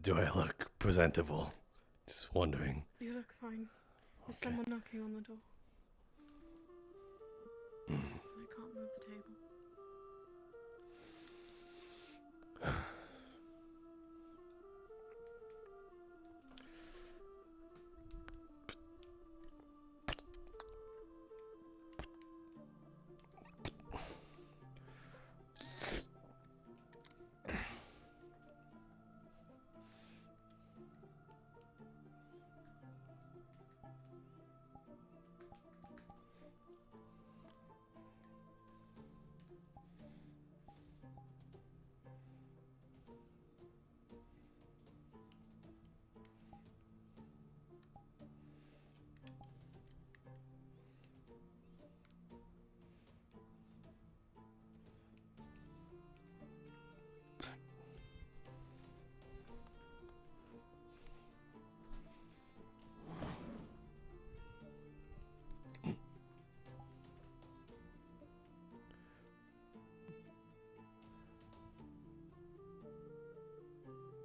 Do I look presentable? Just wondering. You look fine. There's Okay. someone knocking on the door. Mm. I can't move the table.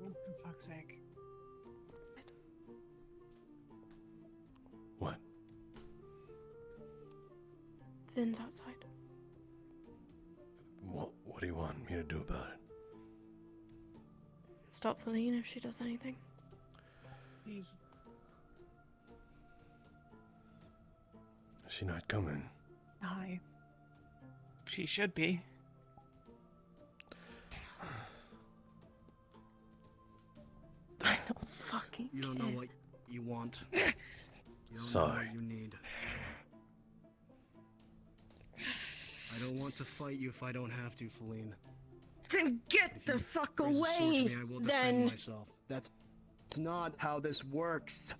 Oh, for fuck's sake. What? Finn's outside. What do you want me to do about it? Stop Feline if she does anything. Please. Is she not coming? Hi. She should be. I don't fucking You don't know what you want. You don't Sorry. know what you need. I don't want to fight you if I don't have to, Feline. Then get If the you fuck raise a sword to away, me, I will defend then. myself. That's not how this works.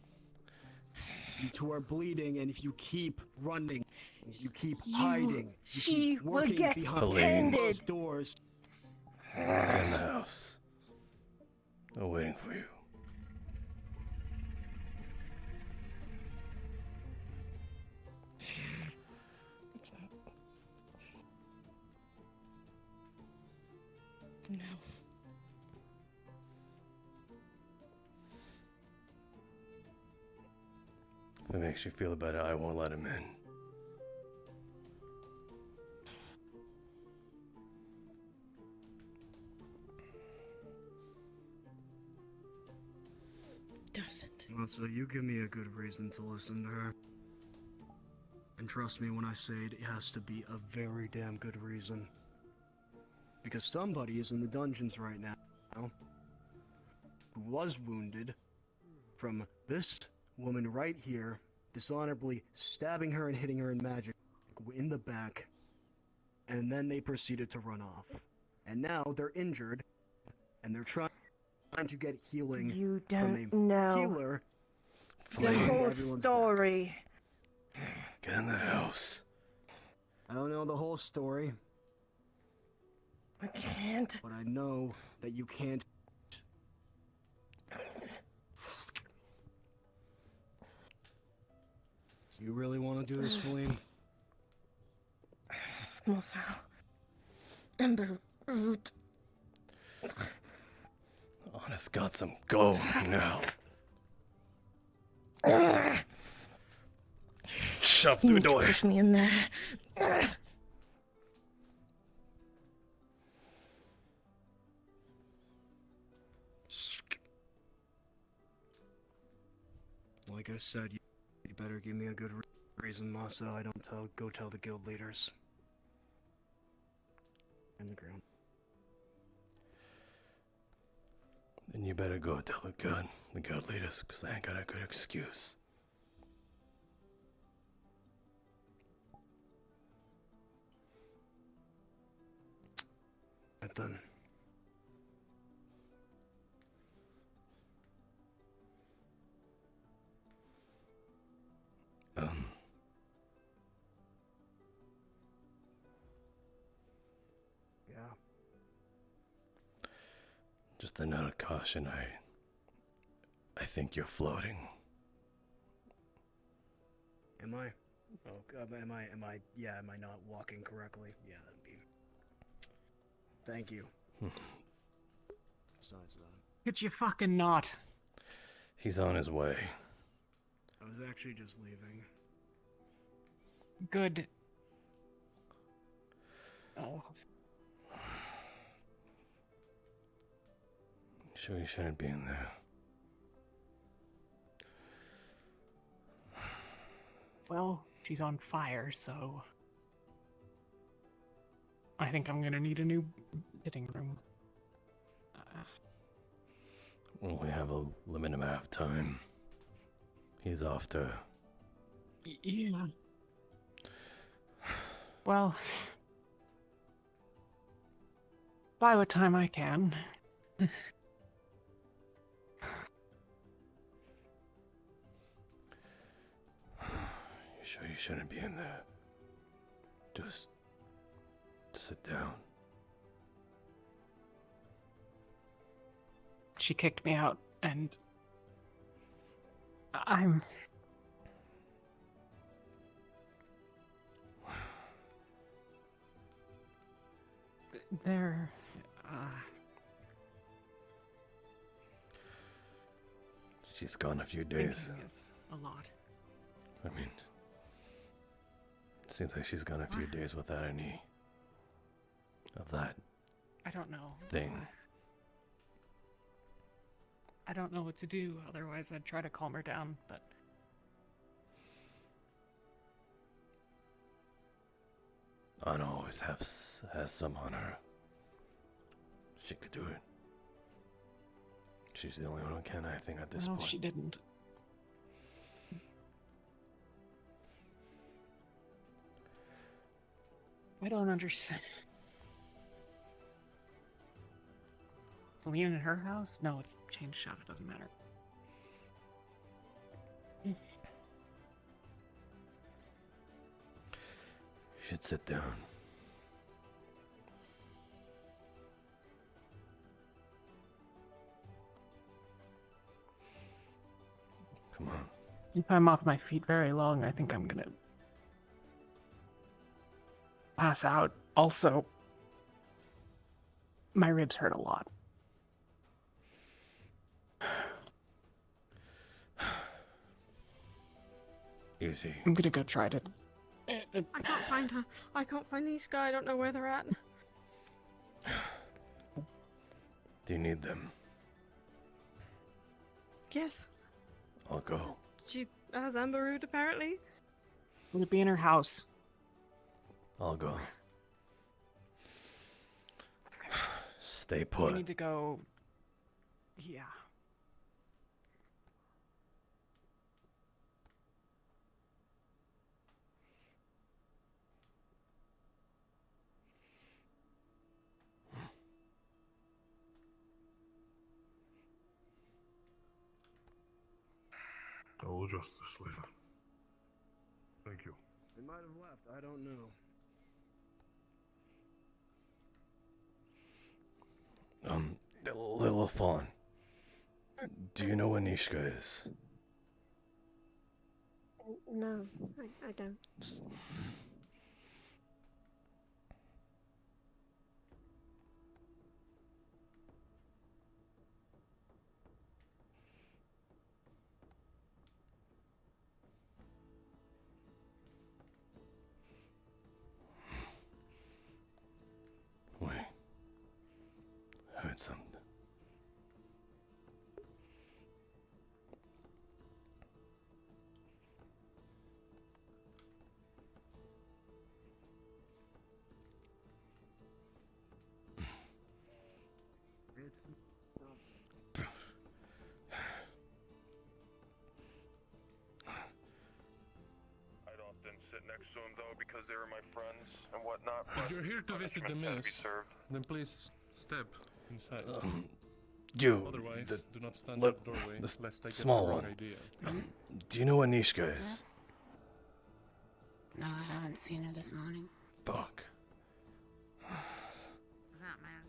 You two are bleeding, and if you keep running, if you keep hiding, you she keep will working get behind Feline. closed doors. Get in the house. I'm waiting for you. No. If it makes you feel better, I won't let him in. Doesn't. Well, so you give me a good reason to listen to her. And trust me when I say it has to be a very damn good reason. Because somebody is in the dungeons right now who was wounded from this woman right here, dishonorably stabbing her and hitting her in magic in the back, and then they proceeded to run off. And now they're injured, and they're trying to get healing You from don't a know healer. the Feline, whole Everyone's story. get in the house. I don't know the whole story, I can't. but I know that you can't. You really want to do this, Feline? Masou. Ember root. Honest got some go now. Shove through You the need to door. push me in there. Like I said, you better give me a good reason, Masou. I don't go tell the guild leaders. In the ground. Then you better go tell the guild leaders, because I ain't got a good excuse. Right then. Yeah. Just a note of caution, I think you're floating. Am I? Oh, am I? Yeah, am I not walking correctly? Yeah, that'd be. Thank you. Besides that. Could you fucking not? He's on his way. I was actually just leaving. Good. Oh. Sure you shouldn't be in there. Well, she's on fire, so I think I'm gonna need a new fitting room. We only have a limited amount of time. He's off to... Yeah. Well, buy what time I can. You sure you shouldn't be in there? Just sit down. She kicked me out, and I'm... They're, She's gone a few days. thinking is a lot. I mean, it seems like she's gone a few What? days without any of that I don't know. thing. I don't know what to do, otherwise I'd try to calm her down, but... Anna always has some on her. She could do it. She's the only one who can, I think, at this Well, point. she didn't. I don't understand. Leaving in her house? No, it's changed shop. It doesn't matter. You should sit down. Come on. If I'm off my feet very long, I think I'm gonna pass out. Also, my ribs hurt a lot. Easy. I'm gonna go try to... I can't find her. I can't find these guys. I don't know where they're at. Do you need them? Yes. I'll go. She has Amber Root, apparently. I'm gonna be in her house. I'll go. Stay We put. need to go... Yeah. I will adjust this later. Thank you. They might have left. I don't know. Little Fawn. Do you know where Nishka is? No, I don't. Wait. I heard something. I'd often sit next to them though because they were my friends and whatnot. If you're here to visit the punishments had mess, to be served. then please step inside. You, Otherwise, the do not stand li- at the doorway the lest I get small the wrong one. idea. do you know where Nishka is? No, I haven't seen her this morning. Fuck. That man.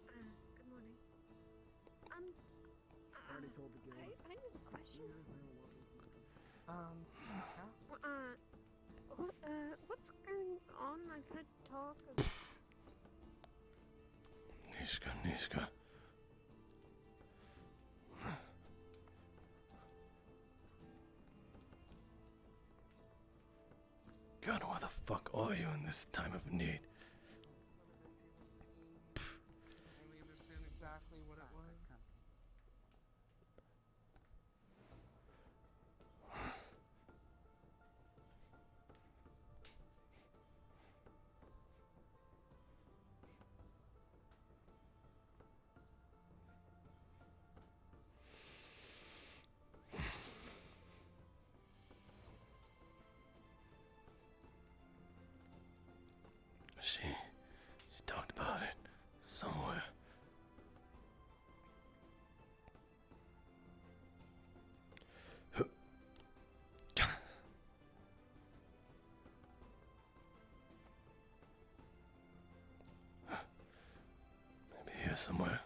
Good morning. Already told the guild. I have a question. What's going on? I've heard talk of Nishka. God, where the fuck are you in this time of need? We understand exactly what it was. She talked about it somewhere. Maybe here somewhere.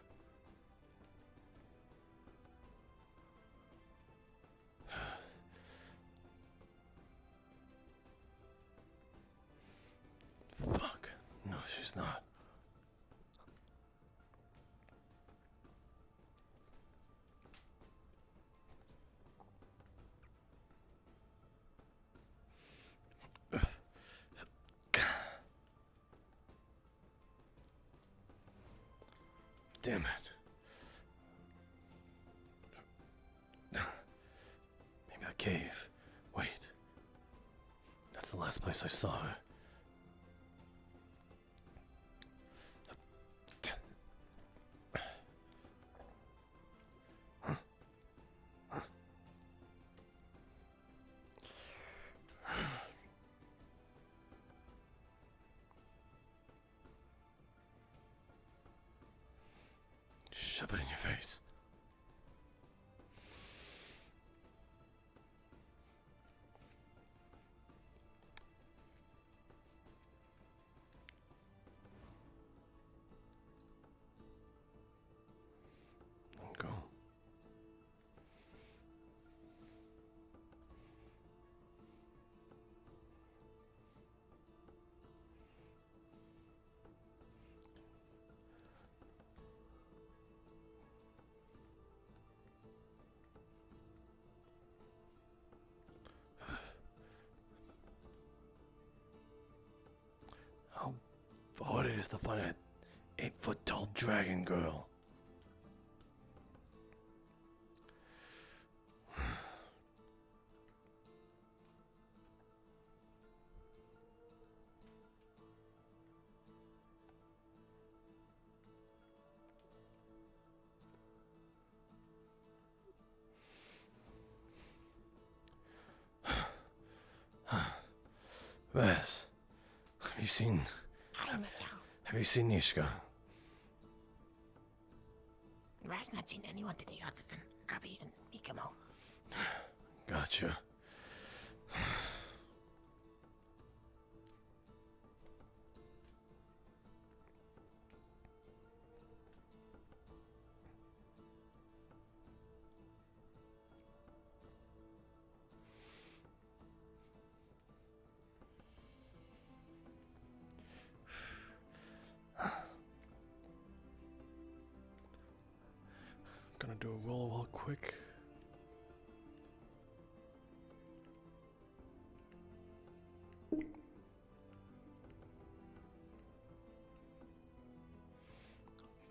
Fuck. No, she's not. Damn it. Maybe the cave. Wait. That's the last place I saw her. Shove it in your face. Go. How hard it is to find an 8-foot tall dragon girl. Raz, have you seen Nishka? Raz not seen anyone today other than Gabi and Mikamo. Gotcha. Gonna do a roll real quick.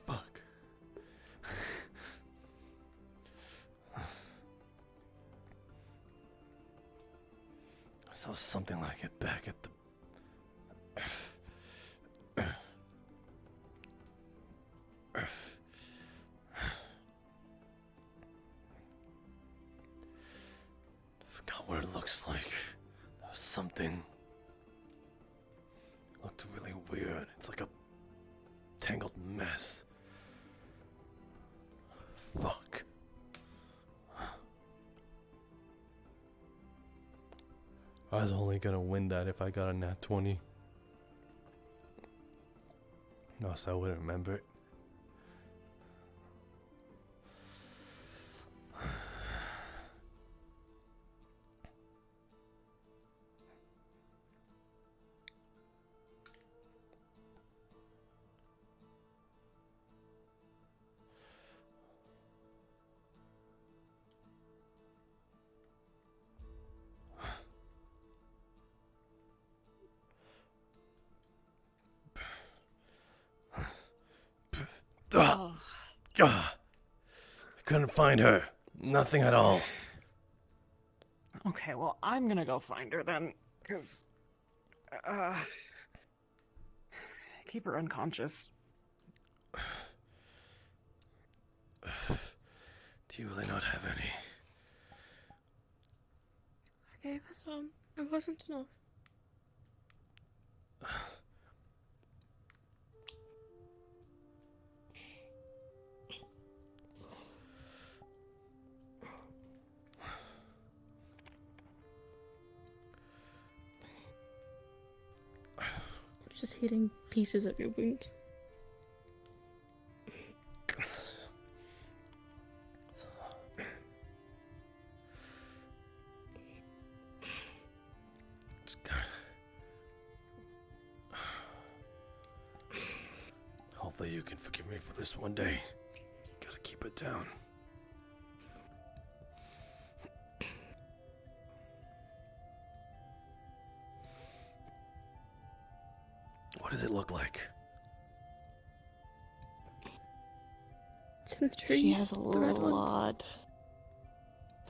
Fuck. I saw something like it back at the forgot what it looks like. There was something. Looked really weird. It's like a tangled mess. Fuck. I was only gonna win that if I got a nat 20. No, so I wouldn't remember it. Oh, I couldn't find her. Nothing at all. okay, well, I'm gonna go find her then, because, keep her unconscious. Do you really not have any? I gave her some. It wasn't enough. Just hitting pieces of your wound. It's good. Hopefully you can forgive me for this one day. Gotta keep it down. What does it look like? It's in the trees. She has a the red ones. lot.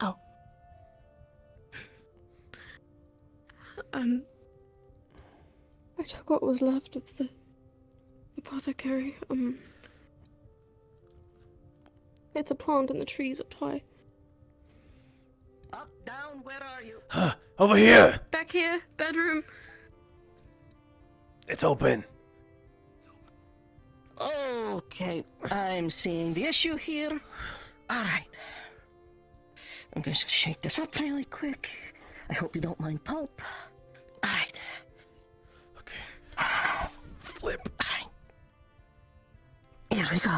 Oh. I took what was left of the apothecary. It's a plant in the trees up high. Up, down, where are you? Over here! Back here, bedroom. It's open. Okay, I'm seeing the issue here. Alright. I'm going to shake this up really quick. I hope you don't mind pulp. Alright. Okay. Flip. Alright. Here we go.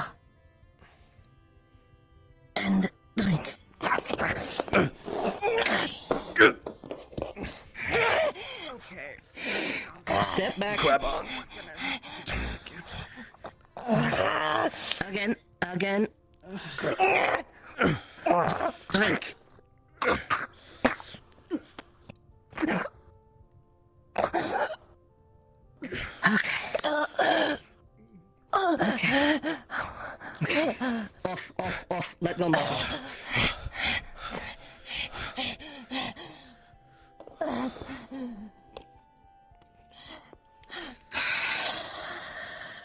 And drink. Okay. Step back. Grab on. Again. Drink. Okay. Off. Let go, Masou.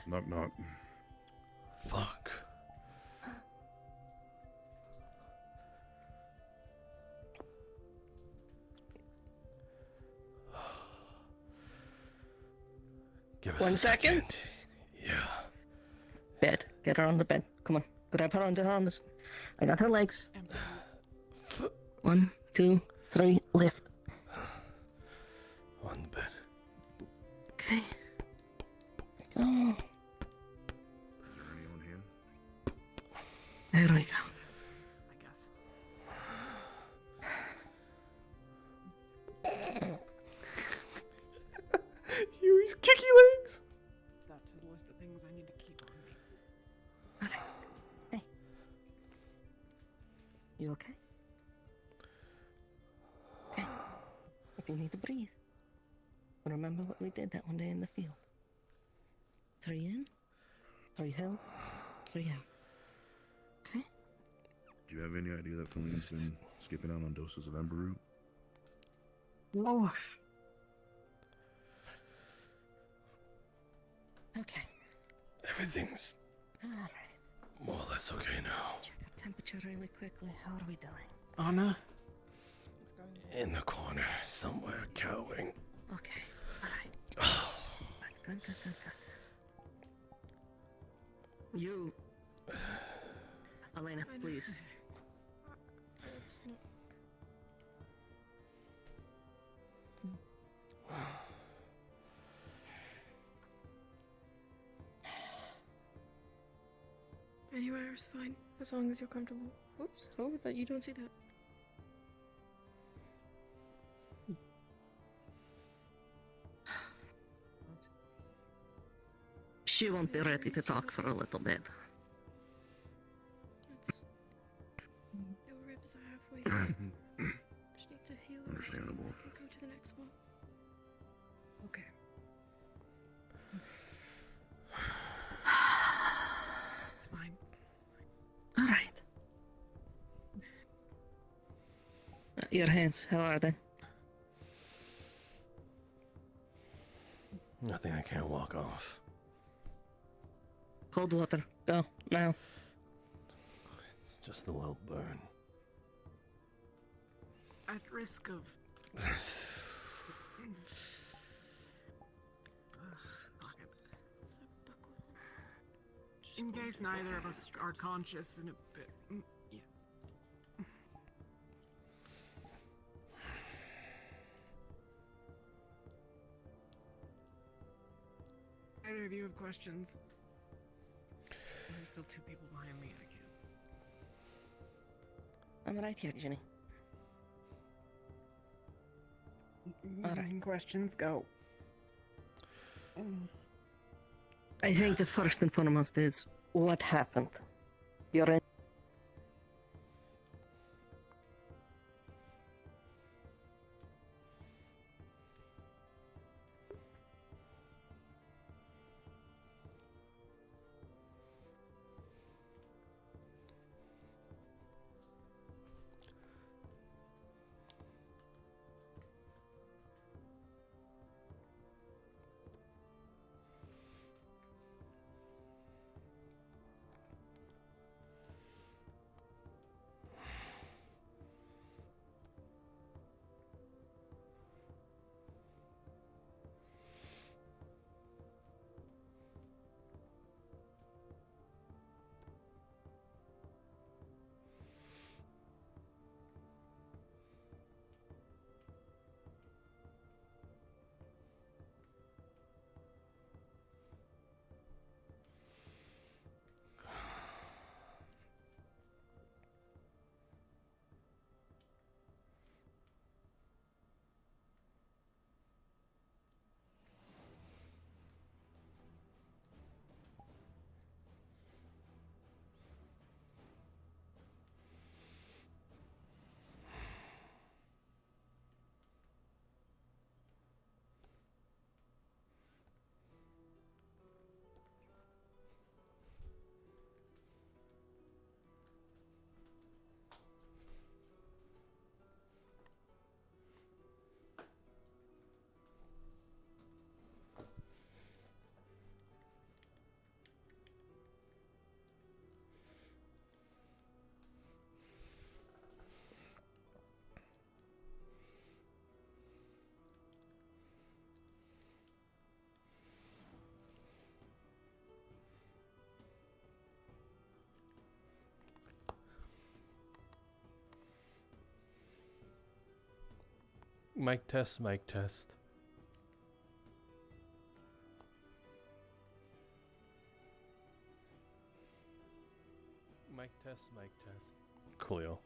Knock, knock. Fuck. Give us One a second. Yeah. Bed. Get her on the bed. Come on. Grab her on the arms. I got her legs. 1, 2, 3, lift. On the bed. Okay. Go. Is there any on hand? There we go. I guess. Huey's kicky legs. That's a list of things I need to keep on me. Hey. You okay? Okay. If you need to breathe. Remember what we did that one day in the field. 3 in, 3 held, 3 out. Okay? Do you have any idea that Feline's been skipping out on doses of Ember Root? No. Okay. Everything's Alright. more or less okay now. Check the temperature really quickly. How are we doing? Anna? In the corner, somewhere, cowing. Okay. Alright. Good. You. Elena, please. Anywhere is fine, as long as you're comfortable. Oops, oh, that you don't see that. She won't be ready to talk for a little bit. It's... Your ribs are halfway through. Just need to heal. Understandable. I can go to the next one. Okay. It's fine. your hands, how are they? Nothing I can't walk off. Cold water. Go, now. It's just a little burn. At risk of. In case neither of us are conscious and a bit. Yeah. Either of you have questions? There's still two people behind me. I can't. I'm right here, Jenny. All right. Questions go. I think the first and foremost is what happened. You're in. Mic test, mic test. Mic test, mic test. Coolio.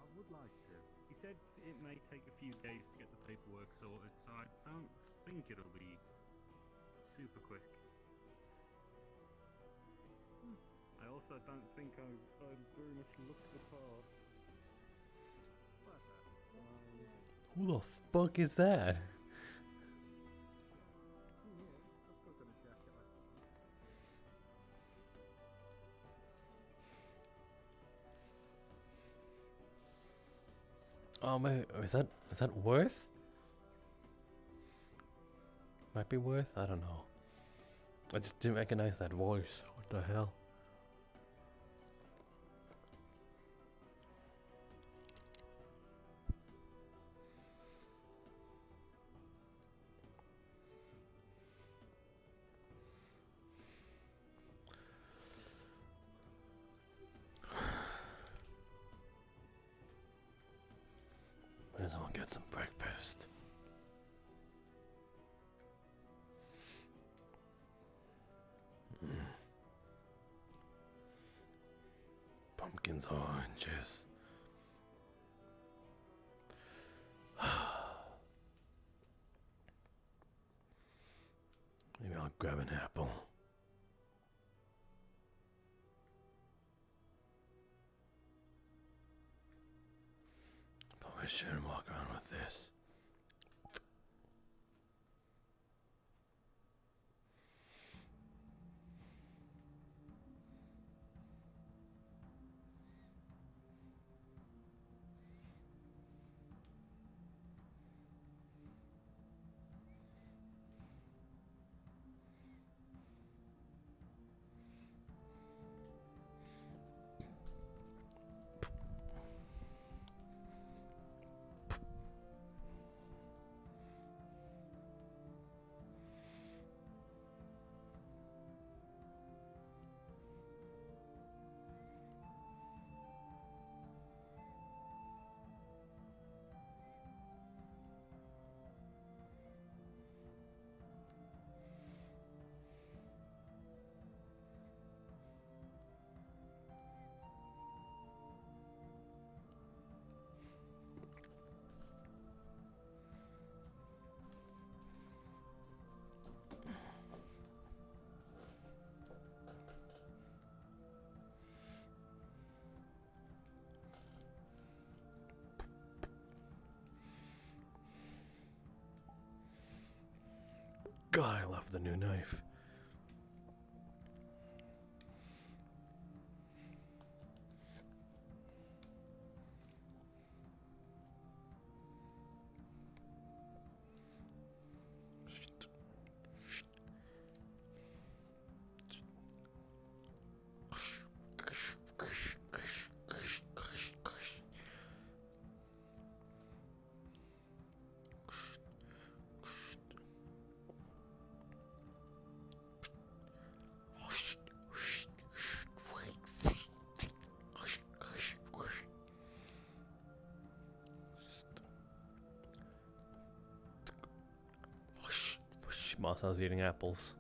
I would like to. He said it may take a few days to get the paperwork sorted, so I don't think it'll be super quick. I also don't think I very much looked the part. Who the fuck is that? Oh wait, is that Worth? Might be Worth? I don't know. I just didn't recognize that voice. What the hell? as well get some breakfast. Pumpkins, oranges. Maybe I'll grab an apple. Probably shouldn't walk around with this. God, I love the new knife. Masou's eating apples.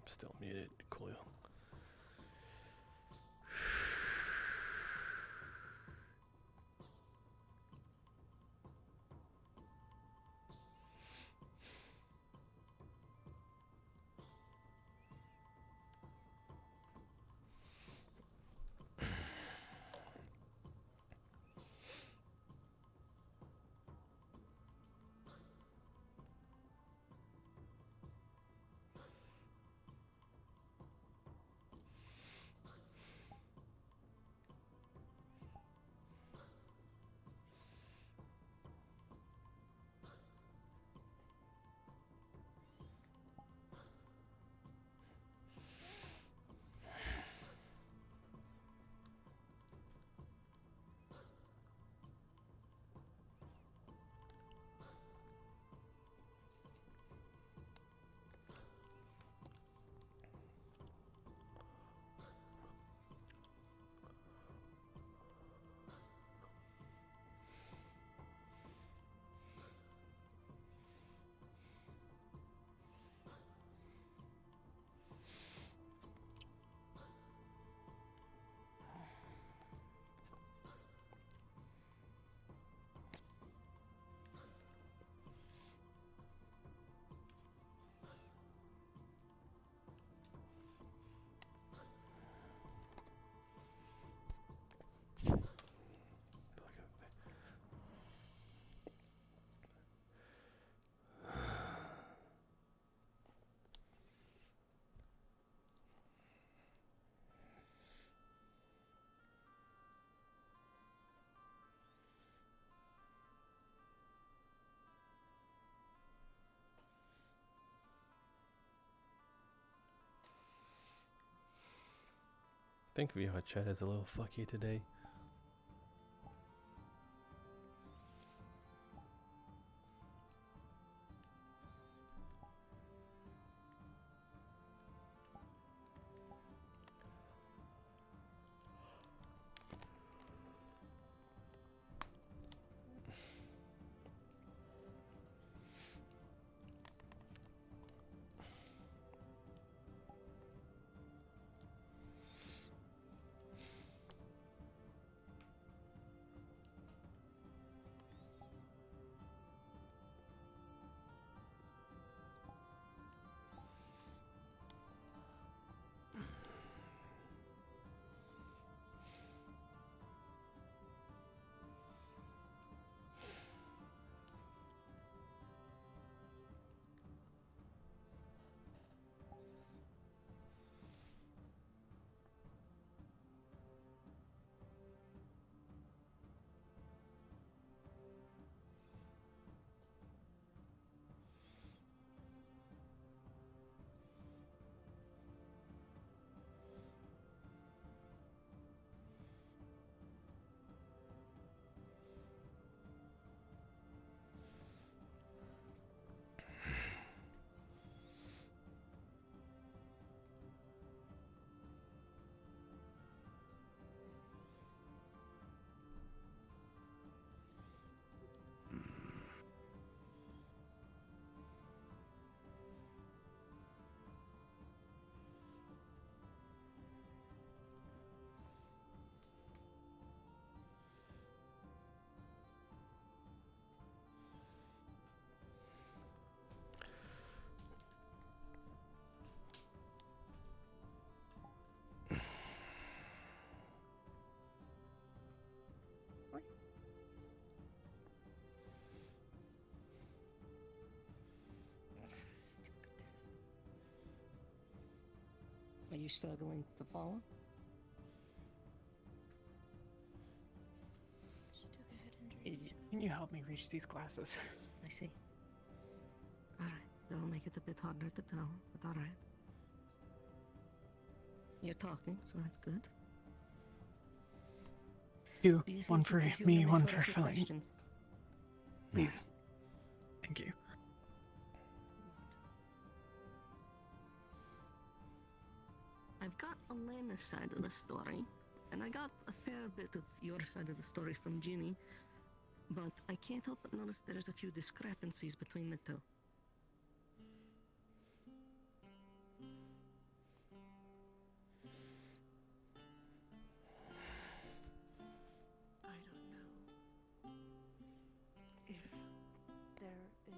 I'm still muted, cool. Thankfully, our chat is a little fucky today. Are you struggling to follow? She took a head injury. Can you help me reach these glasses? I see. Alright, that'll make it a bit harder to tell, but alright. You're talking, so that's good. Two. Do you think One you for could humor me, one a for few filling. questions? Please. Thank you. I've got Elena's side of the story, and I got a fair bit of your side of the story from Ginny, but I can't help but notice there's a few discrepancies between the two. I don't know if there is.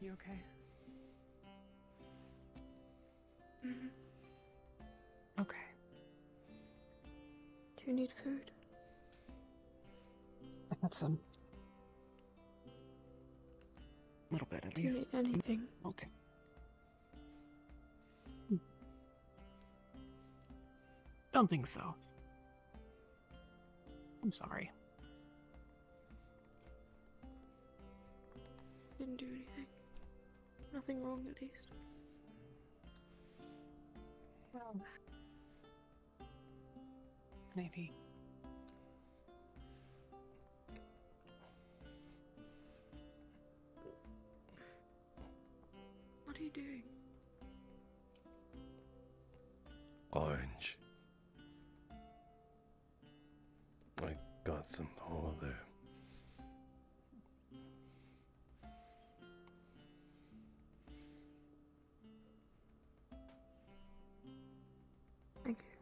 You okay? Mm-hmm. Okay. Do you need food? I got some. A little bit, at Do you least. need anything? Okay. Don't think so. I'm sorry. didn't do anything. Nothing wrong, at least. Well, maybe. What are you doing? Orange. I got some hole there. Thank you.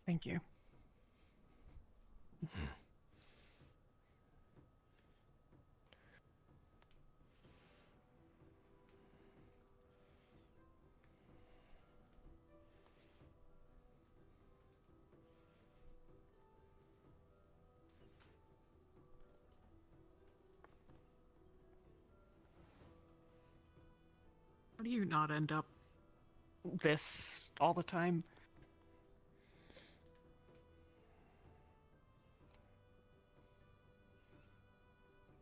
Thank you. How do you not end up this all the time?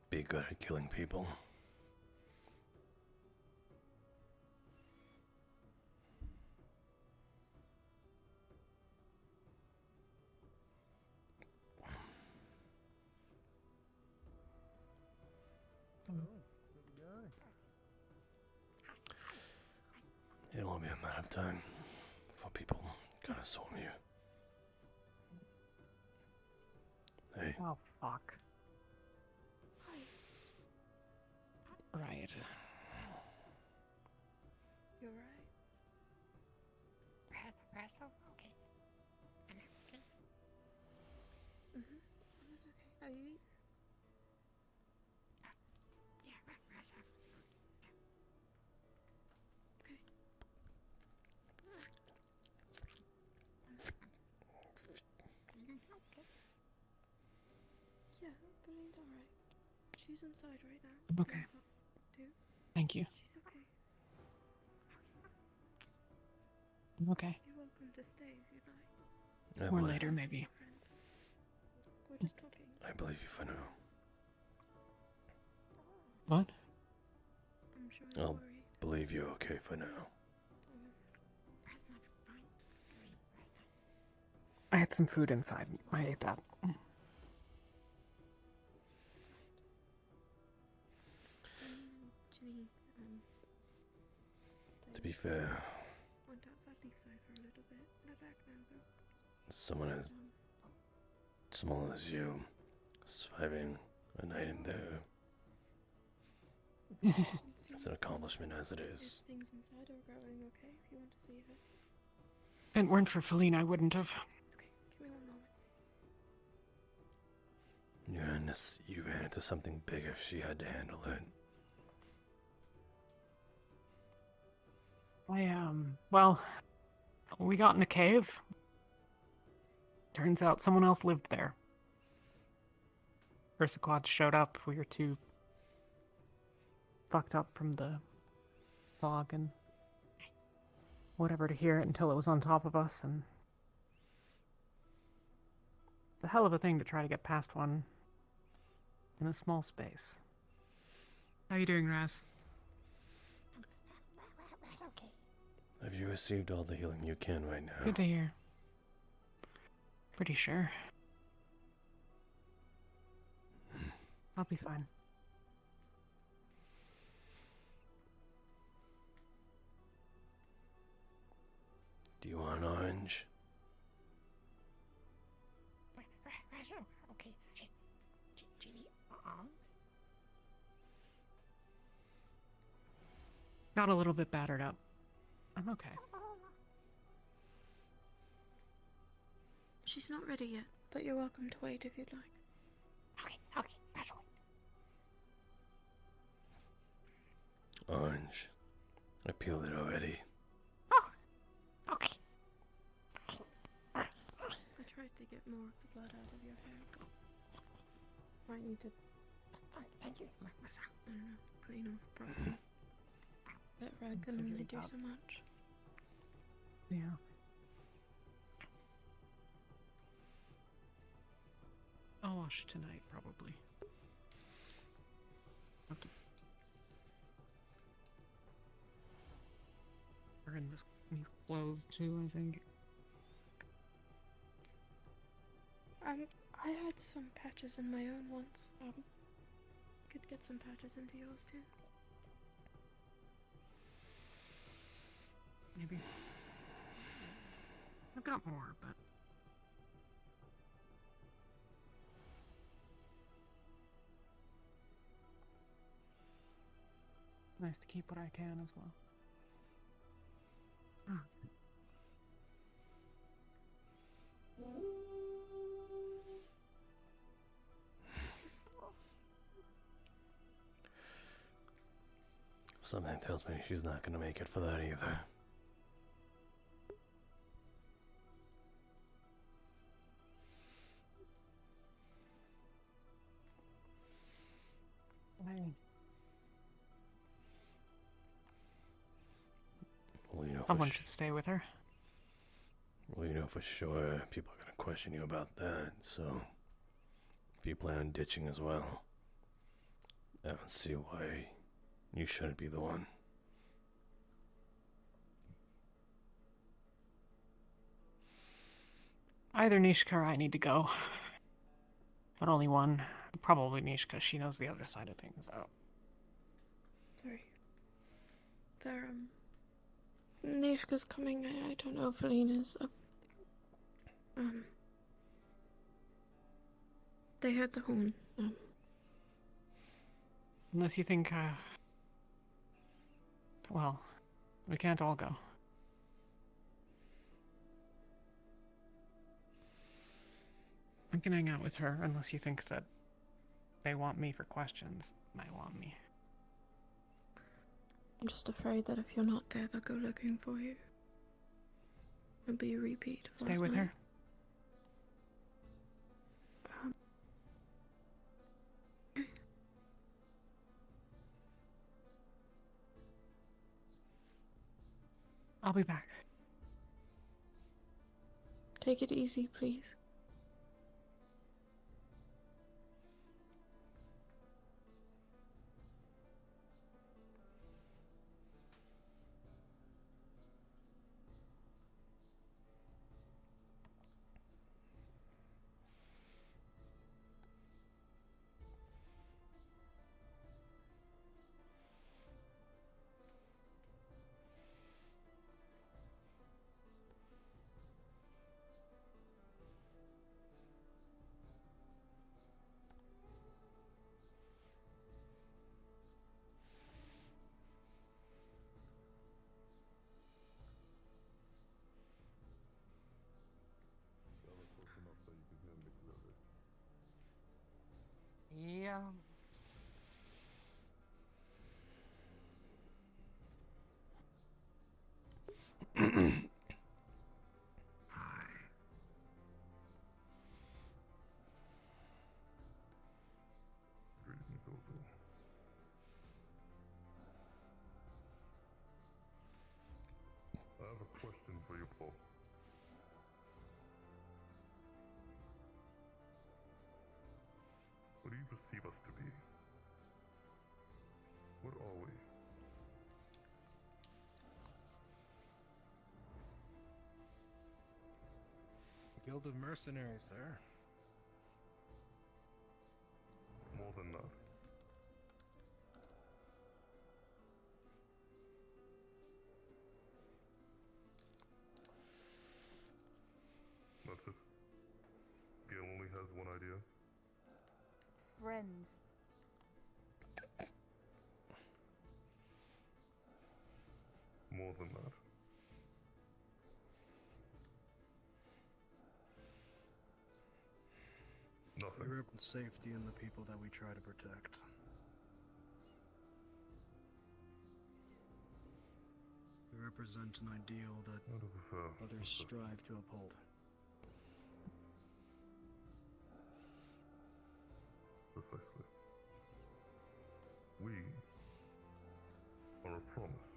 Be good at killing people. It'll be a matter of time for people gonna swarm you. Hey, Oh, fuck. Right. You're right. Masou? Okay. Okay. That's okay. Are you eating? Yeah, Masou. Okay. Yeah, Pauline's alright. She's inside right now. Okay. Too. Thank you. She's okay. I'm okay. You're welcome to stay if you'd like. Or believe, later, maybe. Friend. We're just talking. I believe you for now. What? I'm sure you're I'll worried. believe you're okay for now. That's not fine. I had some food inside. I ate that. Ginny, To be fair, went outside Leafside for a little bit. They're back now, though. someone as small as you surviving a night in there is an accomplishment as it is. If things inside are growing okay, if you want to see her. If it weren't for Feline, I wouldn't have. Okay, give me one moment. You ran into something big if she had to handle it. Well, we got in a cave. Turns out someone else lived there. Persiquads showed up. We were too fucked up from the fog and whatever to hear it until it was on top of us, and the hell of a thing to try to get past one in a small space. How you doing, Raz? That's okay. Have you received all the healing you can right now? Good to hear. Pretty sure. I'll be fine. Do you want an orange? Masou. Okay. Ginny. Got a little bit battered up. I'm okay. She's not ready yet, but you're welcome to wait if you'd like. Okay. Masou. Orange. I peeled it already. Okay. I tried to get more of the blood out of your hair, but Might need to, Thank you, Masou. I don't know, clean off properly. That rag can only do so much. Yeah. I'll wash tonight, probably. Have to burn these clothes too, I think. I had some patches in my own once. Could get some patches into yours too. Maybe. I've got more, but nice to keep what I can as well. Ah. Something tells me she's not gonna make it for that either. Well, you know, Someone should stay with her. well, you know for sure people are gonna question you about that. So, if you plan on ditching as well, I don't see why you shouldn't be the one. Either Nishka or I need to go. But only one. Probably Nishka. She knows the other side of things. Oh. Sorry. They're, Nishka's coming. I don't know if Alina's up. They heard the horn. Unless you think, well, we can't all go. I can hang out with her unless you think that they want me for questions. Might want me. I'm just afraid that if you're not there, they'll go looking for you. It'll be a repeat of Stay last with night. her. I'll be back. Take it easy, please. Yeah. I have a question for you, Paul. What do you perceive us to be? What are we? Guild of Mercenaries, sir. More than that. That's it. Gail only has one idea. Friends. More than that. We Nothing. represent safety in the people that we try to protect. We represent an ideal that others strive to uphold. The Precisely. We are a promise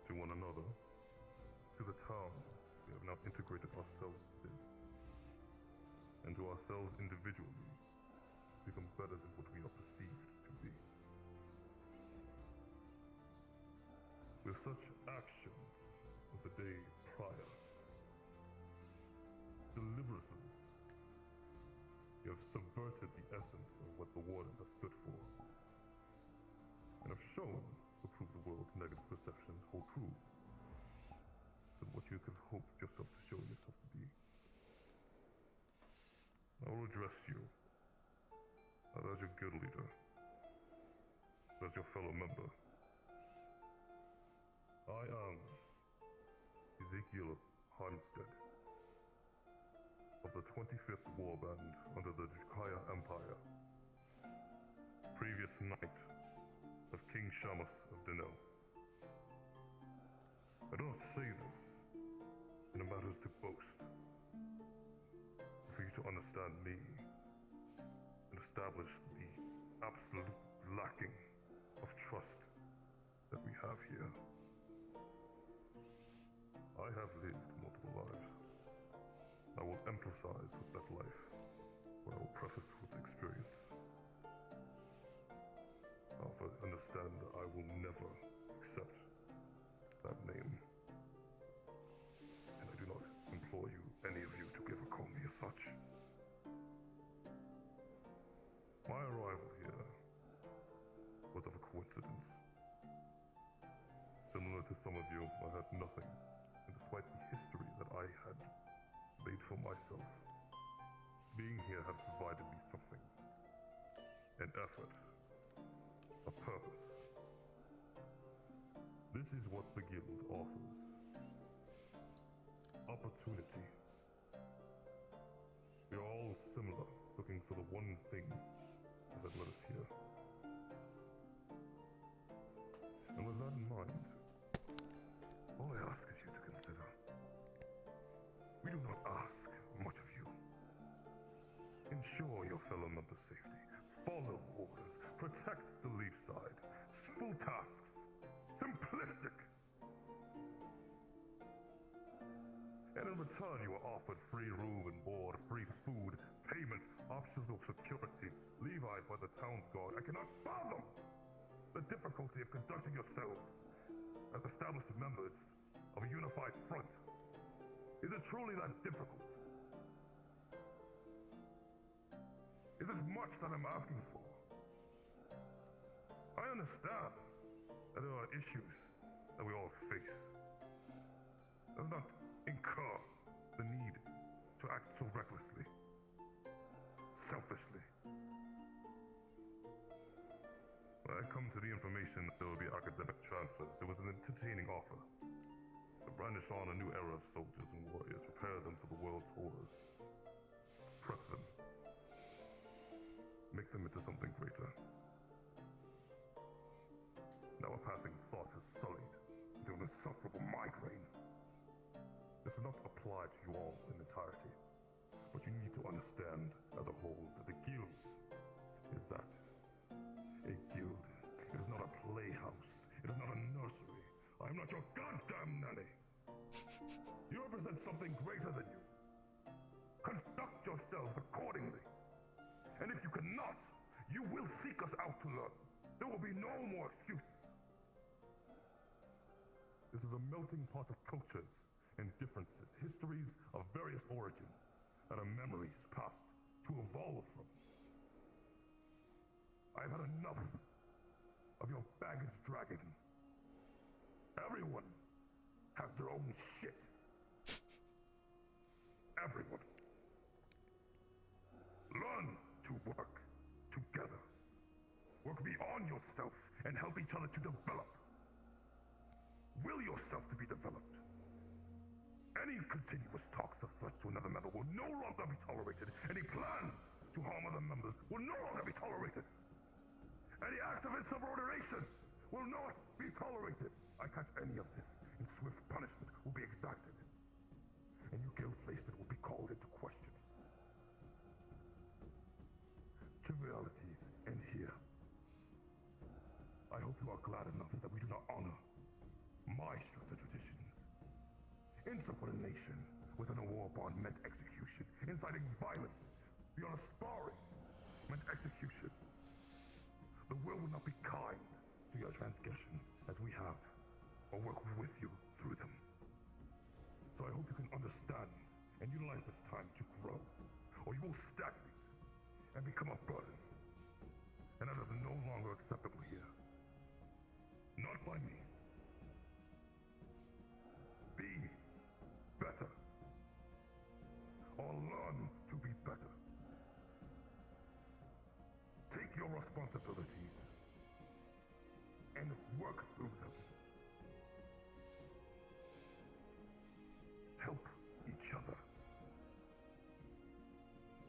to one another, to the town we have now integrated ourselves in, and to ourselves individually, become better than what we are perceived to be. With such actions of the day prior, deliberately, you have subverted the essence of what the Wardens have stood for, and have shown to prove the world's negative perceptions hold true than what you have hoped yourself to show yourself to be. I will address you not as your guild leader, but as your fellow member. I am Ezekiel Harnstead of the 25th Warband under the Jukaya Empire, previous knight of King Shamus of Denel. I do not say this in a matter to boast, but for you to understand me and establish the absolute lacking of trust that we have here. I have lived multiple lives. I will emphasize with that life, what I will preface with experience. However, understand that I will never accept that name. And I do not implore you, any of you, to ever call me as such. My arrival here was of a coincidence. Similar to some of you, I had nothing, and despite the history that I had made for myself, being here has provided me something. An effort. A purpose. This is what the guild offers. Opportunity. We are all similar, looking for the one thing that has led us here. And with that in mind, all I ask is you to consider. We do not ask much of you. Ensure your fellow members' safety. Follow orders. Protect the leaf side. Simple tasks. Simplistic. And in return, you are offered free room and board, free food, payment, optional security, levied by the town's guard. I cannot fathom the difficulty of conducting yourselves as established members of a unified front. Is it truly that difficult? Is it much that I'm asking for? I understand that there are issues that we all face. Does not incur the need to act so recklessly, selfishly. When I come to the information that there will be academic transfers, it was an entertaining offer. To brandish on a new era of soldiers and warriors, prepare them for the world's horrors. Prep them. Make them into something greater. Now a passing thought has sullied into an insufferable migraine. This does not apply to you all in entirety, but you need to understand as a whole that the guild is that. A guild. It is not a playhouse. It is not a nursery. I am not your goddamn nanny. You represent something greater than you. Conduct yourselves accordingly. And if you cannot, you will seek us out to learn. There will be no more excuses. This is a melting pot of cultures and differences, histories of various origins, and of memories passed to evolve from. I've had enough of your baggage dragging. Everyone has their own shit. Everyone. Learn to work together. Work beyond yourself and help each other to develop. Will yourself to be developed. Any continuous talks of threats to another member will no longer be tolerated. Any plans to harm other members will no longer be tolerated. Any acts of insubordination will not be tolerated. I catch any of this, and swift punishment will be exacted. And your guild placement will be called into question. you are glad enough that we do not honor my stricter traditions. Insubordination within a war bond meant execution. Inciting violence beyond a sparring meant execution. The will will not be kind to your transgressions as we have, or work with you through them. So I hope you can understand and utilize this time to grow, or you will stagnate and become a burden. And that is no longer acceptable here. Not by me. Be better. Or learn to be better. Take your responsibilities and work through them. Help each other.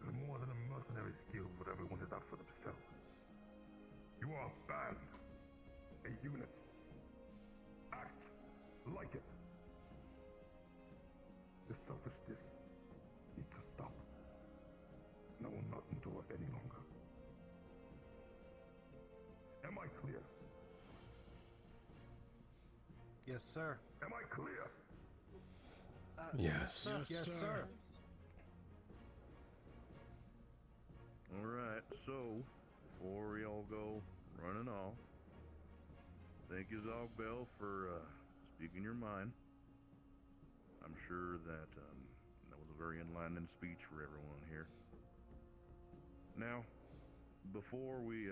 You're more than a mercenary skill that everyone is out for themselves. You are a band, a unit. Act like it. This selfishness needs to stop. And I will not endure any longer. Am I clear? Yes, sir. Am I clear? Yes. Yes, sir. Alright, so, before we all go running off, thank you, Zog Bell, for speaking your mind. I'm sure that that was a very enlightening speech for everyone here. Now, before we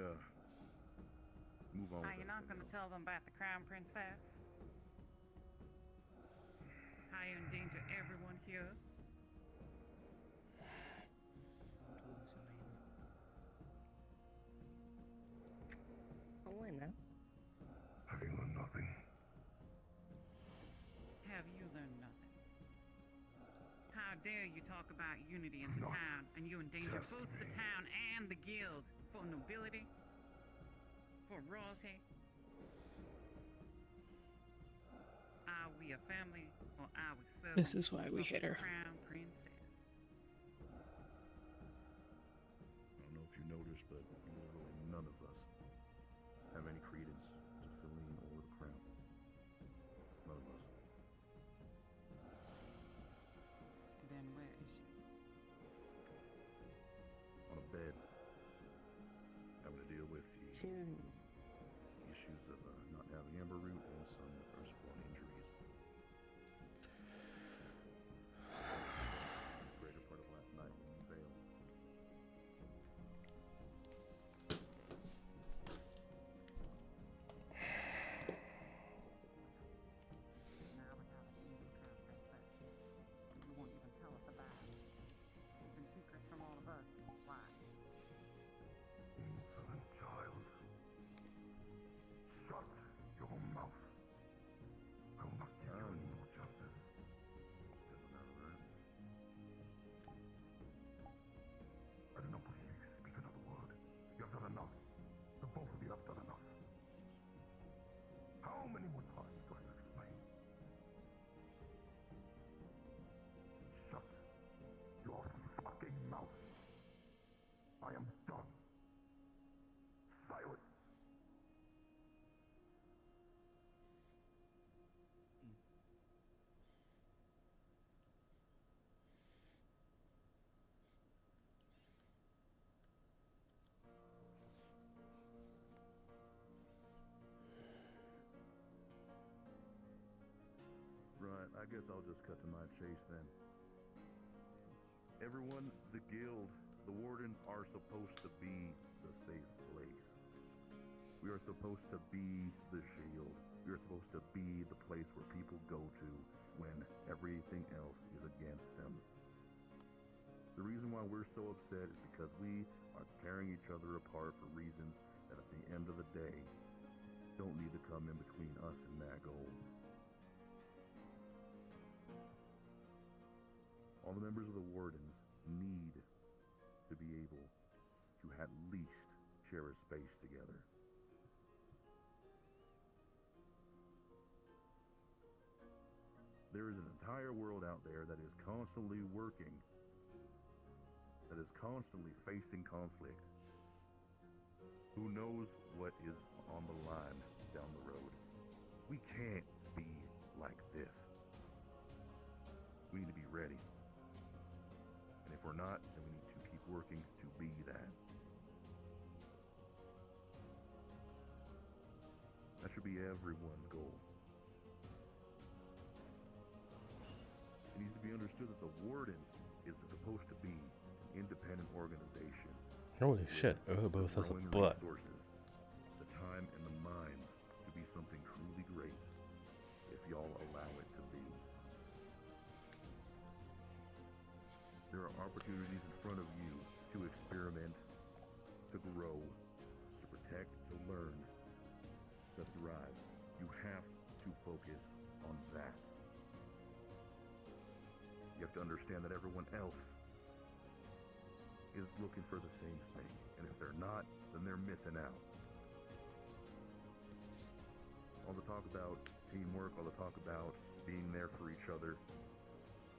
move on. You're not going to tell them about the Crown Princess? How you endanger everyone here? Elena? Having learned nothing. Have you learned nothing? How dare you talk about unity in the town, and you endanger both the town and the guild for nobility? For royalty? Are we a family, or are we servants? This is why we of hit the her. Crown Princess? I don't know if you noticed, but literally none of us have any credence to Feline or the Crown. None of us. Then where is she? On a bed, having to deal with the issues of not having amber root and some firstborn injuries. The greater part of last night when we failed. Now we have a new Crown Princess. You won't even tell us about it. It's been secret from all of us. Why? Insolent child. Shut your mouth. I will not give you any more justice. Doesn't matter, right? I do not believe you speak another word. You have done enough. The both of you have done enough. How many more times do I have to explain? Shut your fucking mouth. I am done. Silence. Right, I guess I'll just cut to my chase then. Everyone, the guild, the Wardens are supposed to be the safe place. We are supposed to be the shield. We are supposed to be the place where people go to when everything else is against them. The reason why we're so upset is because we are tearing each other apart for reasons that at the end of the day don't need to come in between us and that goal. All the members of the Wardens need to be able to at least share a space together. There is an entire world out there that is constantly working, that is constantly facing conflict. Who knows what is on the line down the road. We can't be like this. We need to be ready. And if we're not, then we need to keep working to be that. That should be everyone's goal. It needs to be understood that the Wardens is supposed to be an independent organization. Holy shit, Oboth has a growing butt. resources, the time and the mind to be something truly great, if y'all allow it to be. There are opportunities in front of you to experiment, to grow, to protect, to learn, to thrive. You have to focus on that. You have to understand that everyone else is looking for the same thing. And if they're not, then they're missing out. All the talk about teamwork, all the talk about being there for each other,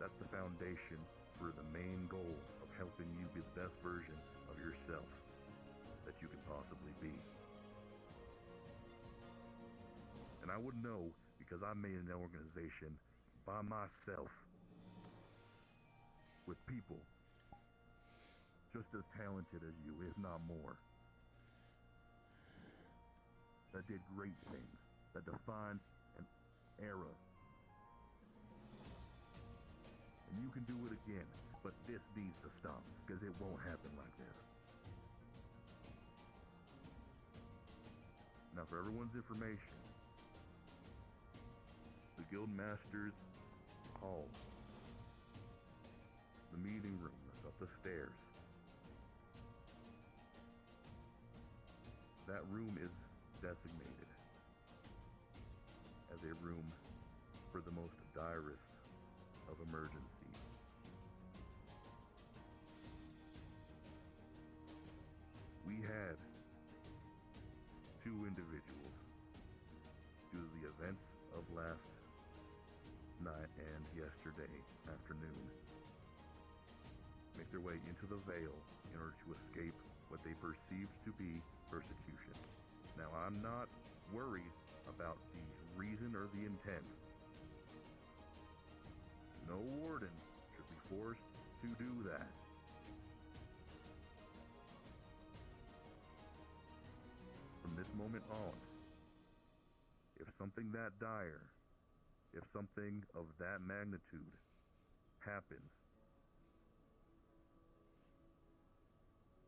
that's the foundation for the main goal of helping you be the best version of yourself that you can possibly be. And I would know because I made an organization by myself with people just as talented as you, if not more, that did great things, that defined an era. And you can do it again, but this needs to stop, because it won't happen like this. Now, for everyone's information, the Guildmaster's Hall, the meeting room that's up the stairs, that room is designated as a room for the most direst of emergencies. We had two individuals, due to the events of last night and yesterday afternoon, make their way into the Vale in order to escape what they perceived to be persecution. Now, I'm not worried about the reason or the intent. No warden should be forced to do that. From this moment on, if something that dire, if something of that magnitude happens,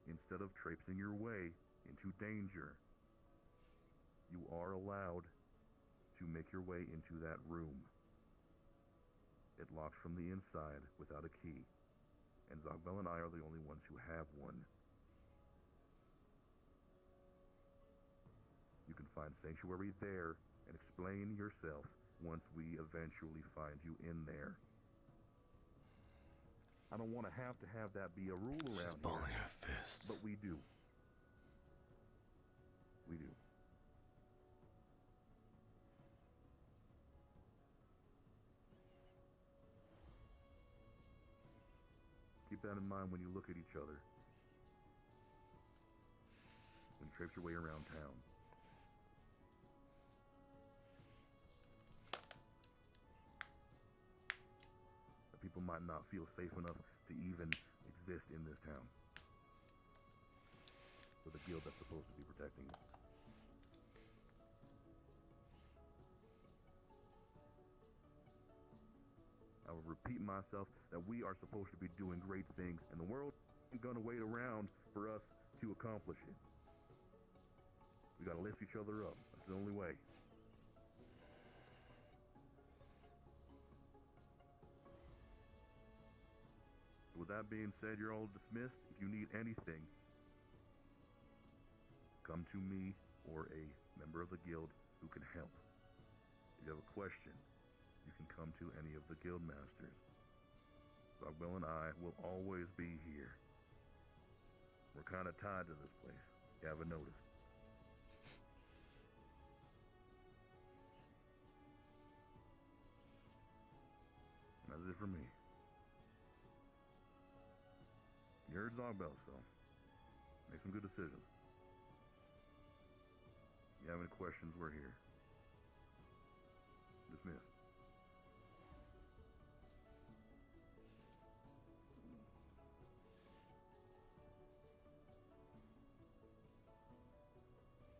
instead of traipsing your way into danger, you are allowed to make your way into that room. It locks from the inside without a key, and Zogbel and I are the only ones who have one. You can find sanctuary there and explain yourself once we eventually find you in there. I don't want to have that be a rule around She's balling here, her fists. but we do. We do. Keep that in mind when you look at each other, when you traipse your way around town. That people might not feel safe enough to even exist in this town. For the guild that's supposed to be protecting you. I will repeat myself that we are supposed to be doing great things, and the world isn't going to wait around for us to accomplish it. We got to lift each other up. That's the only way. With that being said, you're all dismissed. If you need anything, come to me or a member of the guild who can help. If you have a question, you can come to any of the guild masters. Zogbel and I will always be here. We're kind of tied to this place. You haven't noticed. And that's it for me. You heard Zogbel, so make some good decisions. You have any questions, we're here. Dismissed.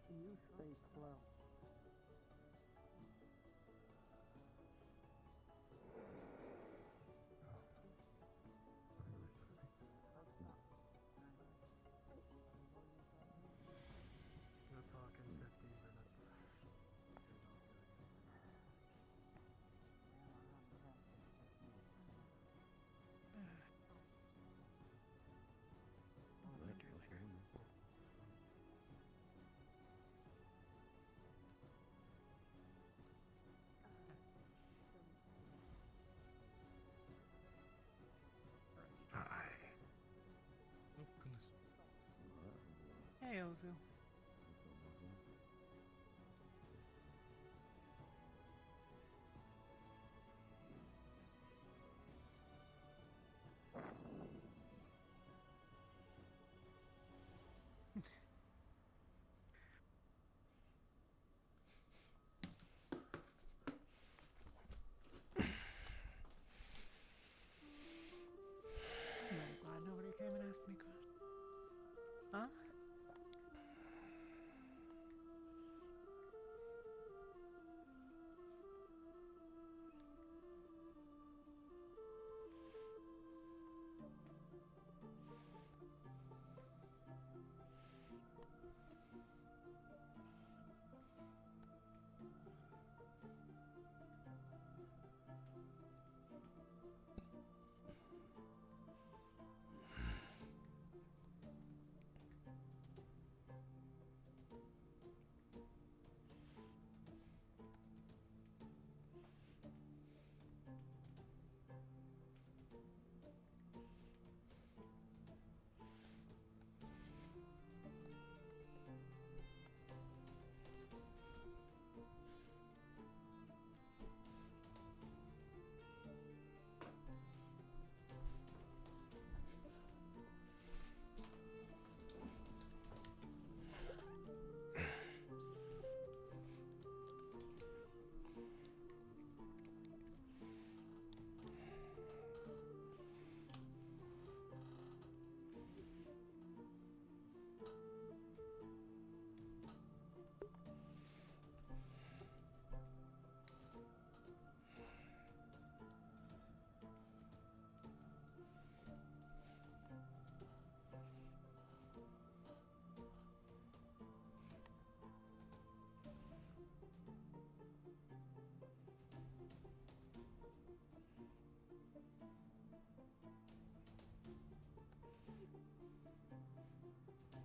You stay slow. You're talking 15 minutes. Oh, goodness. Hey, Ozu. I'm glad nobody came and asked me questions. Huh?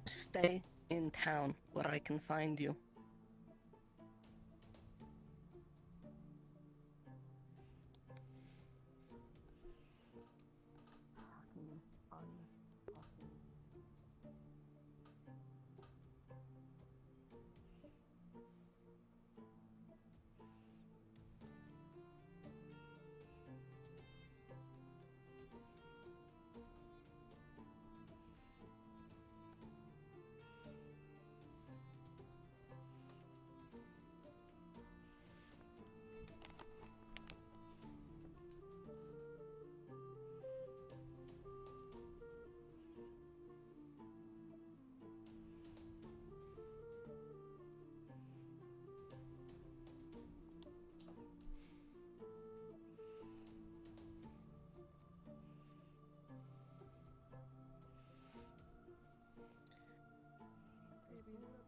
Stay in town where I can find you.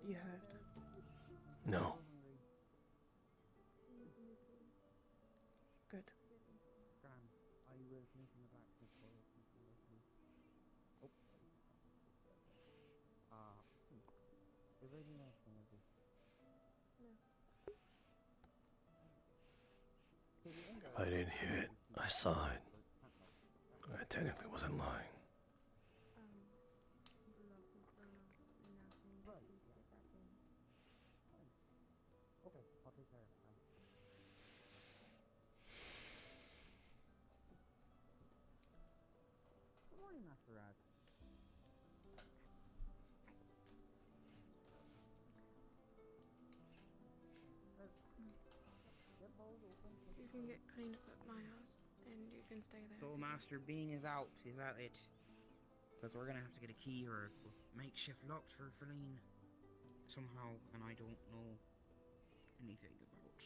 You heard. No. Good. Gran, are you with me from the back to the toilet? Oh. Is there anything else I want to do? If I didn't hear it, I saw it. I technically wasn't lying. Okay, I'll take care of it. Good morning, Master Rad. can get cleaned up at my house, and you can stay there. So Master Bean is out, is that it? Because we're gonna have to get a key or a makeshift lock for Feline somehow, and I don't know anything about this.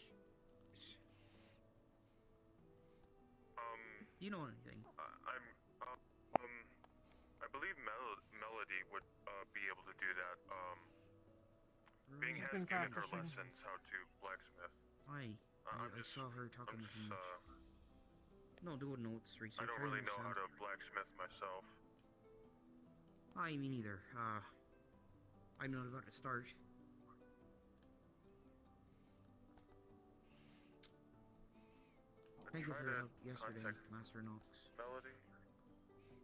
Do you know anything? I believe Melody would be able to do that. Bing has given her lessons how to blacksmith. I saw her talking with him. No, do notes research. I don't really know how to blacksmith myself. Me neither. I'm not about to start. Thank you for your help yesterday, Master Knox. Melody?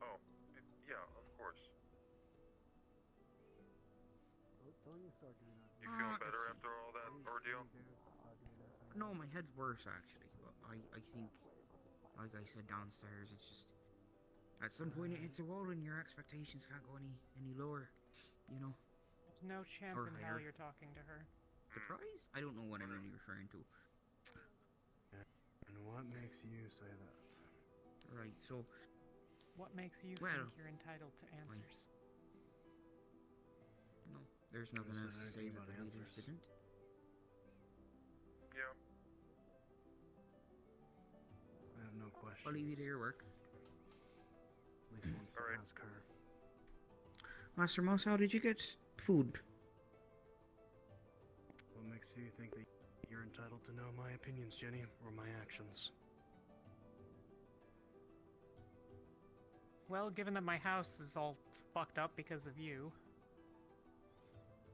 Oh, yeah, of course. Don't you start doing that. You feeling better after all that ordeal? No, my head's worse actually. But I think, like I said downstairs, it's just at some point it hits a wall and your expectations can't go any lower. You know. There's no chance in hell you're talking to her. The prize? I don't know what I'm really referring to. And what makes you say that? Right, so... What makes you think you're entitled to answers? No, there's nothing else to say that the leaders didn't. Yeah. I have no questions. I'll leave you to your work. Alright. Ask her. Master Masou, did you get food? What makes you think that you're entitled to know my opinions, Jenny, or my actions? Well, given that my house is all fucked up because of you.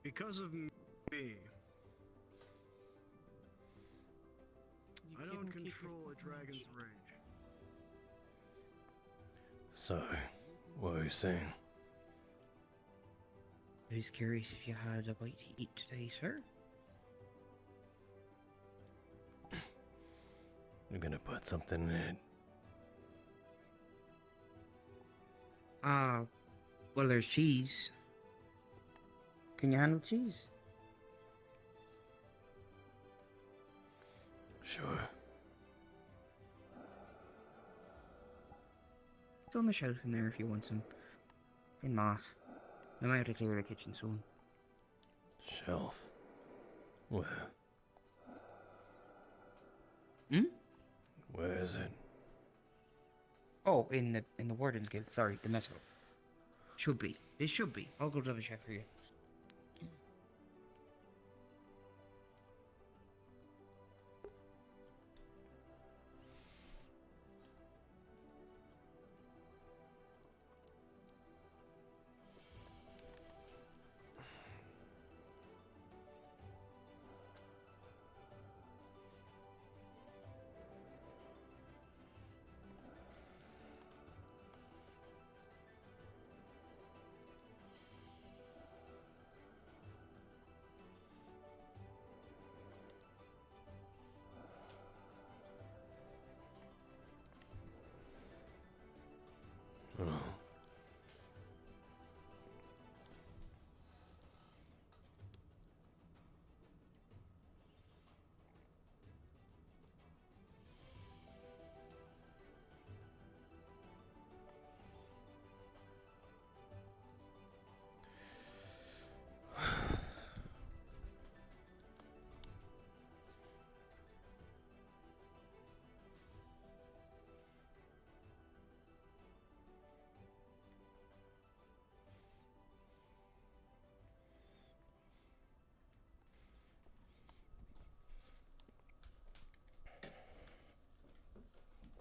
Because of me. I don't control a dragon's rage. So, what are you saying? I was curious if you had a bite to eat today, sir? You're gonna put something in it. Well, there's cheese. Can you handle cheese? Sure. It's on the shelf in there if you want some. In mass. I might have to clear the kitchen soon. Shelf? Where? Where is it? Oh, in the Wardens Guild. Sorry, the Masou. Should be. It should be. I'll go double check for you. Oh.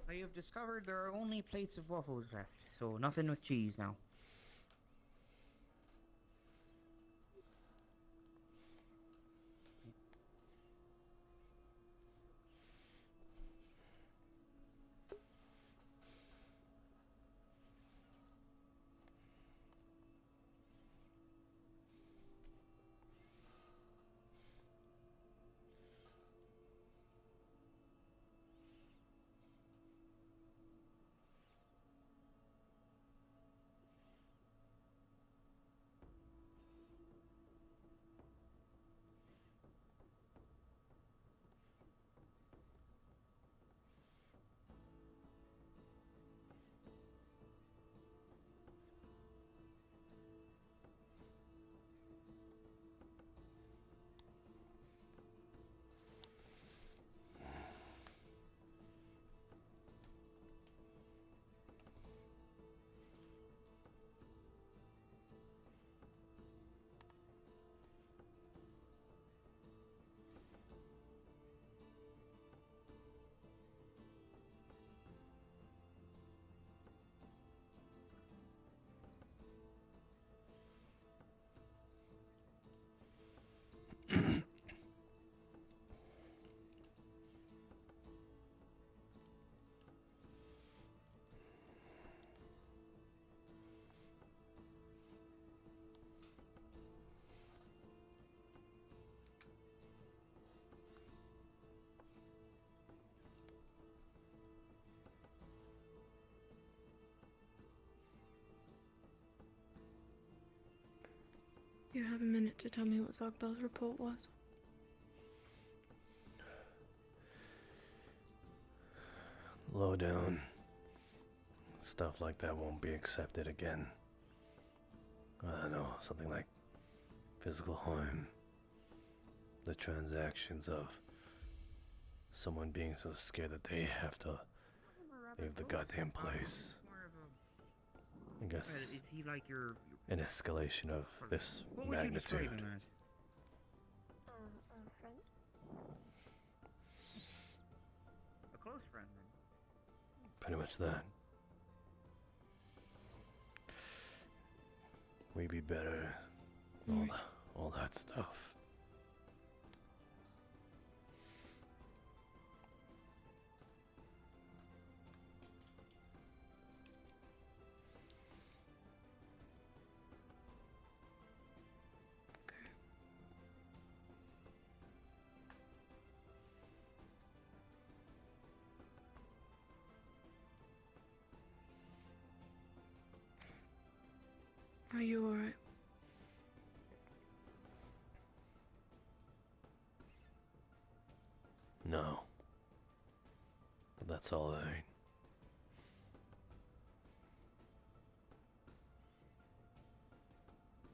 I have discovered there are only plates of waffles left, so nothing with cheese now. You have a minute to tell me what Zogbel's report was. Low down. Stuff like that won't be accepted again. I don't know, something like physical harm. The transactions of someone being so scared that they have to leave the goddamn place. I guess Is he like your an escalation of this what would you describe magnitude. him as? A friend. A close friend, then. Pretty much that. We be better. All that stuff. Are you alright? No. But that's all right.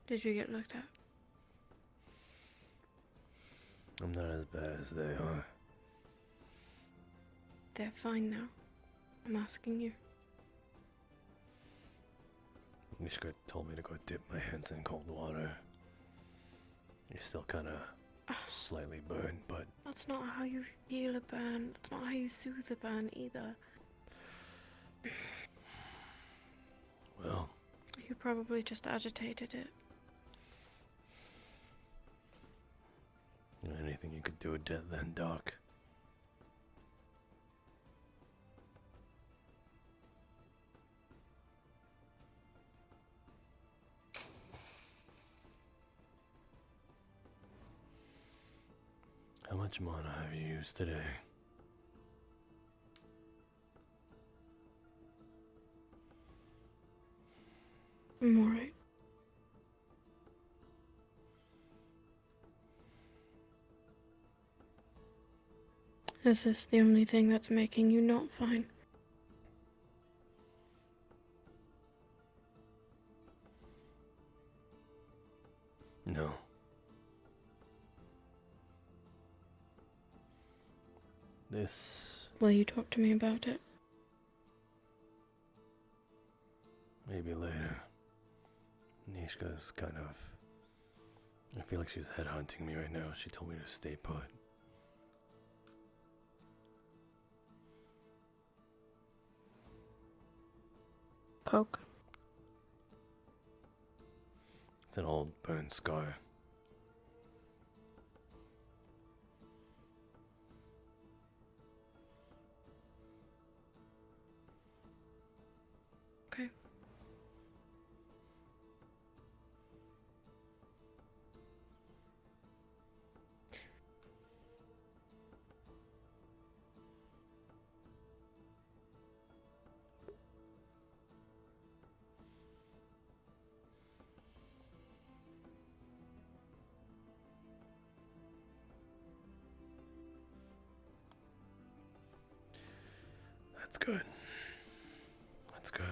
Did you get looked at? I'm not as bad as they are. They're fine now. I'm asking you. Mishka told me to go dip my hands in cold water. You're still kinda slightly burned, but That's not how you heal a burn. That's not how you soothe a burn either. well, You probably just agitated it. anything you could do then, Doc. How much mana have you used today? I'm alright. Is this the only thing that's making you not fine? No. This Will you talk to me about it? maybe later. Nishka's kind of... I feel like she's headhunting me right now. She told me to stay put. Coke. It's an old burn scar. Okay. That's good. That's good.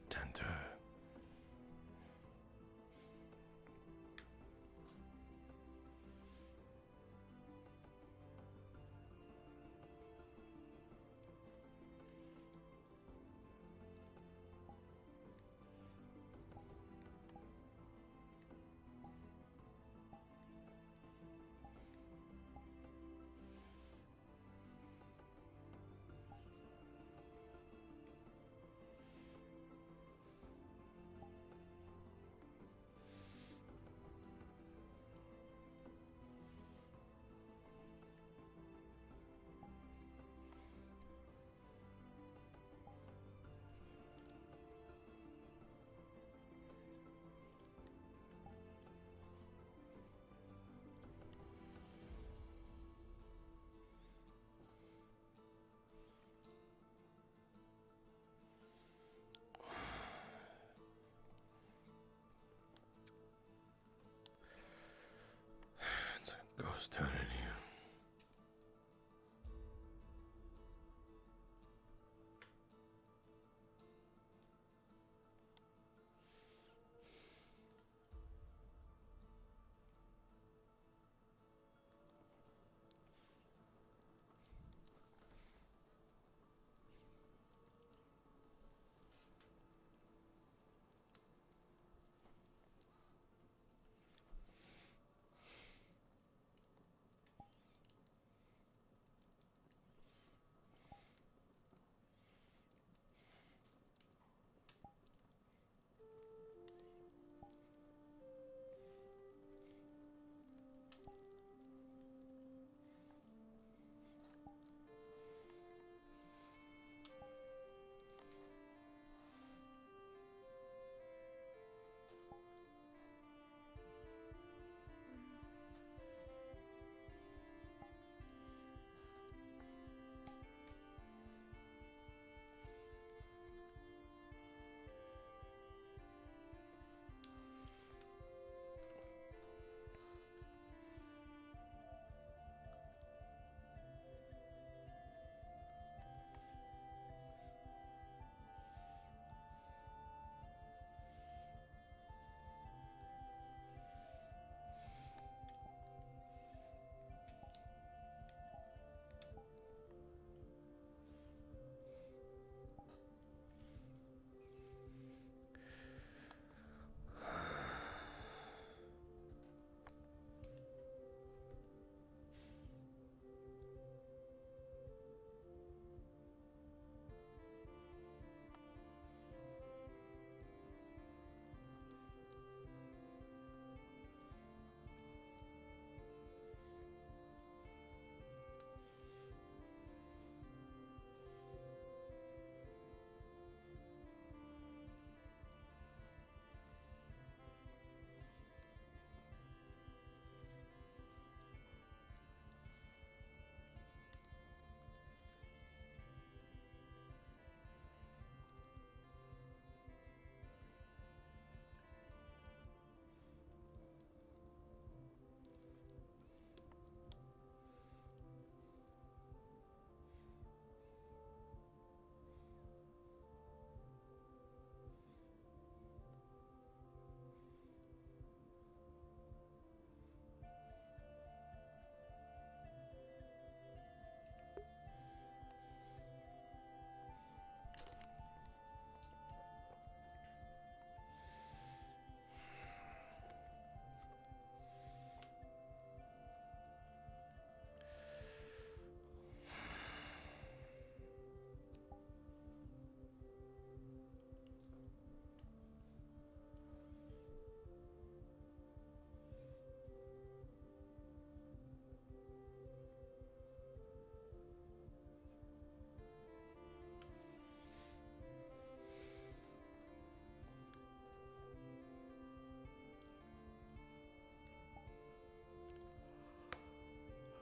Tender.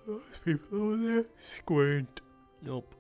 Those people over there squint. Nope.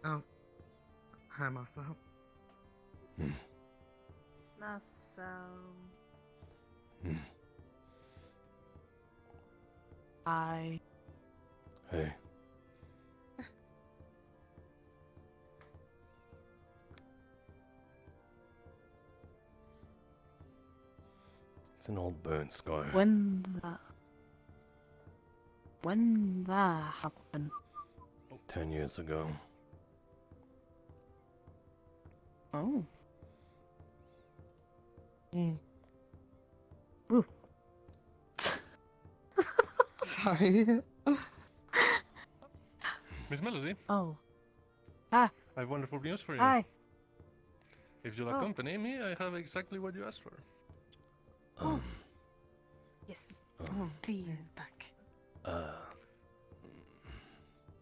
Oh, hi, Masou. Masou. Hmm. Hi. Hey. It's an old burnt scar. When that happened? 10 years ago. Oh. Ooh. Sorry. Miss Melody? Oh. Ah. I have wonderful news for you. Hi. If you'll accompany me, I have exactly what you asked for. Yes. We'll be back.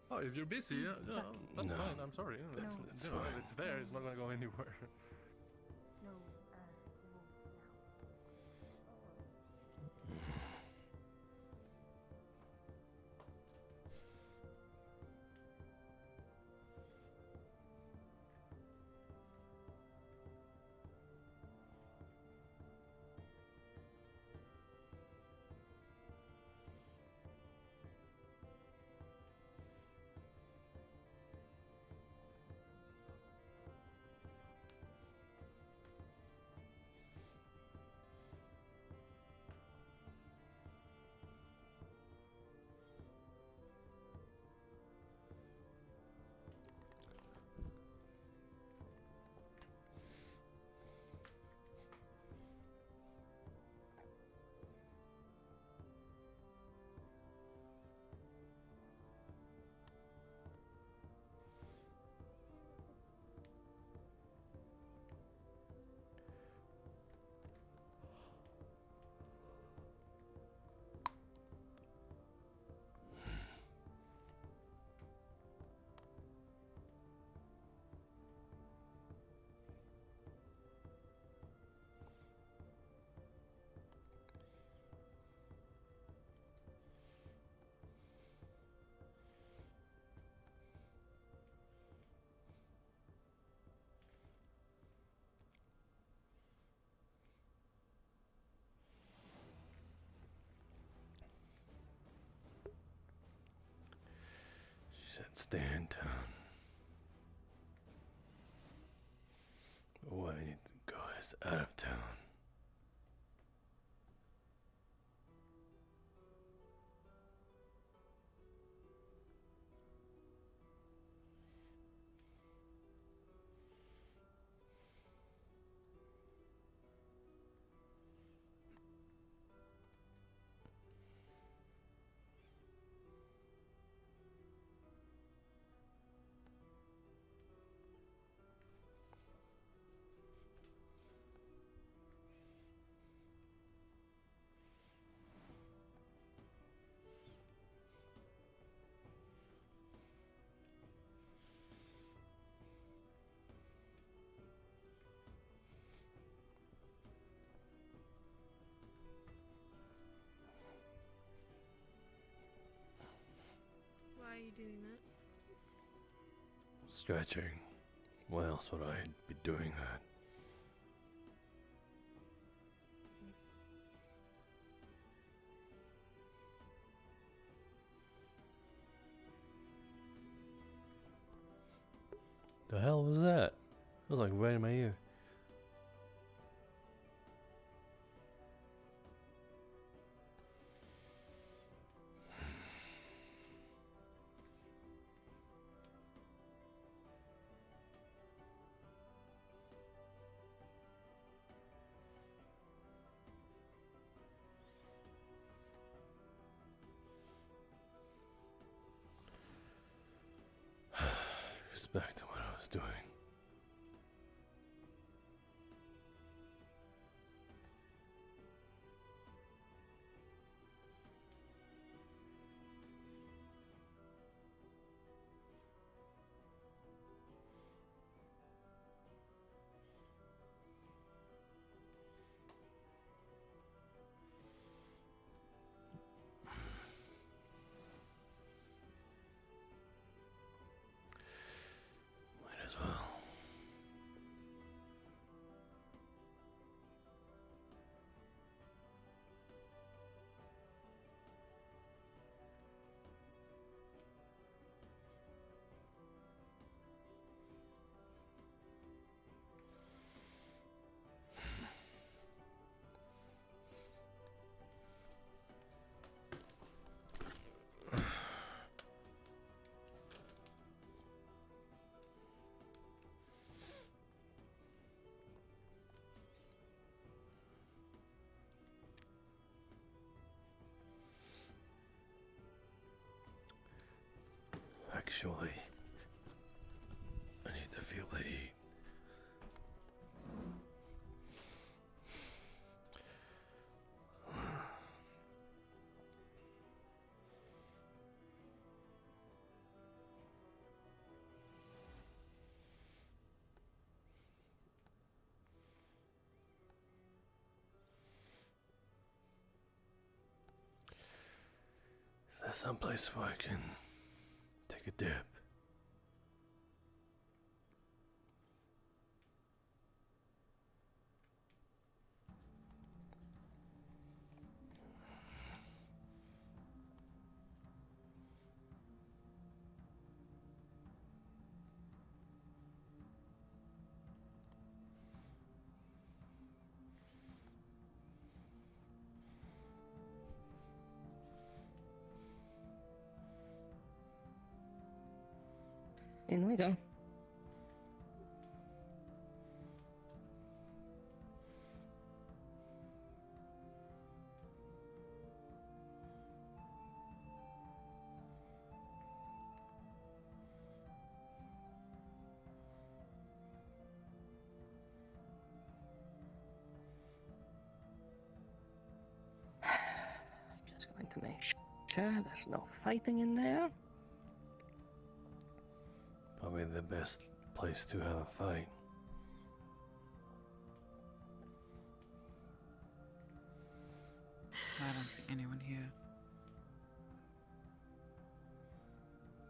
Oh, if you're busy, that's No. fine. I'm sorry. It's You know, fine. it's there. It's not gonna go anywhere. No, She said stay in town. But what I need to go is out of town. Why are you doing that? Stretching. Why else would I be doing that? The hell was that? It was like right in my ear. Just back to what I was doing. Might as well. Actually, I need to feel the heat. Is there someplace where I can take a dip? In we go. Just going to make sure there's no fighting in there. Probably the best place to have a fight. I don't see anyone here.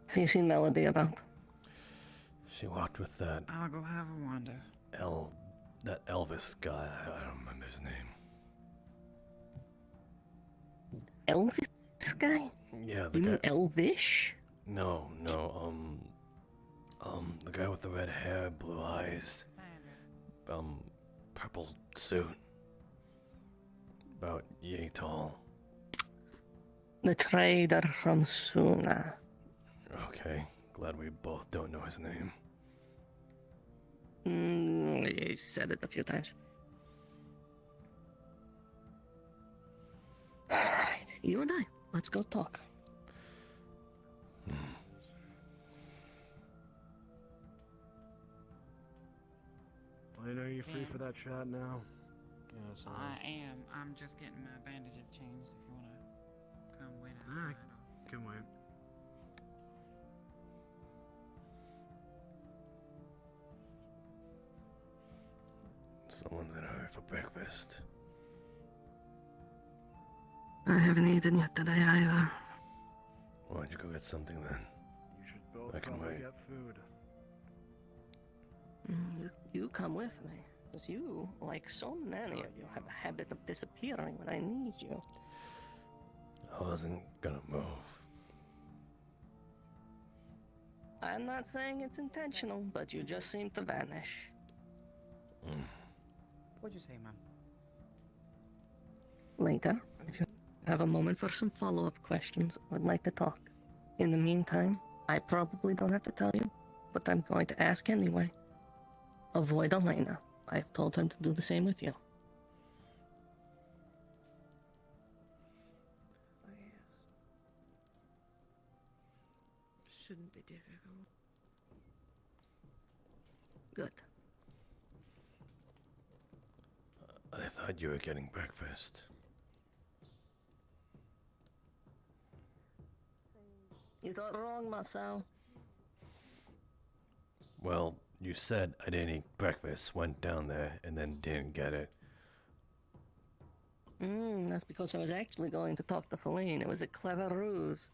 Have you seen Melody about? She walked with that I'll go have a wander. that Elvis guy. I don't remember his name. Elvis guy? Yeah, the You guy. mean Elvish? No, the guy with the red hair, blue eyes, purple suit, about yay tall. The trader from Suna. Okay, glad we both don't know his name. He said it a few times. Alright, you and I, let's go talk. I know you're free for that chat now. Yeah, so. I am. I'm just getting my bandages changed if you want to come wait outside. Can wait. Someone's in a hurry for breakfast. I haven't eaten yet today either. Why don't you go get something then? You should both I can probably wait. get food. You come with me, because you, like so many of you, have a habit of disappearing when I need you. I wasn't gonna move. I'm not saying it's intentional, but you just seem to vanish. What'd you say, ma'am? Later, if you have a moment for some follow-up questions, I'd like to talk. In the meantime, I probably don't have to tell you, but I'm going to ask anyway. Avoid Elena. I've told him to do the same with you. Oh, yes. Shouldn't be difficult. Good. I thought you were getting breakfast. You thought wrong, Masou. Well, you said I didn't eat breakfast, went down there, and then didn't get it. That's because I was actually going to talk to Feline. It was a clever ruse.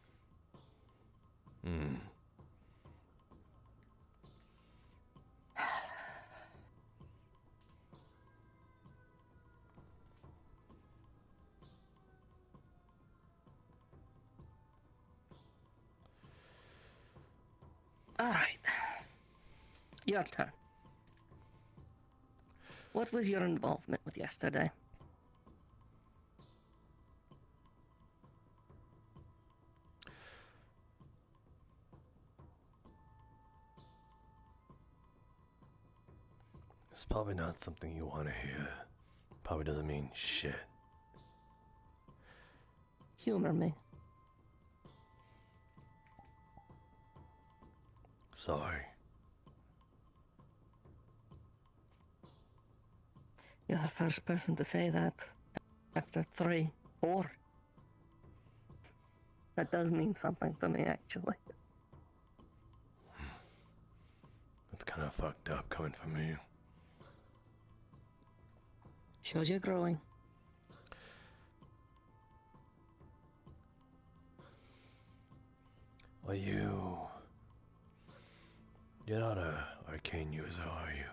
All right. Your turn. What was your involvement with yesterday? It's probably not something you want to hear. Probably doesn't mean shit. Humor me. Sorry. You're the first person to say that after 3, 4. That does mean something to me, actually. That's kind of fucked up coming from you. Shows you're growing. Are you... You're not a arcane user, are you?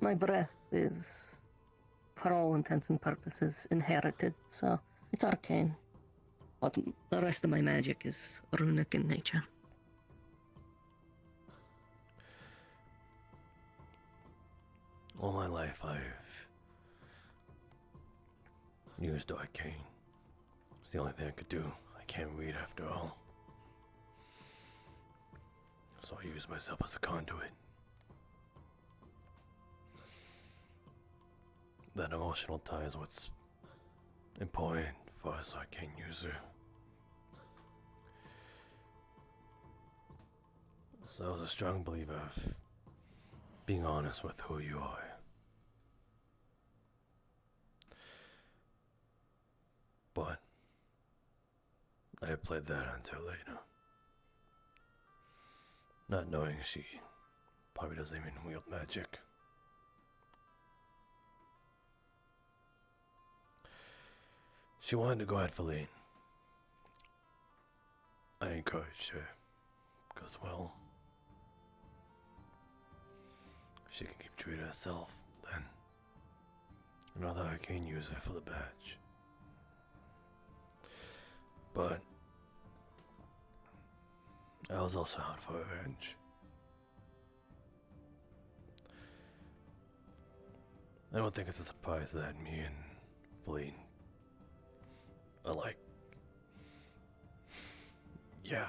My breath is, for all intents and purposes, inherited, so it's arcane. But the rest of my magic is runic in nature. All my life I've used arcane. It's the only thing I could do. I can't read after all. So I use myself as a conduit. That emotional tie is what's important for us arcane user. So I was a strong believer of being honest with who you are. But I played that until later. Not knowing she probably doesn't even wield magic. She wanted to go at Feline. I encouraged her, because, well, she can keep true to herself, then another arcane user for the badge. But I was also out for revenge. I don't think it's a surprise that me and Feline are like, yeah.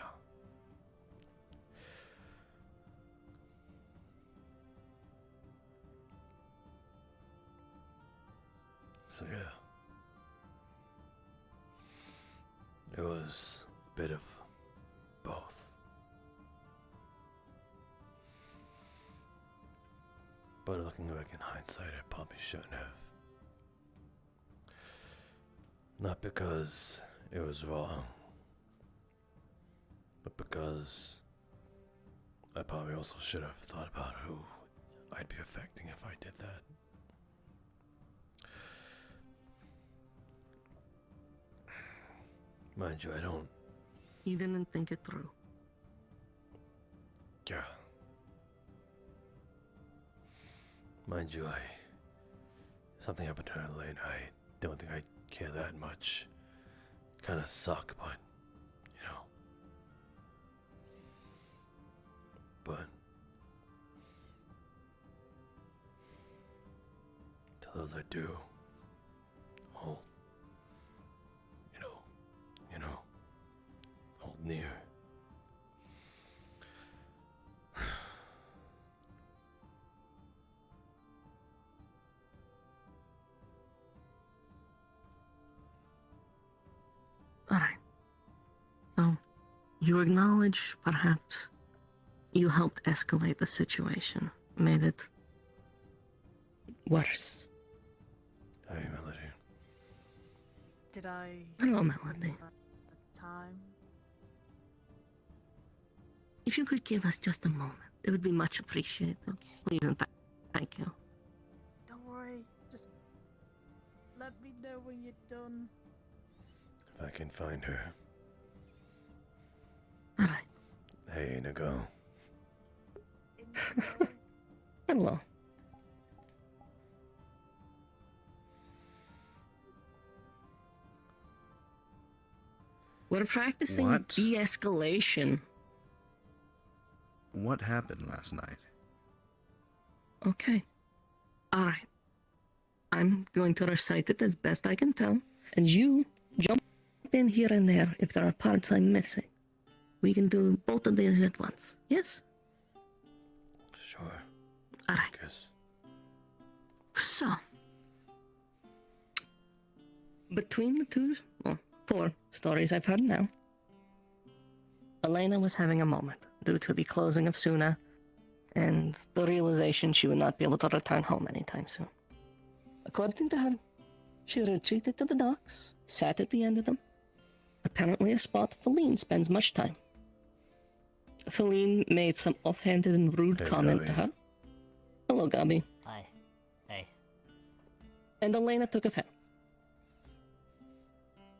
So yeah. It was a bit of both. But looking back in hindsight, I probably shouldn't have. Not because it was wrong, but because I probably also should have thought about who I'd be affecting if I did that. Mind you, I don't... You didn't think it through. Yeah. Mind you, something happened to her late. I don't think I care that much. Kinda suck, but, you know. But to those I do hold, hold near. Alright. So, you acknowledge, perhaps, you helped escalate the situation, made it worse. Hey, Melody. Did I... Hello, Melody. Time? If you could give us just a moment, it would be much appreciated. Okay. Please and thank you. Don't worry. Just let me know when you're done. If I can find her. Alright. Hey, Inigo. Hello. We're practicing What? de-escalation. What happened last night? Okay. Alright. I'm going to recite it as best I can tell, and you jump in here and there if there are parts I'm missing. We can do both of these at once, yes? Sure. Alright. So, between the four stories I've heard now, Elena was having a moment due to the closing of Suna and the realization she would not be able to return home anytime soon. According to her, she retreated to the docks, sat at the end of them, apparently a spot Feline spends much time. Feline made some offhanded and rude comment to her. Hello, Gabi. Hi. Hey. And Elena took offense.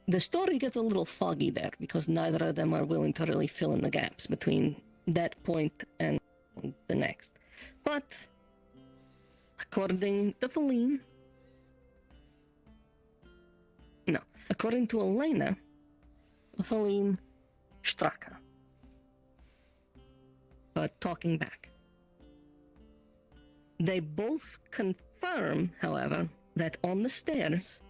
The story gets a little foggy there because neither of them are willing to really fill in the gaps between that point and the next. But, according to Feline, according to Elena, Feline struck her. But talking back. They both confirm, however, that on the stairs,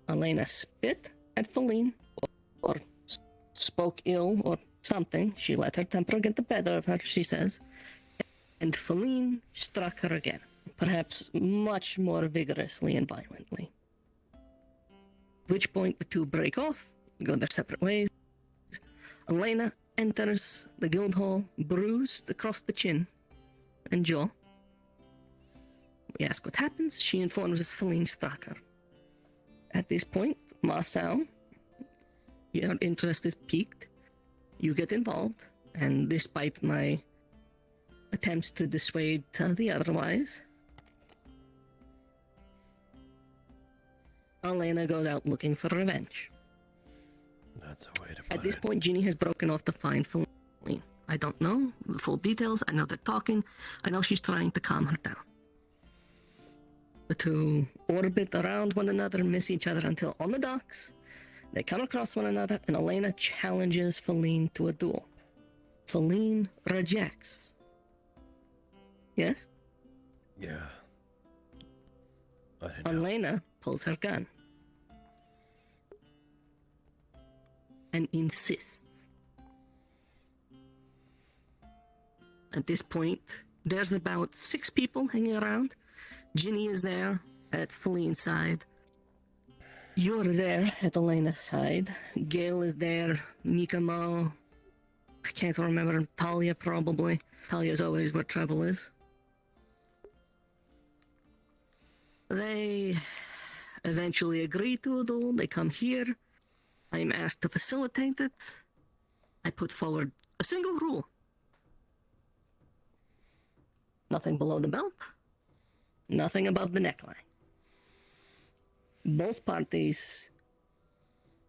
Elena spit at Feline, or spoke ill, or something. She let her temper get the better of her, she says. And Feline struck her again, perhaps much more vigorously and violently. At which point the two break off, go their separate ways. Elena enters the guild hall, bruised across the chin and jaw. We ask what happens. She informs us Feline struck her. At this point, Masou, your interest is piqued. You get involved, and despite my attempts to dissuade the otherwise, Elena goes out looking for revenge. That's a way to put At this it. point, Ginny has broken off to find Feline. I don't know the full details. I know they're talking. I know she's trying to calm her down. The two orbit around one another, miss each other until on the docks, they come across one another, and Elena challenges Feline to a duel. Feline rejects. Yes? Yeah. I didn't know. Elena pulls her gun and insists. At this point, there's about 6 people hanging around. Ginny is there at Feline's side. You're there at Elena's side. Gail is there. Mika Mo. I can't remember. Talia, probably. Talia's always where trouble is. They eventually agree to a duel. They come here. I'm asked to facilitate it. I put forward a single rule. Nothing below the belt. Nothing above the neckline. Both parties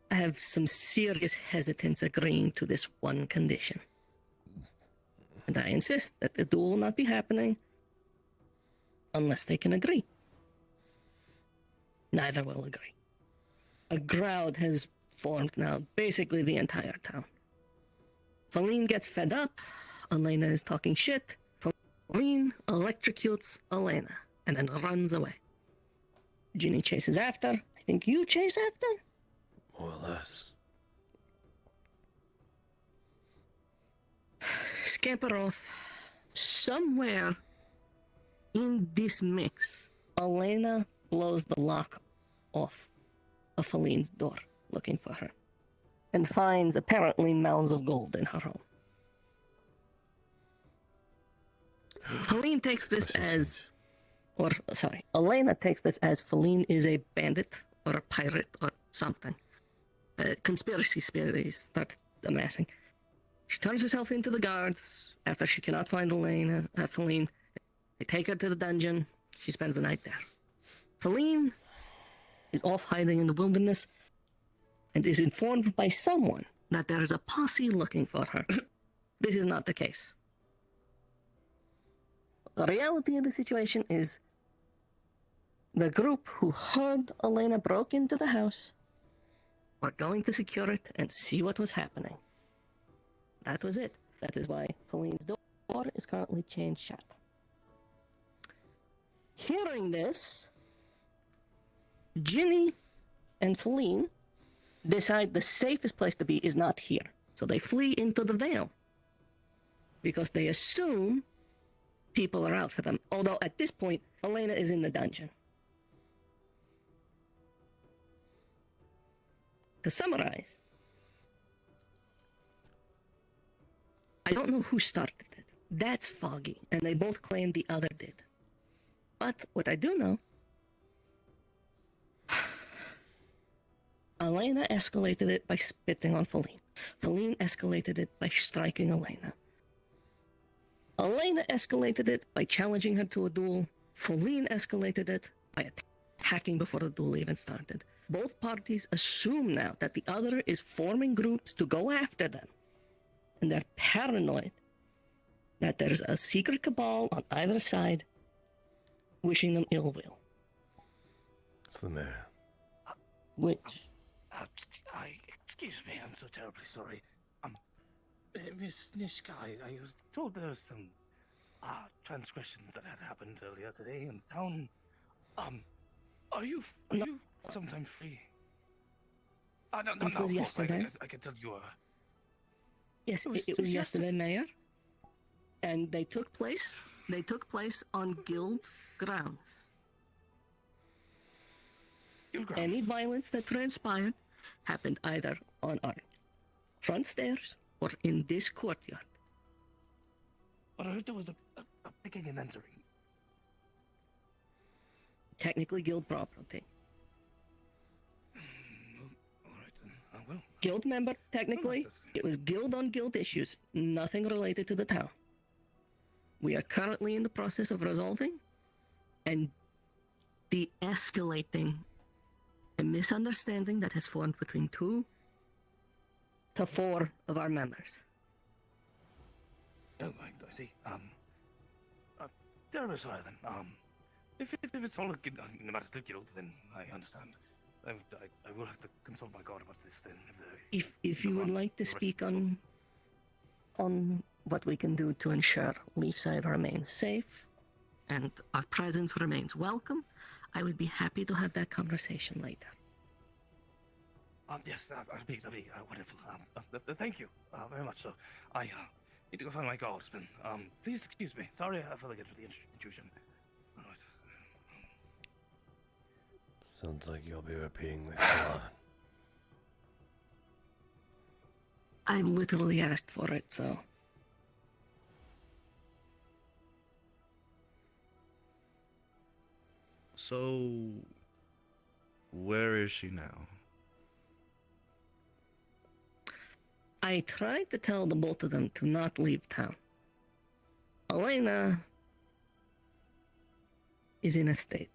have some serious hesitance agreeing to this one condition. And I insist that the duel will not be happening unless they can agree. Neither will agree. A crowd has formed now, basically the entire town. Feline gets fed up. Elena is talking shit. Feline electrocutes Elena and then runs away. Ginny chases after. I think you chase after? More or less. Scamper off. Somewhere in this mix, Elena blows the lock off of Feline's door, looking for her, and finds apparently mounds of gold in her home. Feline takes this as, Elena takes this as Feline is a bandit or a pirate or something. Conspiracy theories start amassing. She turns herself into the guards after she cannot find Feline. They take her to the dungeon. She spends the night there. Feline is off hiding in the wilderness and is informed by someone that there is a posse looking for her. This is not the case. The reality of the situation is the group who heard Elena broke into the house were going to secure it and see what was happening. That was it. That is why Feline's door is currently chained shut. Hearing this, Ginny and Feline decide the safest place to be is not here. So they flee into the Vale. Because they assume people are out for them. Although at this point, Elena is in the dungeon. To summarize, I don't know who started it. That's foggy, and they both claim the other did. But what I do know, Elena escalated it by spitting on Feline. Feline escalated it by striking Elena. Elena escalated it by challenging her to a duel. Feline escalated it by attacking before the duel even started. Both parties assume now that the other is forming groups to go after them. And they're paranoid that there's a secret cabal on either side wishing them ill will. What's the matter? Which? Excuse me, I'm so terribly sorry. Miss Nishka, I was told there was some transgressions that had happened earlier today in the town. Are you sometime free? No, It was yesterday. I can tell you are. Yes, it was yesterday, Mayor. And they took place on guild grounds. Any violence that transpired happened either on our front stairs or in this courtyard. But I heard there was a picking and entering. Technically guild property. Alright then, I will. Guild member, technically. It was guild on guild issues, nothing related to the town. We are currently in the process of resolving and de-escalating a misunderstanding that has formed between 2 to 4 of our members. Oh, I see. Terribly sorry then. If it's all no matter the guild, then I understand. I will have to consult my god about this then. If you would like to speak on what we can do to ensure Leafside remains safe and our presence remains welcome, I would be happy to have that conversation later. Yes, that'd be wonderful. Thank you very much. So, I need to go find my guardsman. Please excuse me. Sorry for the intrusion. All right. Sounds like you'll be repeating this a lot. I literally asked for it, so. So, where is she now? I tried to tell the both of them to not leave town. Elena is in a state.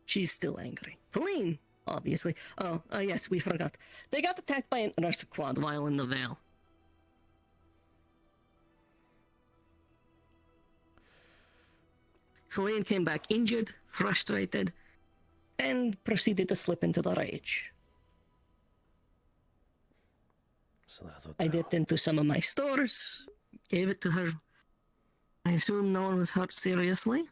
She's still angry. Feline, obviously. Oh, yes, we forgot. They got attacked by an Ursa quad while in the Vale. Feline came back injured, frustrated, and proceeded to slip into the rage. So that's what I dipped into some of my stores, gave it to her. I assume no one was hurt seriously.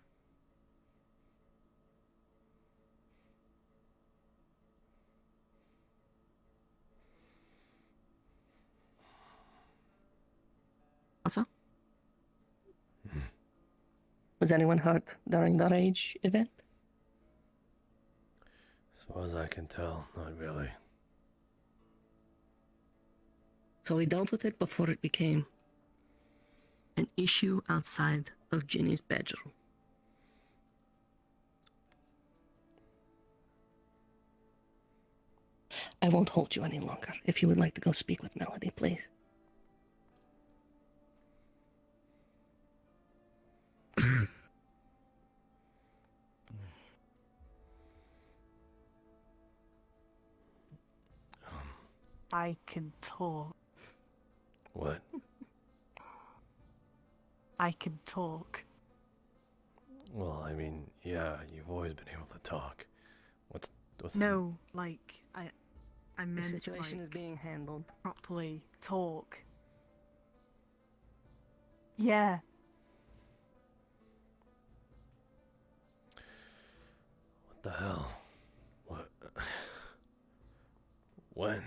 Also? Was anyone hurt during the rage event? As far as I can tell, not really. So we dealt with it before it became an issue outside of Ginny's bedroom. I won't hold you any longer. If you would like to go speak with Melody, please. I can talk. What? I can talk. Well, I mean, yeah, you've always been able to talk. What's No, like I meant The situation like is being handled properly talk. Yeah. What the hell? What? When?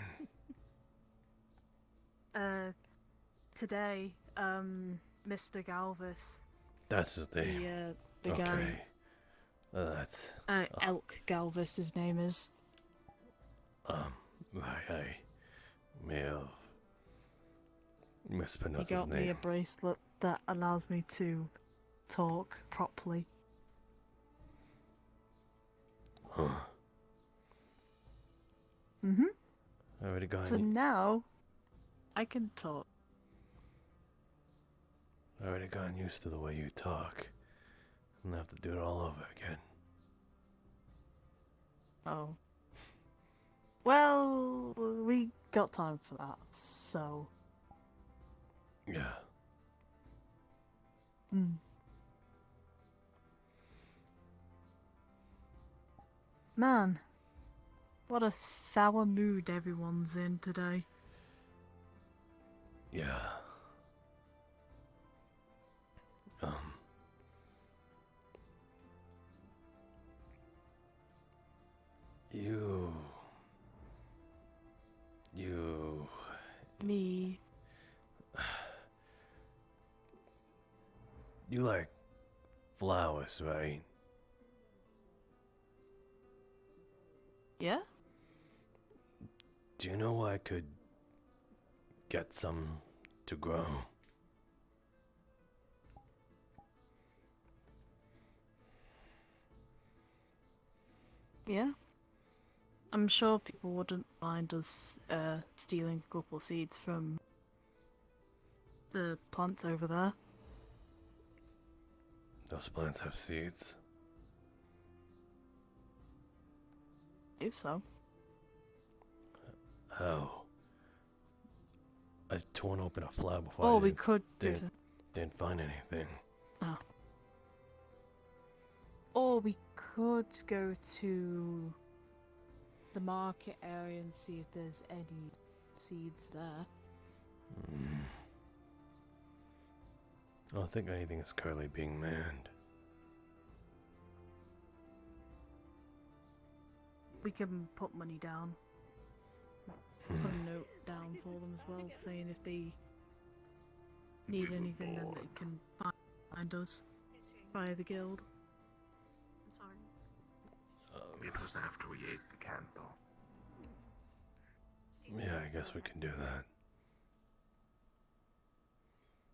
Today, Mr. Galvis. That's his name. The okay. guy. That's. Elk Galvis, his name is. I may have mispronounced He his got name. me a bracelet that allows me to talk properly. Huh. Mm-hmm. I already got So now, I can talk. I already gotten used to the way you talk. I'm gonna have to do it all over again. Oh. Well, we got time for that, so. Yeah. Man, what a sour mood everyone's in today. Yeah. You. Me. You like flowers, right? Yeah? Do you know I could get some to grow? Yeah? I'm sure people wouldn't mind us stealing a couple seeds from the plants over there. Those plants have seeds. If so. How? I've torn open a flower before. Oh, we could do it. Didn't find anything. Oh. Or we could go to the market area and see if there's any seeds there. I don't think anything is currently being manned. We can put money down. Put a note down for them as well, saying if they need anything, then they can find us via the guild. I'm sorry. It was after we ate the candle. Yeah, I guess we can do that.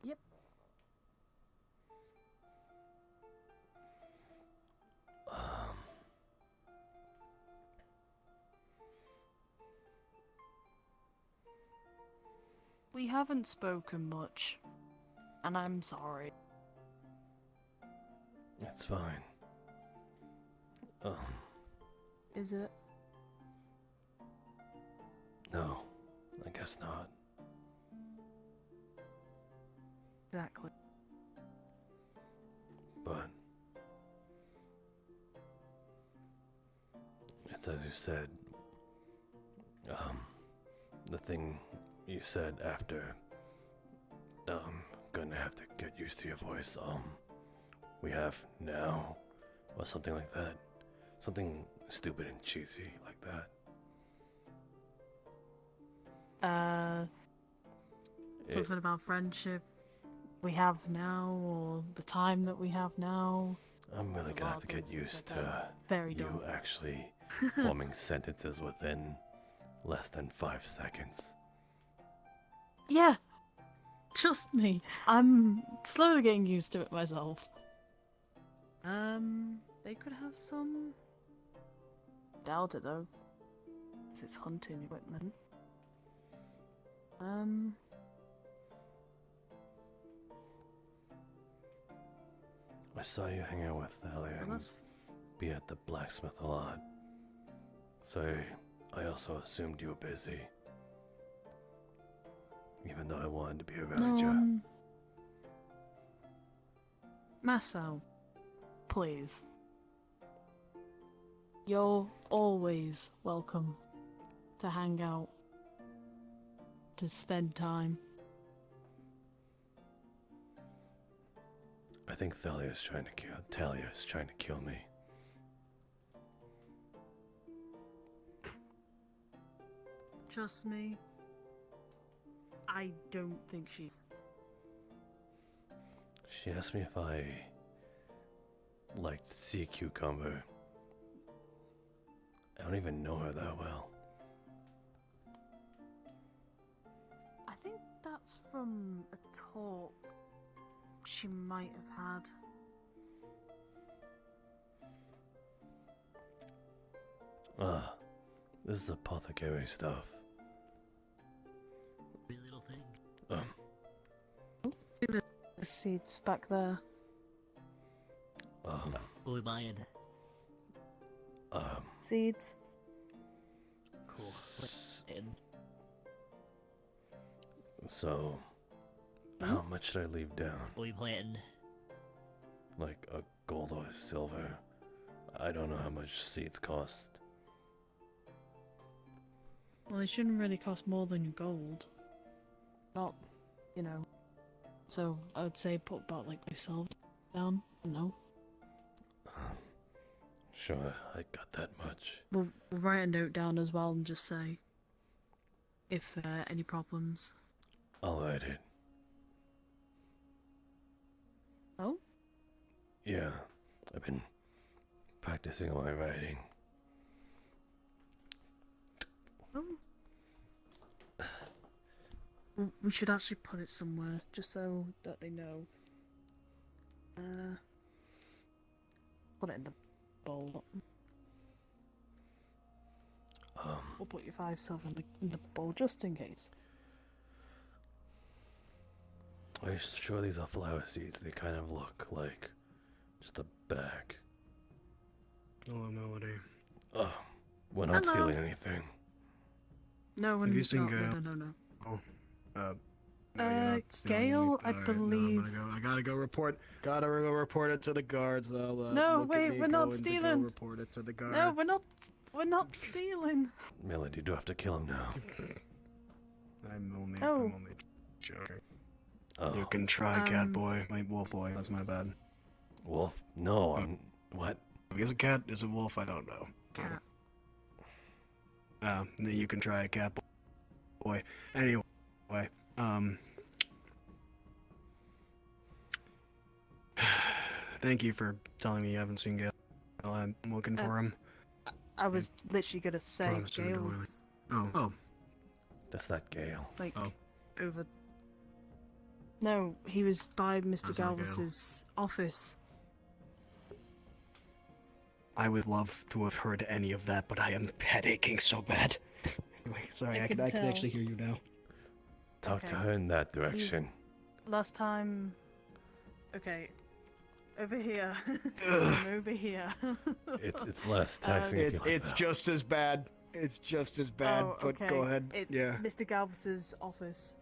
Yep. We haven't spoken much, and I'm sorry. It's fine. Is it? No, I guess not. Exactly. But it's as you said. The thing you said after, gonna have to get used to your voice, we have now, or something like that. Something stupid and cheesy like that. Something about friendship we have now, or the time that we have now. I'm really gonna have to get used to very you dumb. actually forming sentences within less than 5 seconds. Yeah, trust me, I'm slowly getting used to it myself. They could have some. Doubt it though. 'Cause it's hunting equipment. I saw you hang out with Thalia Well, and that's be at the blacksmith a lot. So I also assumed you were busy. Even though I wanted to be around you. No, Masou, please. You're always welcome to hang out, to spend time. I think Thalia's trying to kill me. Trust me, I don't think she's. She asked me if I liked sea cucumber. I don't even know her that well. I think that's from a talk she might have had. This is apothecary stuff. Little thing. The seeds back there. What are we buying? Seeds. Cool. Let's in. So, how much should I leave down? What are we planting? Like a gold or a silver? I don't know how much seeds cost. Well, they shouldn't really cost more than your gold. Not, you know. So I would say put about like yourself down. No. Sure, I got that much. We'll write a note down as well and just say if any problems. I'll write it. Oh? Yeah, I've been practicing on my writing. Oh. We should actually put it somewhere, just so that they know. Put it in the bowl. We'll put your 5 silver in the bowl, just in case. Are you sure these are flower seeds? They kind of look like just a bag. Hello, Melody. We're not Hello. stealing anything. No, we're Have you not. seen No, Gale? no. Oh, no, you're not stealing Gale, anything. I Alright, believe. No, I gotta go report. Gotta go report it to the guards. They'll, No, look wait, at me we're not going to go stealing. report it to the guards. No, we're not. We're not stealing. Melody, you do have to kill him now. I'm only Oh. joking. Oh. You can try, Catboy. My wolf boy. That's my bad. Wolf? No, I'm... What? Is it cat? Is it wolf? I don't know. Cat. You can try, Catboy. Anyway, thank you for telling me you haven't seen Gale. I'm looking for him. I was literally gonna say Promise to the Gale's Oh. That's not Gale. like over. No, he was by Mr. That's not Gale. Galvis's office. I would love to have heard any of that, but I am head aching so bad. Anyway, sorry, I can actually hear you now. Talk to her in that direction. Last time. Okay. Over here. I'm over here. It's less taxing if you like It's that. just as bad. It's just as bad, Oh, but okay. go ahead. Yeah. Mr. Galvis's office.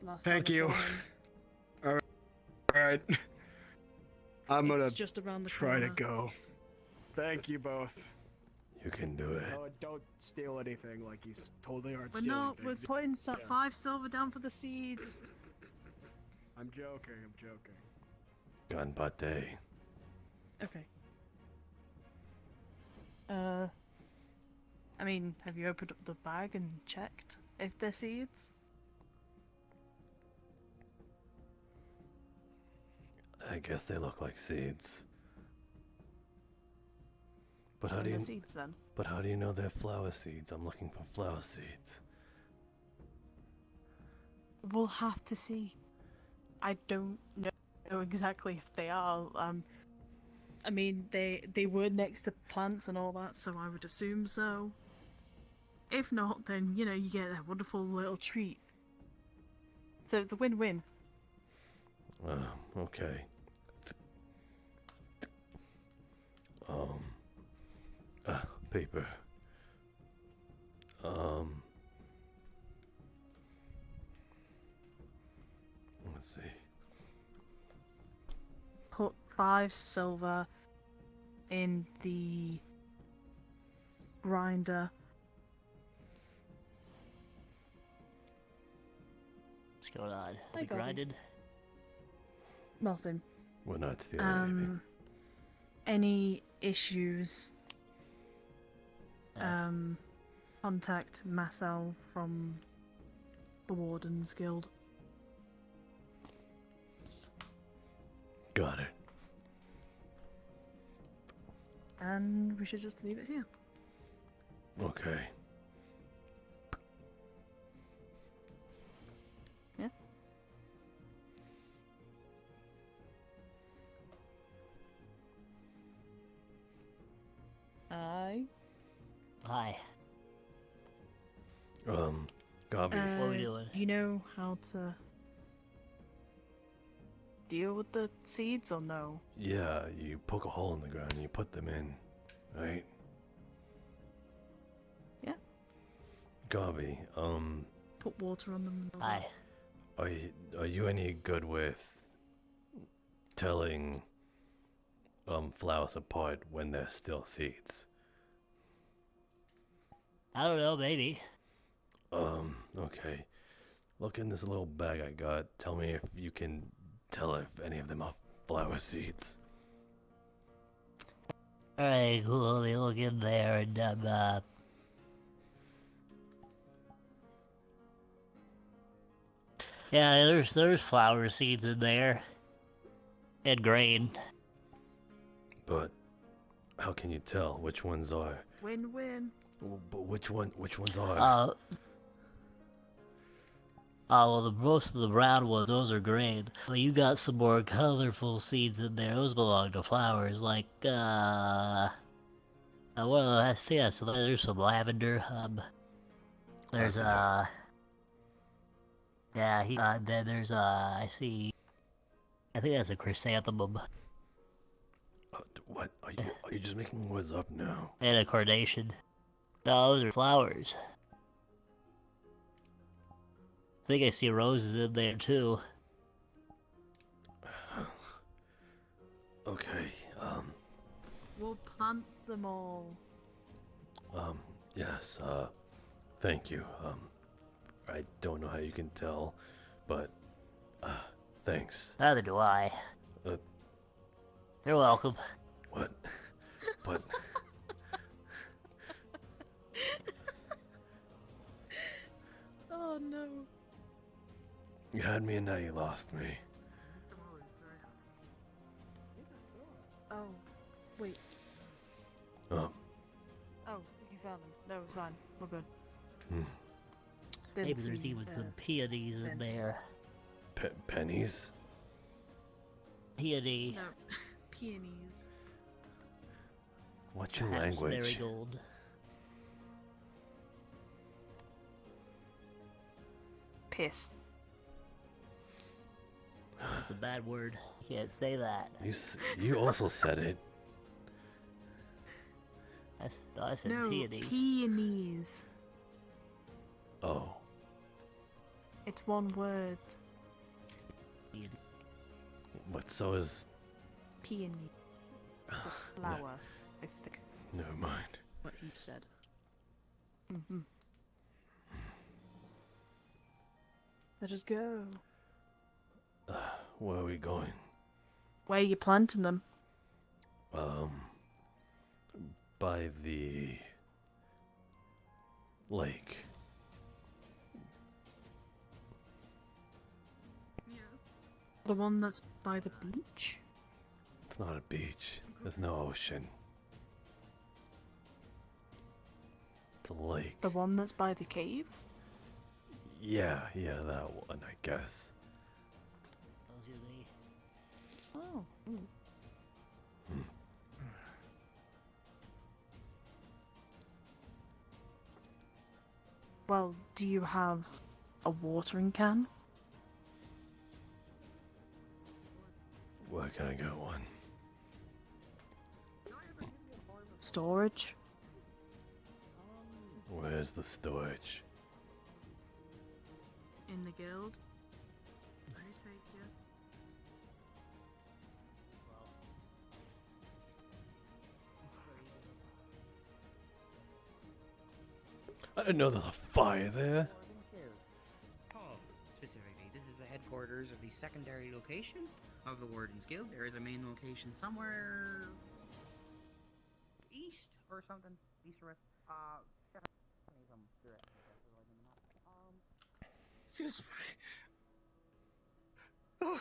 Last Thank time I you. saw him. Alright. I'm gonna It's just around the try to corner. go. Thank you both. You can do it. No, don't steal anything. Like you totally aren't We're stealing not. We're things. putting Yes. 5 silver down for the seeds. I'm joking. I'm joking. Ganbate. Okay. I mean, have you opened up the bag and checked if they're seeds? I guess they look like seeds. But how do They're you? seeds then? But how do you know they're flower seeds? I'm looking for flower seeds. We'll have to see. I don't know exactly if they are. I mean, they were next to plants and all that, so I would assume so. If not, then, you know, you get that wonderful little treat. So it's a win-win. Okay. Paper. Let's see. Put 5 silver in the grinder. What's going on? Hey, We Gordon. grinded? Nothing. We're not stealing anything. Any issues? Contact Masou from the Wardens Guild. Got it. And we should just leave it here. Okay. Yeah. Aye. Hi. Gabi. What are we doing? Do you know how to deal with the seeds or no? Yeah, you poke a hole in the ground and you put them in, right? Yeah. Gabi, Put water on them. And all Hi. are you any good with telling flowers apart when they're still seeds? I don't know, maybe. Okay. Look in this little bag I got. Tell me if you can tell if any of them are flower seeds. Alright, cool. Let me look in there and, yeah, there's flower seeds in there. And grain. But how can you tell which ones are? Win-win. But which ones are? Well, most of the brown ones, those are grain. But you got some more colorful seeds in there. Those belong to flowers, like, well, I think there's some lavender. There's, yeah, then there's, I see, I think that's a chrysanthemum. What? Are you just making words up now? And a carnation. No, those are flowers. I think I see roses in there too. Okay, We'll plant them all. yes, thank you. I don't know how you can tell, but, thanks. Neither do I. You're welcome. What? But... Oh no. You had me and now you lost me. Oh, wait. Oh, Oh, you found them. No, it's fine. We're good. Maybe there's even some peonies in there. pennies? Peony. No, peonies. What's your Perhaps language? marigold. Piss. That's a bad word. You can't say that. You also said it. I said No, peony. peonies. Oh. It's one word. But so is... Peony. The flower, I think. Never mind. But you said. Mm-hmm. Let us go. Where are we going? Where are you planting them? By the lake. The one that's by the beach? It's not a beach. There's no ocean. It's a lake. The one that's by the cave? Yeah, that one, I guess. Oh. Mm. Well, do you have a watering can? Where can I get one? Storage? Where's the storage? In the guild? I take you. I didn't know there's a fire there. Oh, specifically, this is the headquarters of the secondary location of the Wardens Guild. There is a main location somewhere east or something. East or west. Excuse me.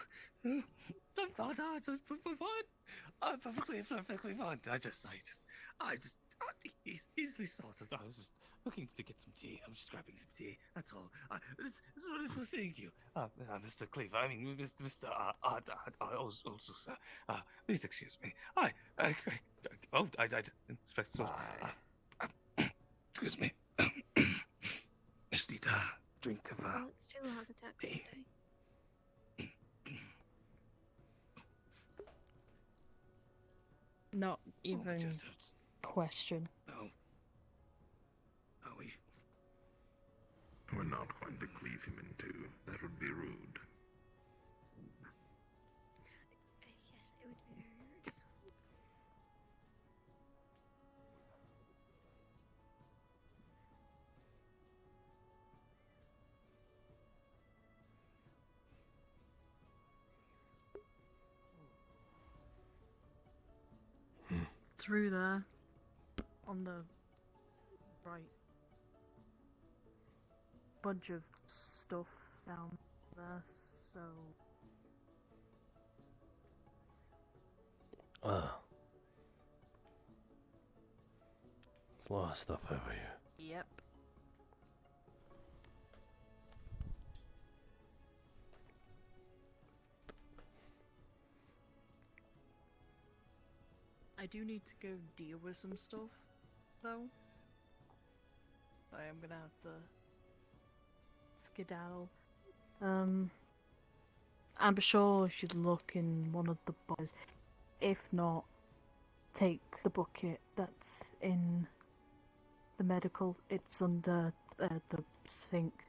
Oh, no, it's fine. I'm perfectly fine. I just, easily sorted. I was just looking to get some tea. I'm just grabbing some tea. That's all. It's wonderful seeing you, Mr. Cleaver. I mean, Mr. Also, sir. Please excuse me. I didn't expect so. Excuse me. Just need a drink of It's too hard to text tea. today. Not even question. No. Are we? We're not going to cleave him in two. That would be rude. Yes, it would be very rude. Through there. On the right. Bunch of stuff down there, so... There's a lot of stuff over here. Yep. I do need to go deal with some stuff, though. I am gonna have to skedaddle. I'm sure if you look in one of the boxes, if not, take the bucket that's in the medical. It's under the sink.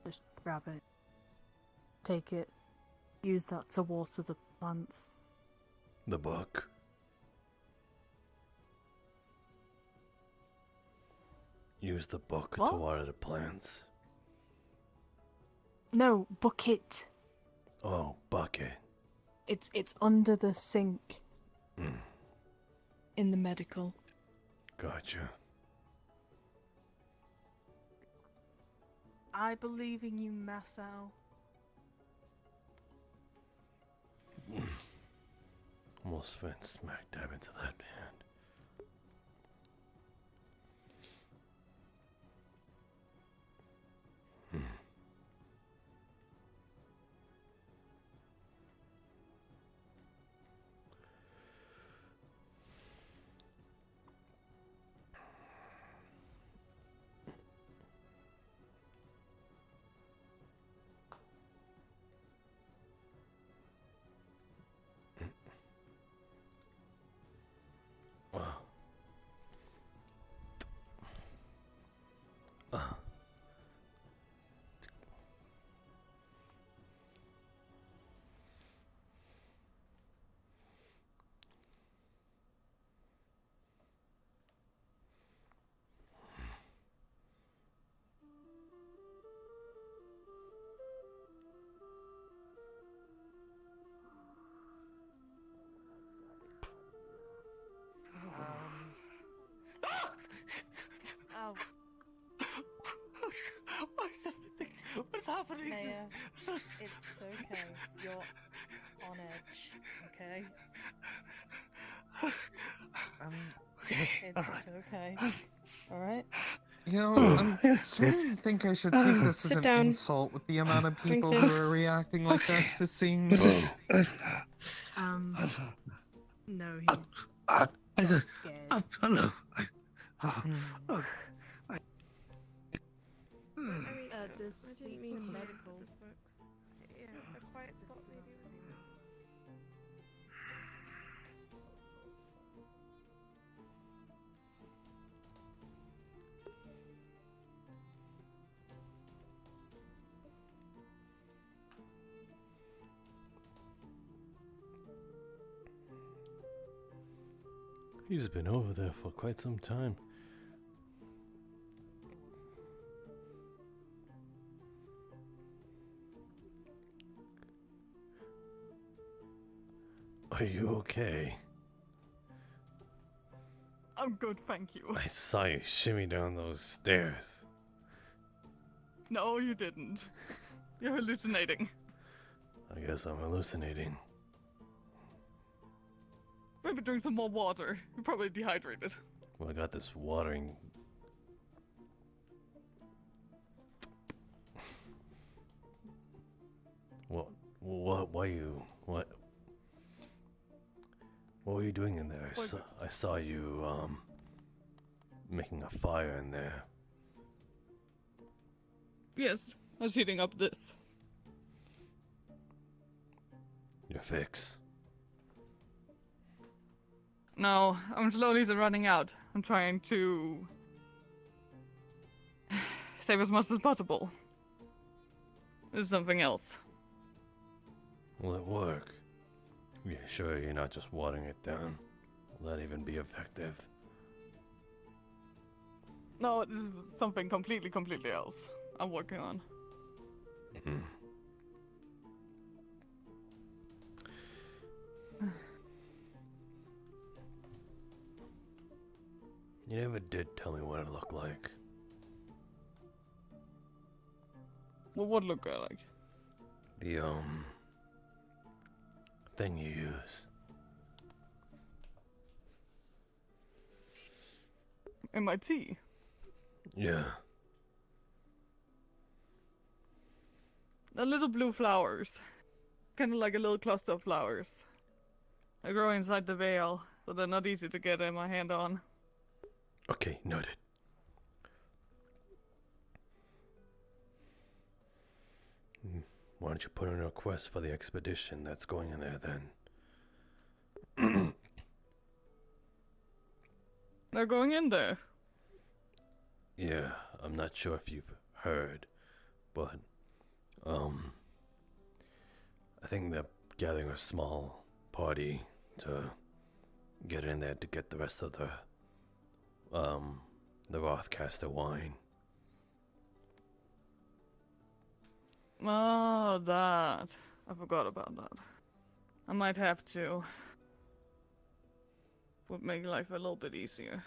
Just grab it, take it, use that to water the plants. The book. Use the book to water the plants. No, bucket. Oh, bucket. It's under the sink. Mm. In the medical. Gotcha. I believe in you, Masou. Almost went smack dab into that hand. What's happening? Naya, it's okay. You're on edge, okay? It's okay. Alright? You know, I'm starting to think I should take this as Sit an down. insult with the amount of Drink people this. who are reacting like this to seeing this. No, I he's said, scared. hello. This seats and medical. Yeah, a quiet spot maybe. He's been over there for quite some time. Are you okay? I'm good, thank you. I saw you shimmy down those stairs. No, you didn't. You're hallucinating. I guess I'm hallucinating. Maybe drink some more water. You're probably dehydrated. Well, I got this watering. What, what were you doing in there? I saw you, making a fire in there. Yes, I was heating up this. Your fix. No, I'm slowly running out. I'm trying to save as much as possible. There's something else. Will it work? Yeah, sure you're not just watering it down. Will that even be effective? No, this is something completely else. I'm working on. You never did tell me what it looked like. Well, what look like? The, thing you use. MIT? Yeah. The little blue flowers. Kind of like a little cluster of flowers. They grow inside the veil, so they're not easy to get my hand on. Okay, noted. Why don't you put in a request for the expedition that's going in there then? They're going in there. Yeah, I'm not sure if you've heard, but, I think they're gathering a small party to get in there to get the rest of the Rothcaster wine. Oh, that. I forgot about that. I might have to. Would make life a little bit easier.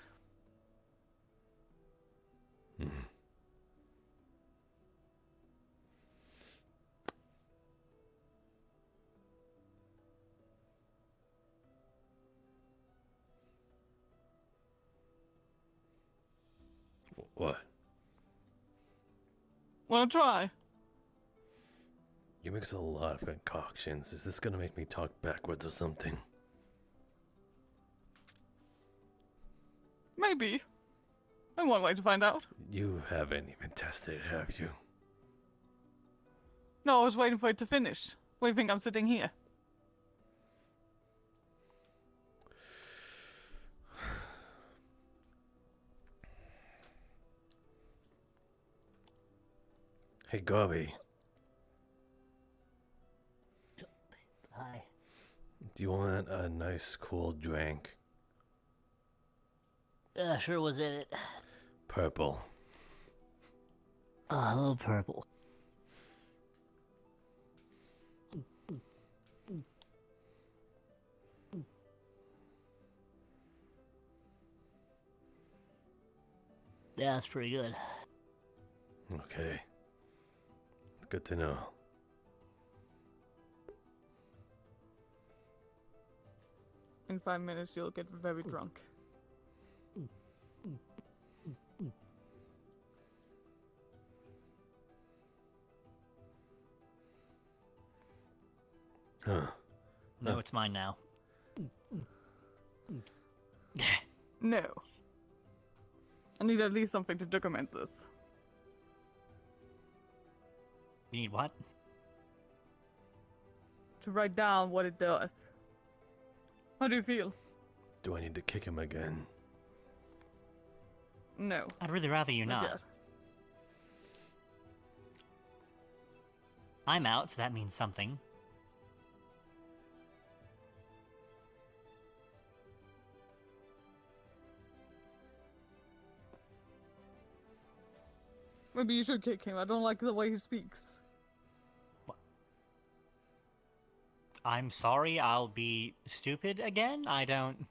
What? Wanna try? You mix a lot of concoctions. Is this gonna make me talk backwards or something? Maybe. And one way to find out. You haven't even tested it, have you? No, I was waiting for it to finish. Why do you think I'm sitting here? Hey, Garby. Hi. Do you want a nice cool drink? Yeah, sure was in it. Purple. Oh, I love purple. Yeah, that's pretty good. Okay. Good to know. In 5 minutes, you'll get very drunk. Huh. No, it's mine now. No. I need at least something to document this. You need what? To write down what it does. How do you feel? Do I need to kick him again? No. I'd really rather you not. yet. I'm out, so that means something. Maybe you should kick him. I don't like the way he speaks. I'm sorry, I'll be stupid again? I don't...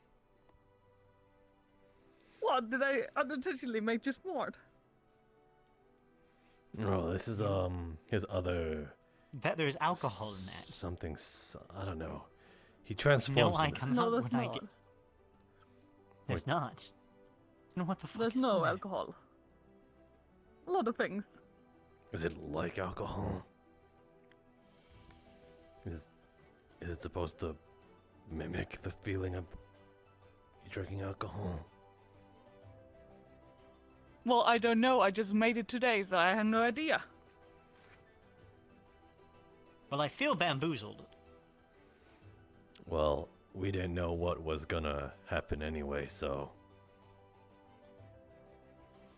What? Did I unintentionally make you smart? Oh, this is his other. Bet there's alcohol in that. Something I don't know. He transforms. No, I into- come out when I get. There's not. No, what the fuck? There's is no that? alcohol. A lot of things. Is it like alcohol? Is it supposed to mimic the feeling of drinking alcohol? Well, I don't know. I just made it today, so I have no idea. Well, I feel bamboozled. Well, we didn't know what was gonna happen anyway, so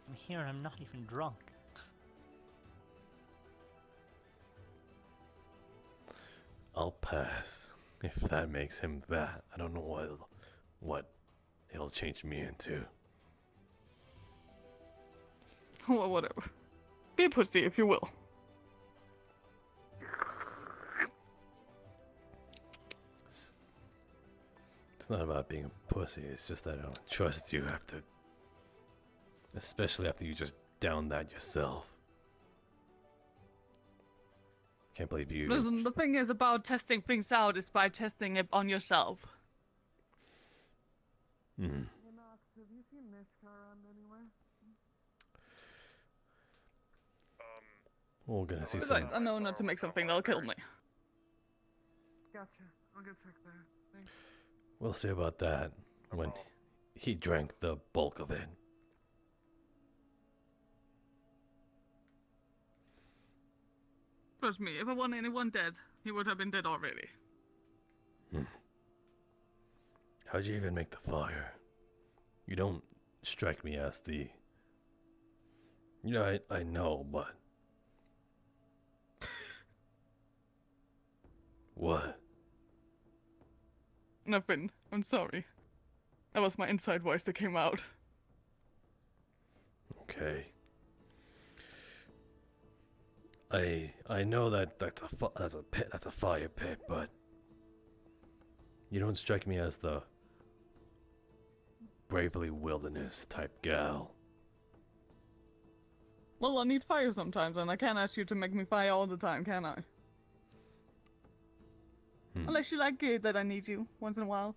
I'm here and I'm not even drunk. I'll pass. If that makes him that, I don't know what it'll change me into. Well, whatever. Be a pussy if you will. It's not about being a pussy, it's just that I don't trust you after. Especially after you just downed that yourself. Can't believe you. Listen, the thing is about testing things out is by testing it on yourself. Hmm. Hey Max, have you seen Nishka around anywhere? We're gonna see Besides, some. I know not to make something that'll kill me. Gotcha. I'll get check there. Thanks. We'll see about that when he drank the bulk of it. Trust me, if I want anyone dead, he would have been dead already. How'd you even make the fire? You don't strike me as the. Yeah, I know, but. What? Nothing. I'm sorry. That was my inside voice that came out. Okay. I know that that's a pit, that's a fire pit, but you don't strike me as the bravely wilderness type gal. Well, I need fire sometimes, and I can't ask you to make me fire all the time, can I? Unless you like it that I need you once in a while.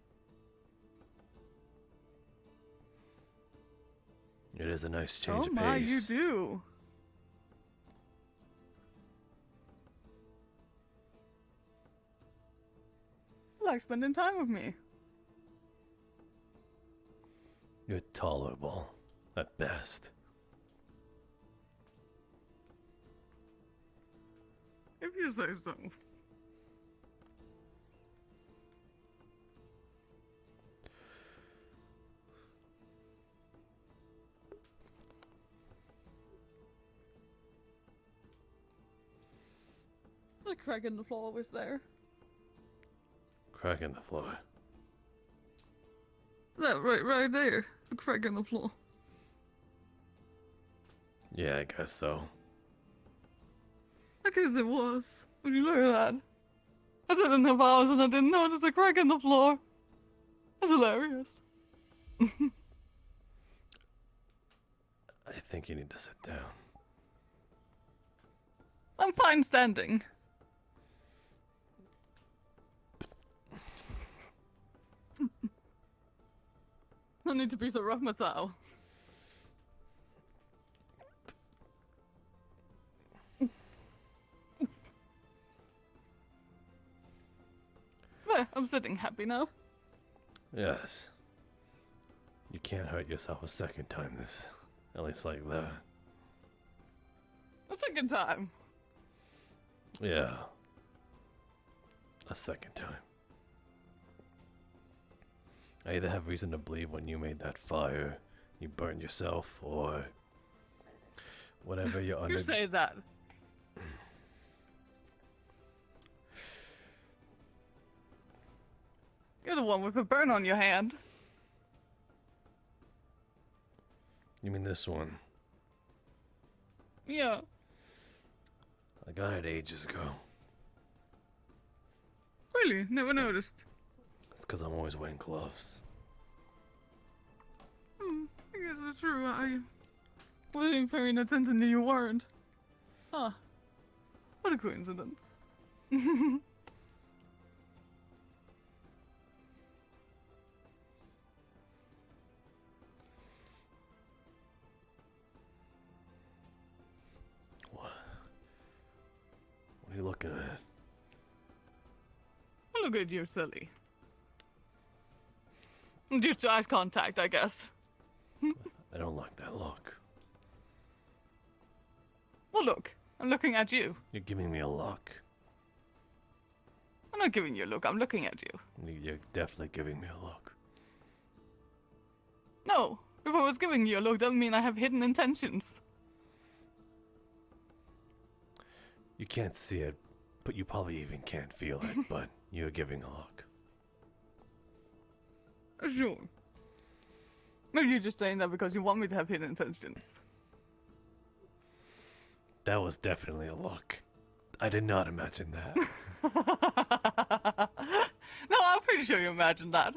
It is a nice change of Oh my, pace. you do. You like spending time with me. You're tolerable, at best. If you say so. The crack in the floor was there. Crack in the floor. That right there. The crack in the floor. Yeah, I guess so. I guess it was. When you learn that. I didn't have hours and I didn't notice a crack in the floor. That's hilarious. I think you need to sit down. I'm I'm fine standing. No need to be so rough, Masou. There, I'm sitting happy now. Yes. You can't hurt yourself a second time this. At least like that. A second time. Yeah. A second time. I either have reason to believe when you made that fire, you burned yourself, or whatever you're under. You say that. You're the one with a burn on your hand. You mean this one? Yeah. I got it ages ago. Really? Never noticed. It's because I'm always wearing gloves. I guess that's true. I wasn't paying attention to you weren't. Huh. What a coincidence. What are you looking at? Look at you, silly. Just eye contact, I guess. I don't like that look. Well, look. I'm looking at you. You're giving me a look. I'm not giving you a look. I'm looking at you. You're definitely giving me a look. No. If I was giving you a look, doesn't mean I have hidden intentions. You can't see it, but you probably even can't feel it, but you're giving a look. Sure. Maybe you're just saying that because you want me to have hidden intentions. That was definitely a look. I did not imagine that. No, I'm pretty sure you imagined that.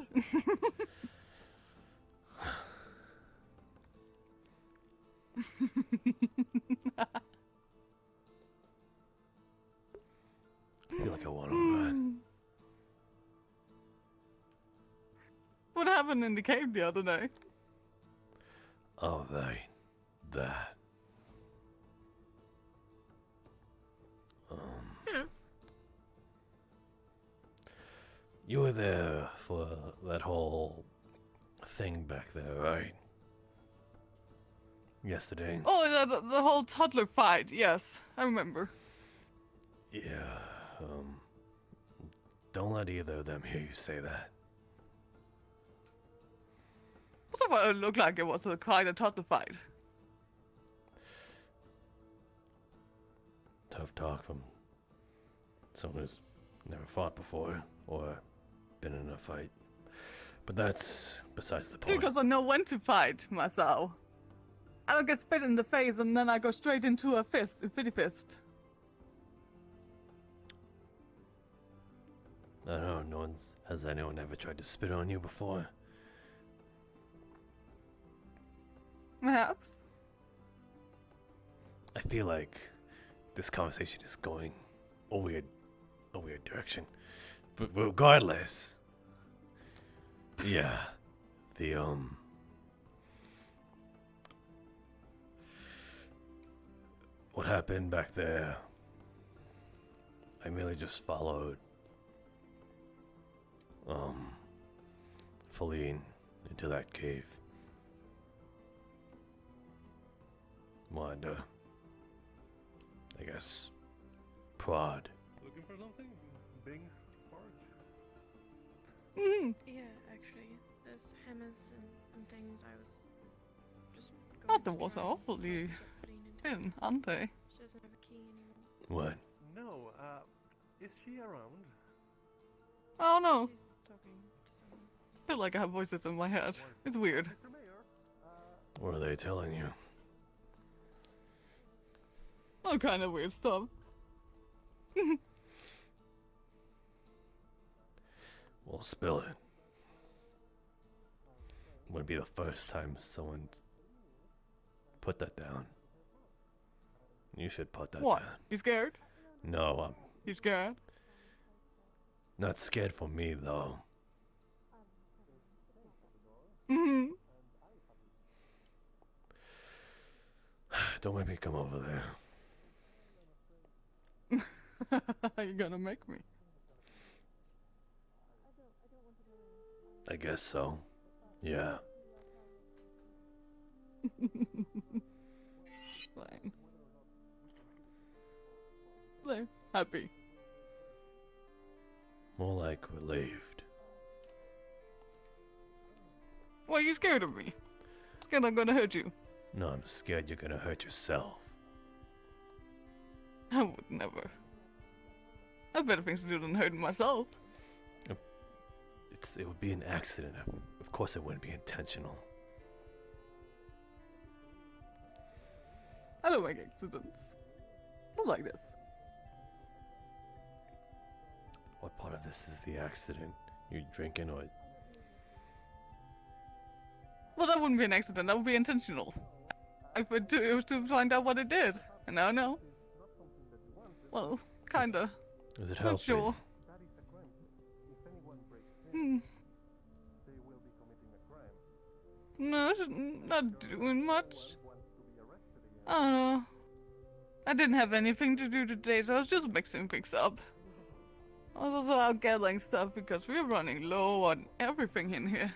I feel like I want to run. What happened in the cave the other day? Oh, right. That. Yeah. You were there for that whole thing back there, right? Yesterday. Oh, the whole toddler fight. Yes, I remember. Yeah, don't let either of them hear you say that. What's what it looked like it was quite a toddler fight. Tough talk from someone who's never fought before or been in a fight. But that's besides the point. Because I know when to fight, Masou. I don't get spit in the face and then I go straight into a fitty fist. I don't know, has anyone ever tried to spit on you before? Perhaps. I feel like this conversation is going a weird direction. But regardless, yeah, what happened back there, I merely just followed, Feline into that cave. Wanted to, I guess, prod. Looking for something? Bing? Forge? Yeah, actually, there's hammers and things. I was just going That to was try awfully and put Feline into thin, aren't they? She doesn't have a key anymore. What? No, is she around? Oh no. She's talking to someone. I feel like I have voices in my head. It's weird. Mr. Mayor, What are they telling you? All kind of weird stuff. Well, spill it. Wouldn't be the first time someone put that down. You should put that What? down. You scared? No, I'm You scared? not scared for me, though. Mm-hmm. Don't make me come over there. You're gonna make me. I guess so. Yeah. Fine. There. Happy. More like relieved. Why are you scared of me? Scared I'm gonna hurt you? No, I'm scared you're gonna hurt yourself. I would never. I have better things to do than hurting myself. It would be an accident. Of course it wouldn't be intentional. I don't make accidents. Not like this. What part of this is the accident? You drinking or... Well, that wouldn't be an accident. That would be intentional. It was to find out what it did. And now I know. Well, kinda. Is it Not helping? sure. No, it's not doing much. I don't know. I didn't have anything to do today, so I was just mixing things up. I was also out gathering stuff because we're running low on everything in here.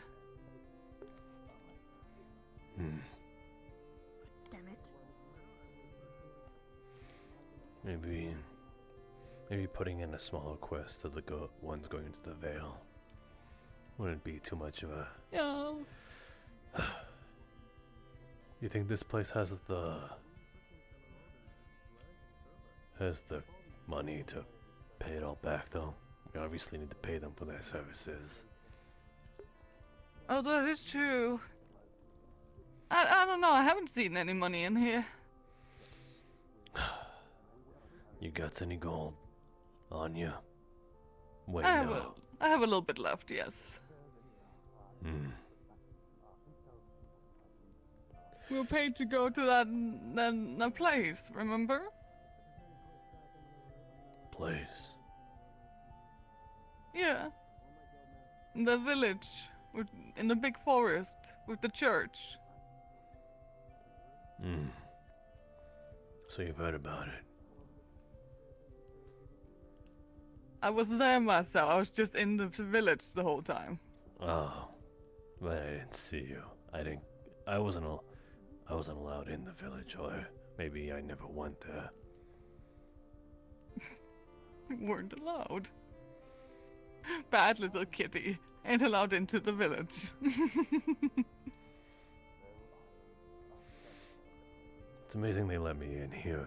Damn it. Maybe putting in a smaller quest to the ones going into the Vale wouldn't be too much of a... Yeah. You think this place has the money to pay it all back, though? We obviously need to pay them for their services. Oh, that is true. I don't know. I haven't seen any money in here. You got any gold on you? Wait, I no. have a little bit left, yes. We were paid to go to that place, remember? Place? Yeah. In the village, in the big forest, with the church. So you've heard about it? I was there myself. I was just in the village the whole time. Oh, but I didn't see you. I wasn't allowed in the village, or maybe I never went there. We weren't allowed. Bad little kitty. Ain't allowed into the village. It's amazing they let me in here.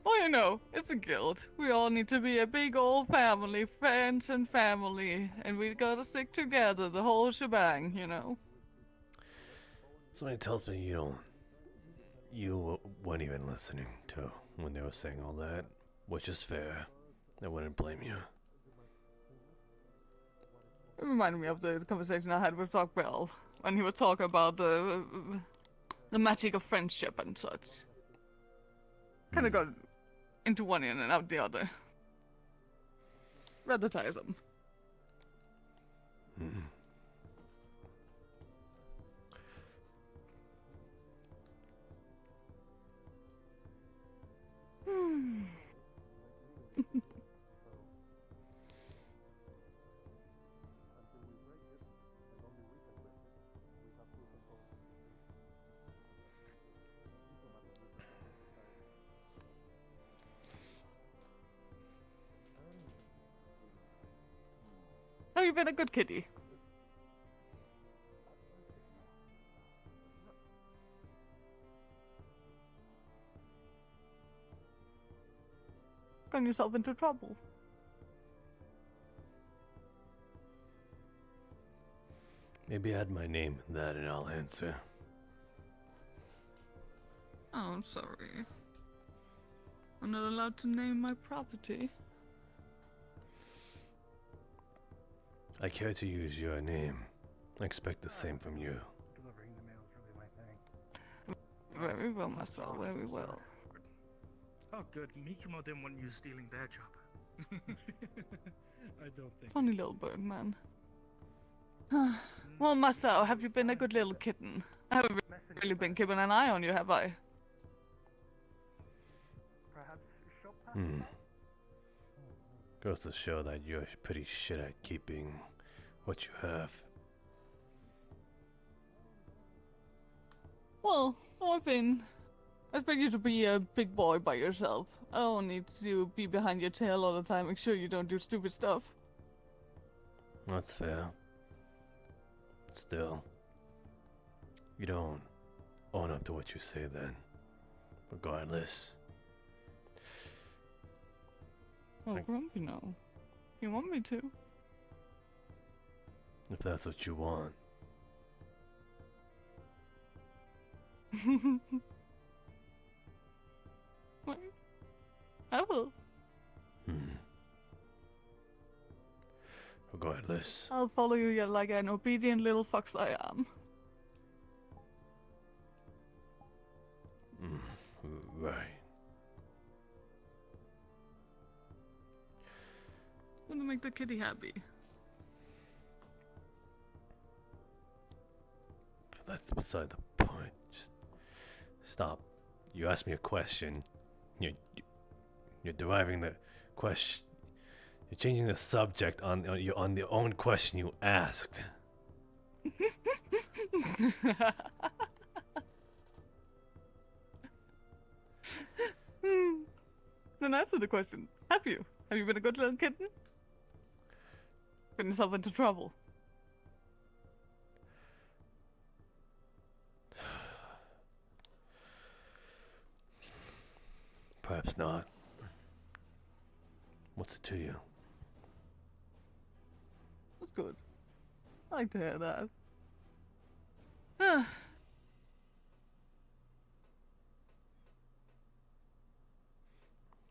Well, you know, it's a guild. We all need to be a big old family, friends and family, and we gotta stick together, the whole shebang, you know? Somebody tells me you weren't even listening to when they were saying all that, which is fair. I wouldn't blame you. It reminded me of the conversation I had with Doc Bell, when he was talking about the magic of friendship and such. Kinda got into one ear and out the other. Rather tiresome. Oh, you've been a good kitty. Gotten yourself into trouble. Maybe add my name in that and I'll answer. Oh, I'm sorry. I'm not allowed to name my property. I care to use your name. I expect the same from you. Very well, Masou, very well. Oh, good. Mikimo didn't want you stealing their job. I don't think. Funny little bird, man. Well, Masou, have you been a good little kitten? I haven't really been keeping an eye on you, have I? Goes to show that you're pretty shit at keeping what you have. Well, I expect you to be a big boy by yourself. I don't need to be behind your tail all the time. Make sure you don't do stupid stuff. That's fair. Still, you don't own up to what you say then. Regardless. Oh, grumpy now. You want me to? If that's what you want. Wait, I will. Regardless. I'll follow you like an obedient little fox I am. Right. Want to make the kitty happy. But that's beside the point. Just stop. You asked me a question. You're deriving the question. You're changing the subject on the own question you asked. Then answer the question. Have you? Have you been a good little kitten? Gotten yourself into trouble? Perhaps not. What's it to you? That's good. I like to hear that.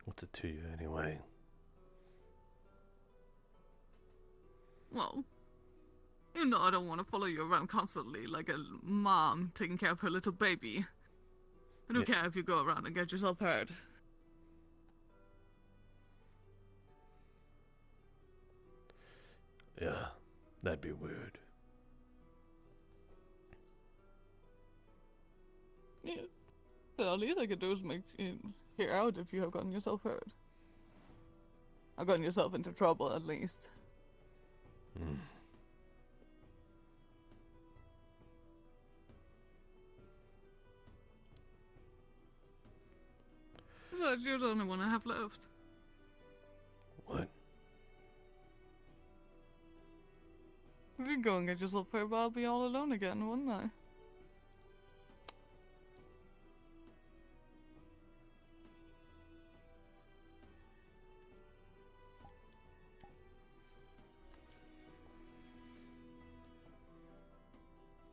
What's it to you anyway? Well, you know I don't want to follow you around constantly like a mom taking care of her little baby. I don't care if you go around and get yourself hurt. Yeah, that'd be weird. Yeah. The least I could do is make you hear out if you have gotten yourself hurt. Or gotten yourself into trouble, at least. Besides, you're the only one I have left. What? If you go and get yourself hurt, I'll be all alone again, wouldn't I?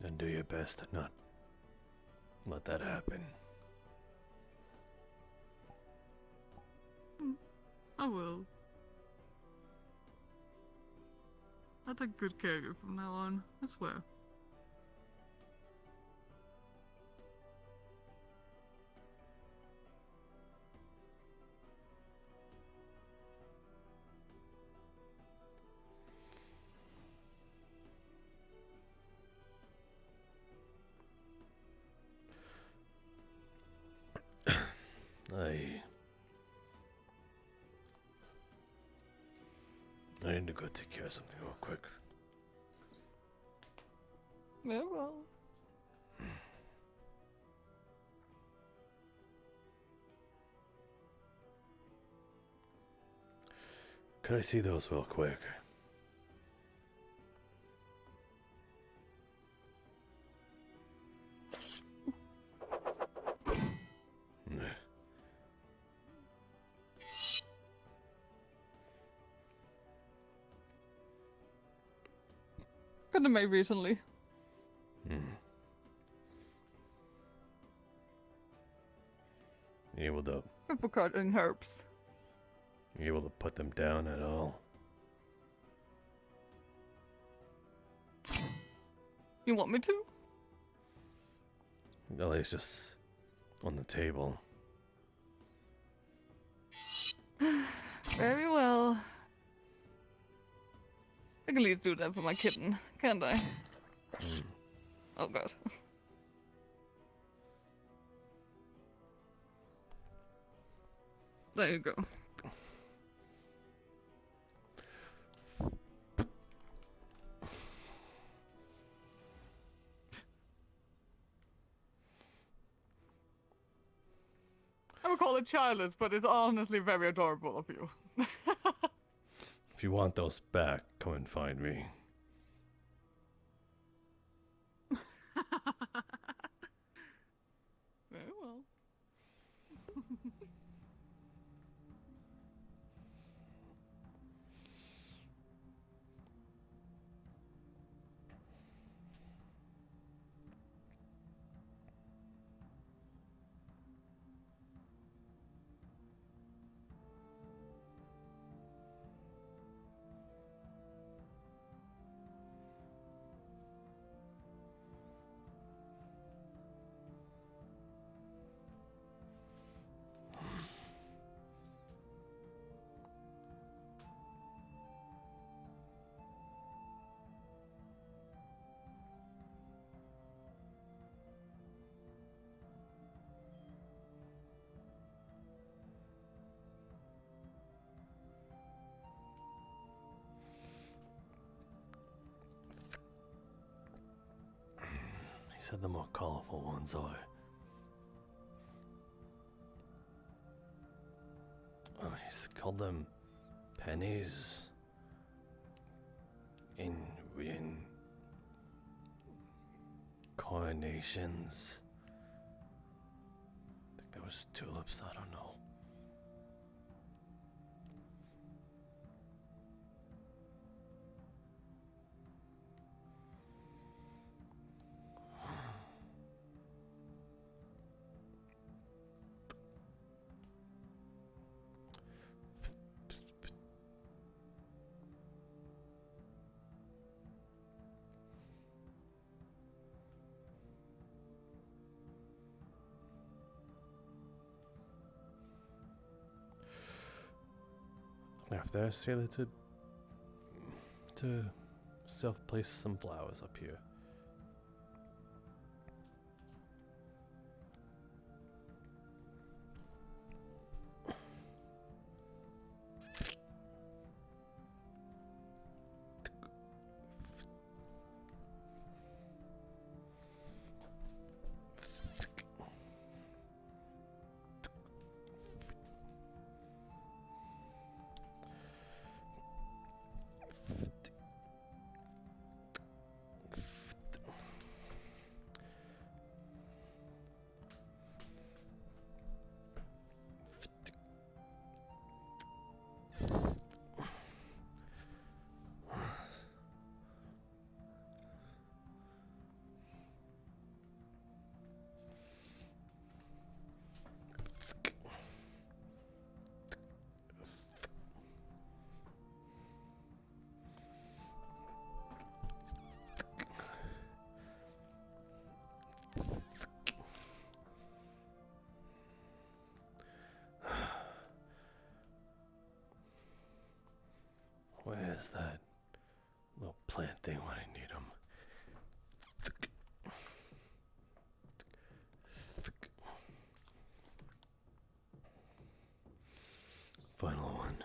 Then do your best to not let that happen. I will. I'll take good care of you from now on, I swear. I need to go take care of something real quick. Very well. Could I see those real quick? Got them made recently. You able to? Good for cutting herbs. You able to put them down at all? You want me to? At least just on the table. Very well. I can at least do that for my kitten, can't I? Oh god. There you go. I would call it childless, but it's honestly very adorable of you. If you want those back, come and find me. Very well. He said the more colorful ones are. He's called them pennies. In coronations. I think there was tulips, I don't know. After I sailor to self-place some flowers up here. Where's that little plant thing when I need them? Final one.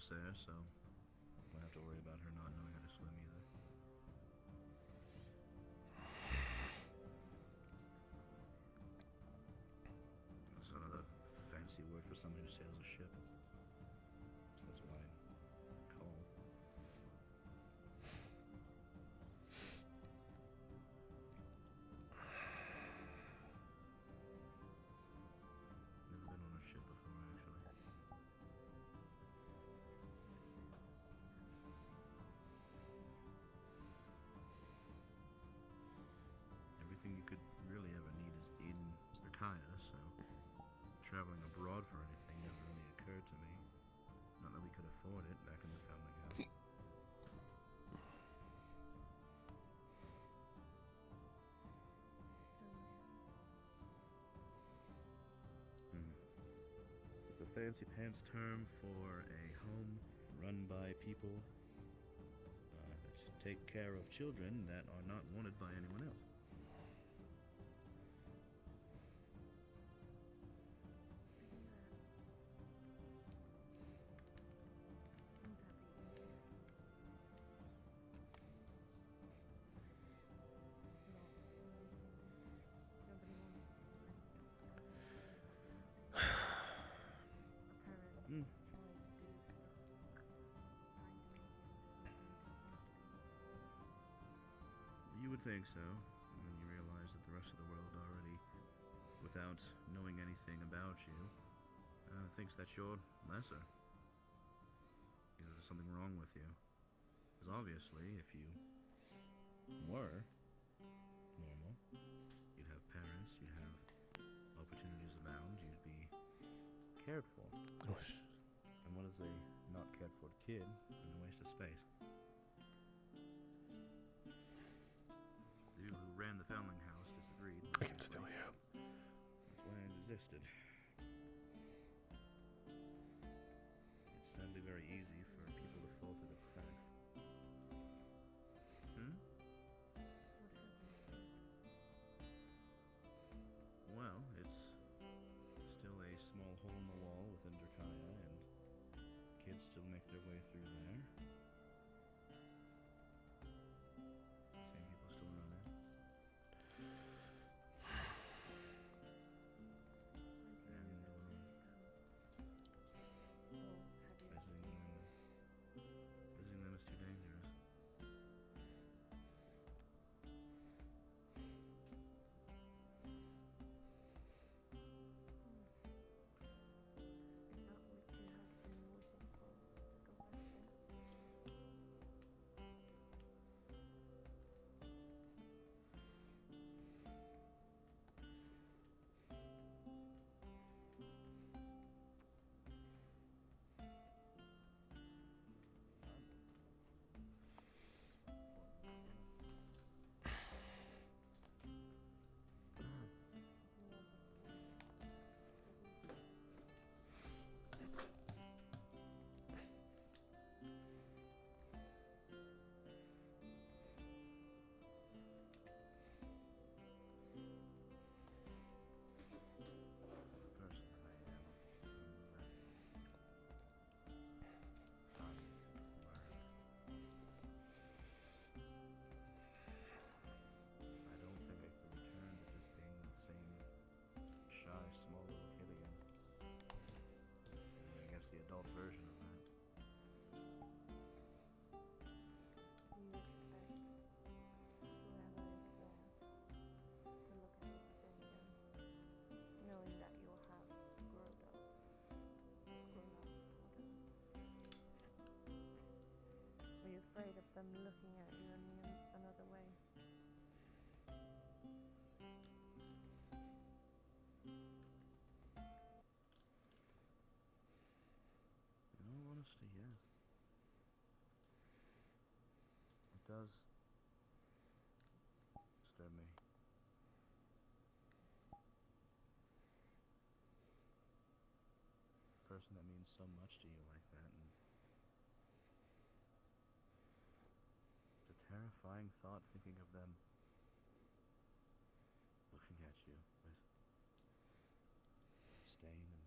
house there, so I don't have to worry about her not knowing how to swim either. That's another fancy word for someone who sails a ship. So that's why I call. Never been on a ship before, actually. Everything you could really ever need is in Rakaya, so traveling abroad for anything never really occurred to me. Not that we could afford it back in the founding house. It's a fancy pants term for a home run by people that take care of children that are not wanted by anyone else. You would think so, and then you realize that the rest of the world already, without knowing anything about you, thinks that you're lesser. You know, there's something wrong with you. Because obviously, if you were normal, you'd have parents, you'd have opportunities abound, you'd be cared for. And what is a not cared for kid in a waste of space? You who ran the foundling house disagreed. I can still hear. That's why it existed. It's sadly very easy for people to fall through the cracks. Well, it's still a small hole in the wall within Drakaya, and kids still make their way through there. Same people still run in. Visiting them is too dangerous. Adult version of that. Knowing that you'll have grown up. Are you afraid of them looking at you in another way? In all honesty, yes. It does disturb me. A person that means so much to you like that, and it's a terrifying thought thinking of them looking at you with disdain and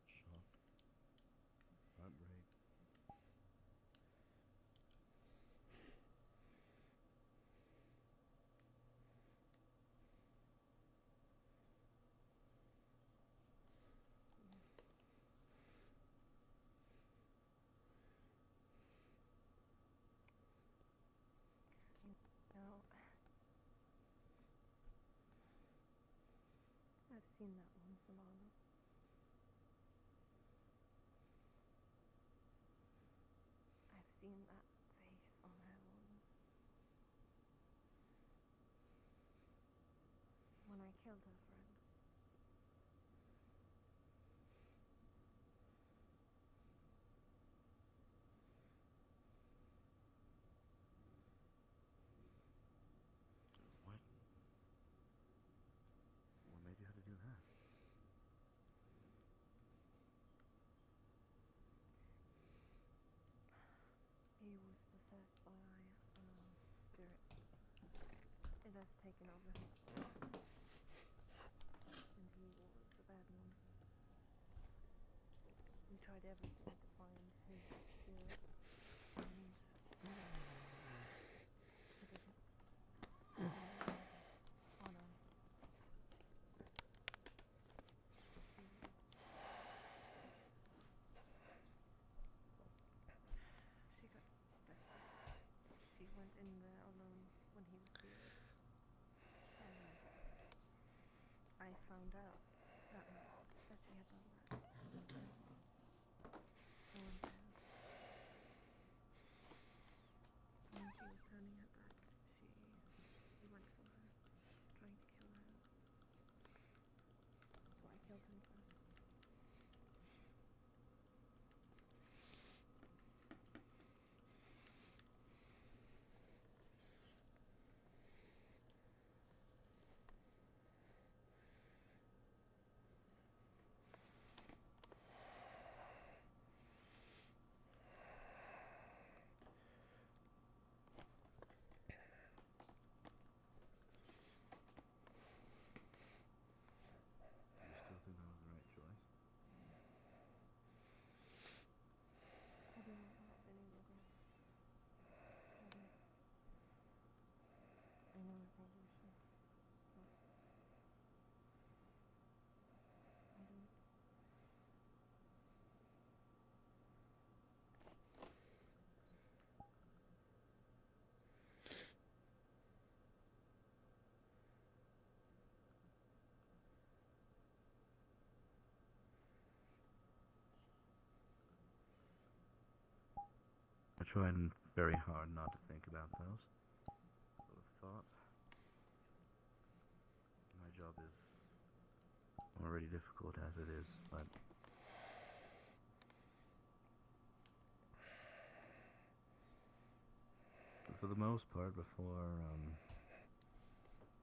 shock, heartbreak. I've seen that one, Solana. I've seen that face on her wound. When I killed her friend. What? What made you have to do that? He was possessed by spirit. It has taken over him. And he was a bad one. We tried everything to find his spirit. And it didn't. Oh no. She got desperate. She went in there alone when he was here. And I found out that night that she had done that. I went there. And when she was turning her back, he went for her, trying to kill her. So I killed him first. Do you still think that was the right choice? I do not have any regrets. I know I probably should, but I don't. I try very hard not to think about those sort of thoughts. My job is already difficult as it is, but for the most part, before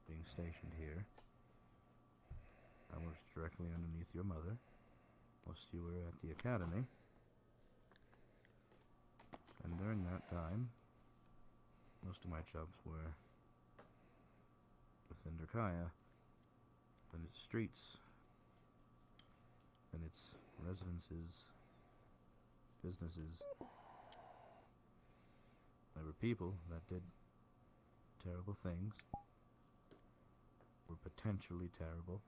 being stationed here, I was directly underneath your mother, whilst you were at the academy. And during that time, most of my jobs were within Durkaya, in its streets, in its residences, businesses. There were people that did terrible things, were potentially terrible.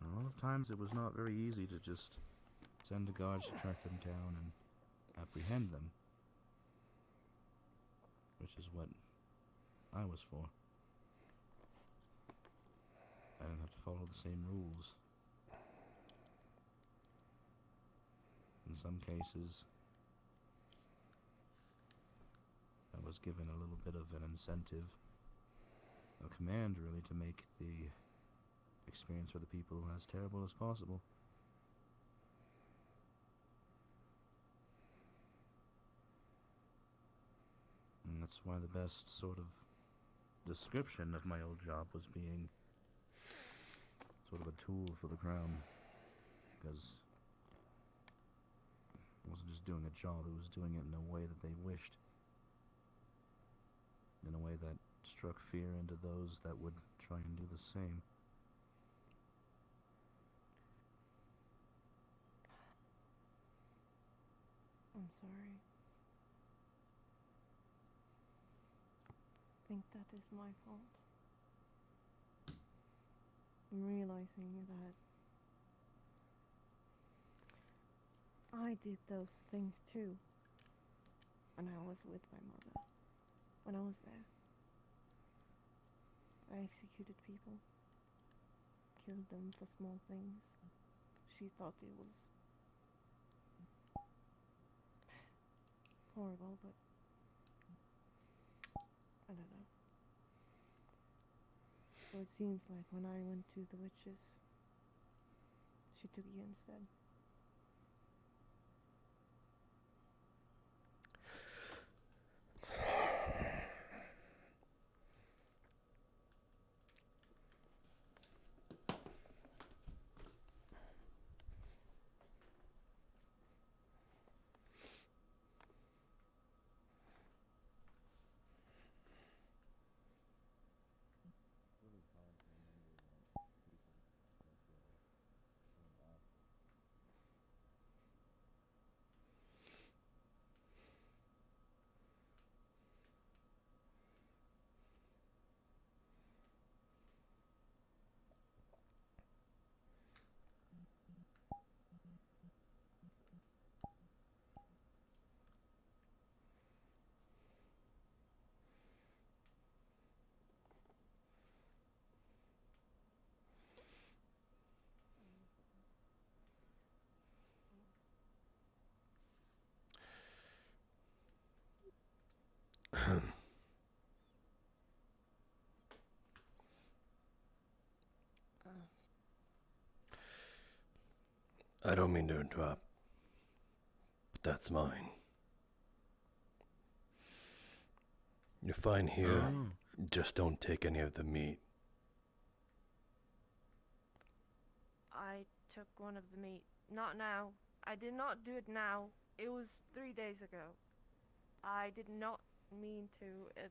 And a lot of times it was not very easy to just send the guards to track them down and apprehend them, which is what I was for. I didn't have to follow the same rules. In some cases, I was given a little bit of an incentive, a command really, to make the experience for the people as terrible as possible. And that's why the best sort of description of my old job was being sort of a tool for the Crown, because it wasn't just doing a job, it was doing it in a way that they wished, in a way that struck fear into those that would try and do the same. I'm sorry. I think that is my fault. I'm realizing that I did those things too when I was with my mother, when I was there. I executed people. Killed them for small things. She thought it was horrible, but I don't know. So it seems like when I went to the witches, she took you instead. I don't mean to interrupt, but that's mine. You're fine here. Just don't take any of the meat. I took one of the meat. Not now. I did not do it now. It was 3 days ago. I did not mean to. It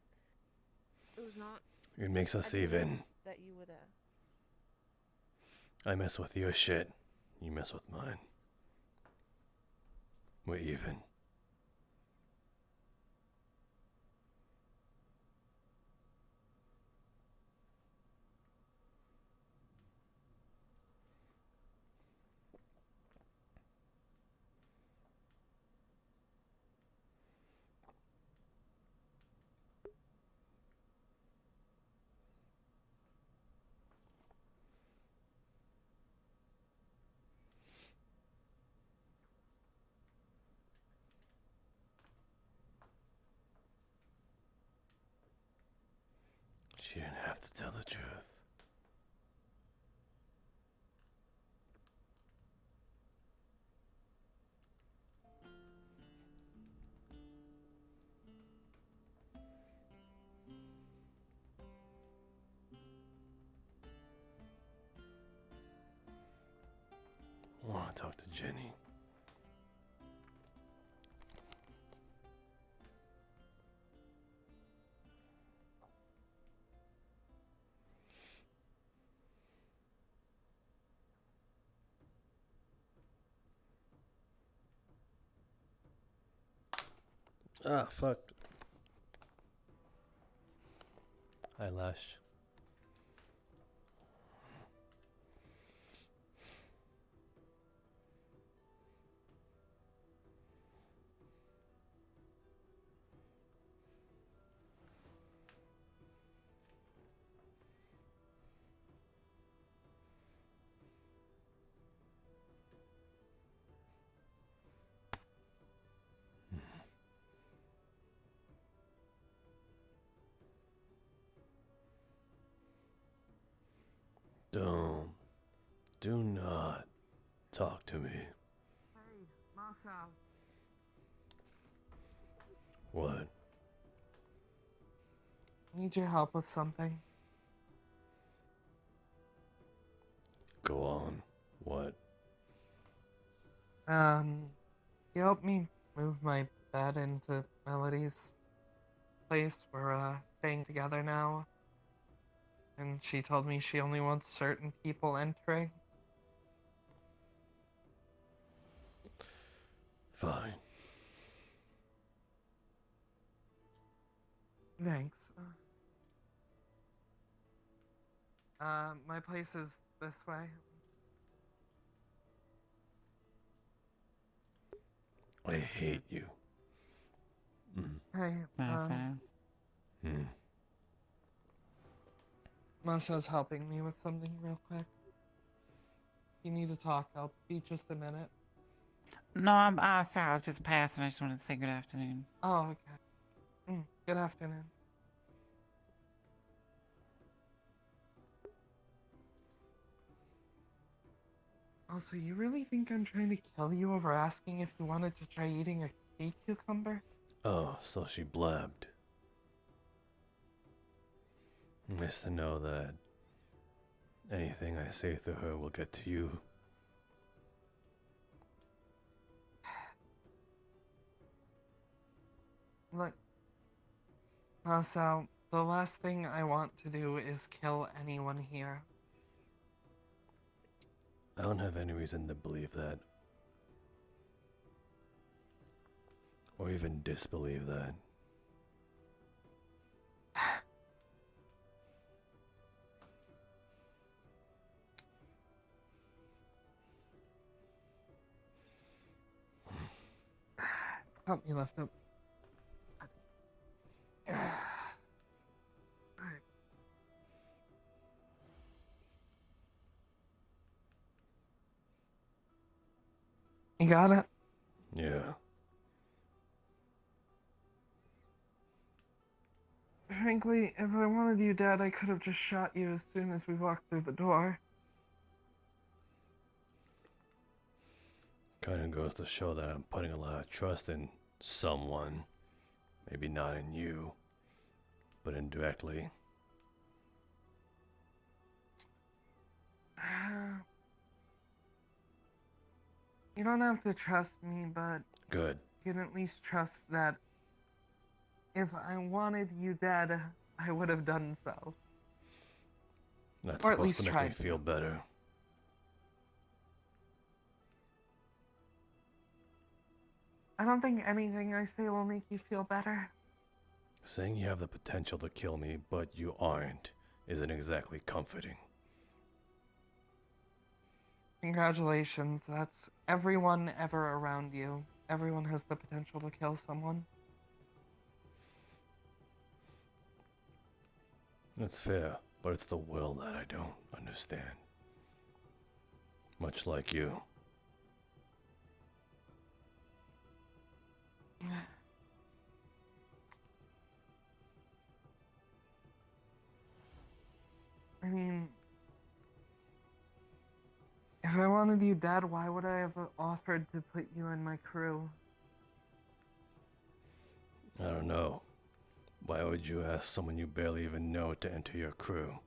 was not. It makes us I didn't know even. that you were there. I mess with your shit. You mess with mine. We're even. She didn't have to tell the truth. I want to talk to Jenny. Ah, fuck. Eyelash. Do not talk to me. Hey, Masou. What? Need your help with something. Go on. What? You help me move my bed into Melody's place. We're, staying together now. And she told me she only wants certain people entering. Fine. Thanks. My place is this way. I hate you. Hey, Hmm. Masou's helping me with something real quick. You need to talk. I'll be just a minute. No, I'm sorry. I was just passing. I just wanted to say good afternoon. Oh, okay. Good afternoon. Also, you really think I'm trying to kill you over asking if you wanted to try eating a sea cucumber? Oh, so she blabbed. Nice to know that anything I say to her will get to you. Look, Masou, the last thing I want to do is kill anyone here. I don't have any reason to believe that. Or even disbelieve that. Help me lift up. You got it? Yeah. Frankly, if I wanted you dead, I could have just shot you as soon as we walked through the door. Kinda goes to show that I'm putting a lot of trust in someone. Maybe not in you, but indirectly. You don't have to trust me, but Good. you can at least trust that if I wanted you dead, I would have done so. That's Or at supposed least to make tried me feel better. I don't think anything I say will make you feel better. Saying you have the potential to kill me, but you aren't, isn't exactly comforting. Congratulations, that's everyone ever around you. Everyone has the potential to kill someone. That's fair, but it's the will that I don't understand. Much like you. I mean, if I wanted you dead, why would I have offered to put you in my crew? I don't know. Why would you ask someone you barely even know to enter your crew?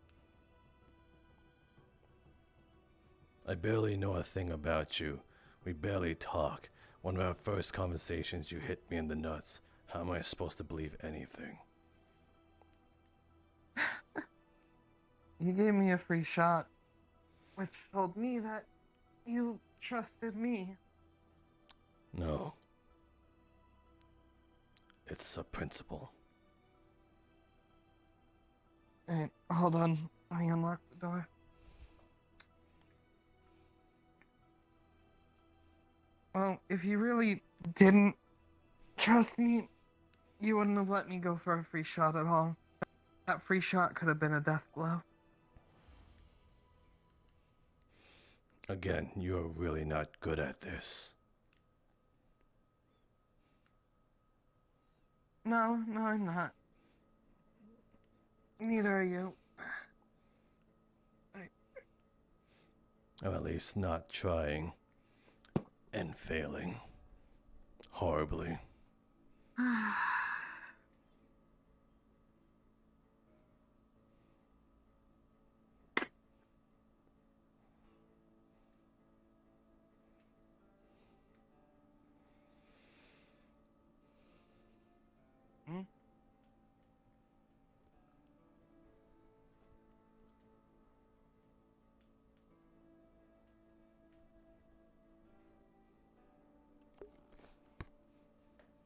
I barely know a thing about you. We barely talk. One of our first conversations, you hit me in the nuts. How am I supposed to believe anything? You gave me a free shot, which told me that you trusted me. No. It's a principle. Alright, hold on. Let me unlock the door. Well, if you really didn't trust me, you wouldn't have let me go for a free shot at all. That free shot could have been a death blow. Again, you're really not good at this. No, I'm not. Neither are you. I'm at least not trying. And failing. Horribly.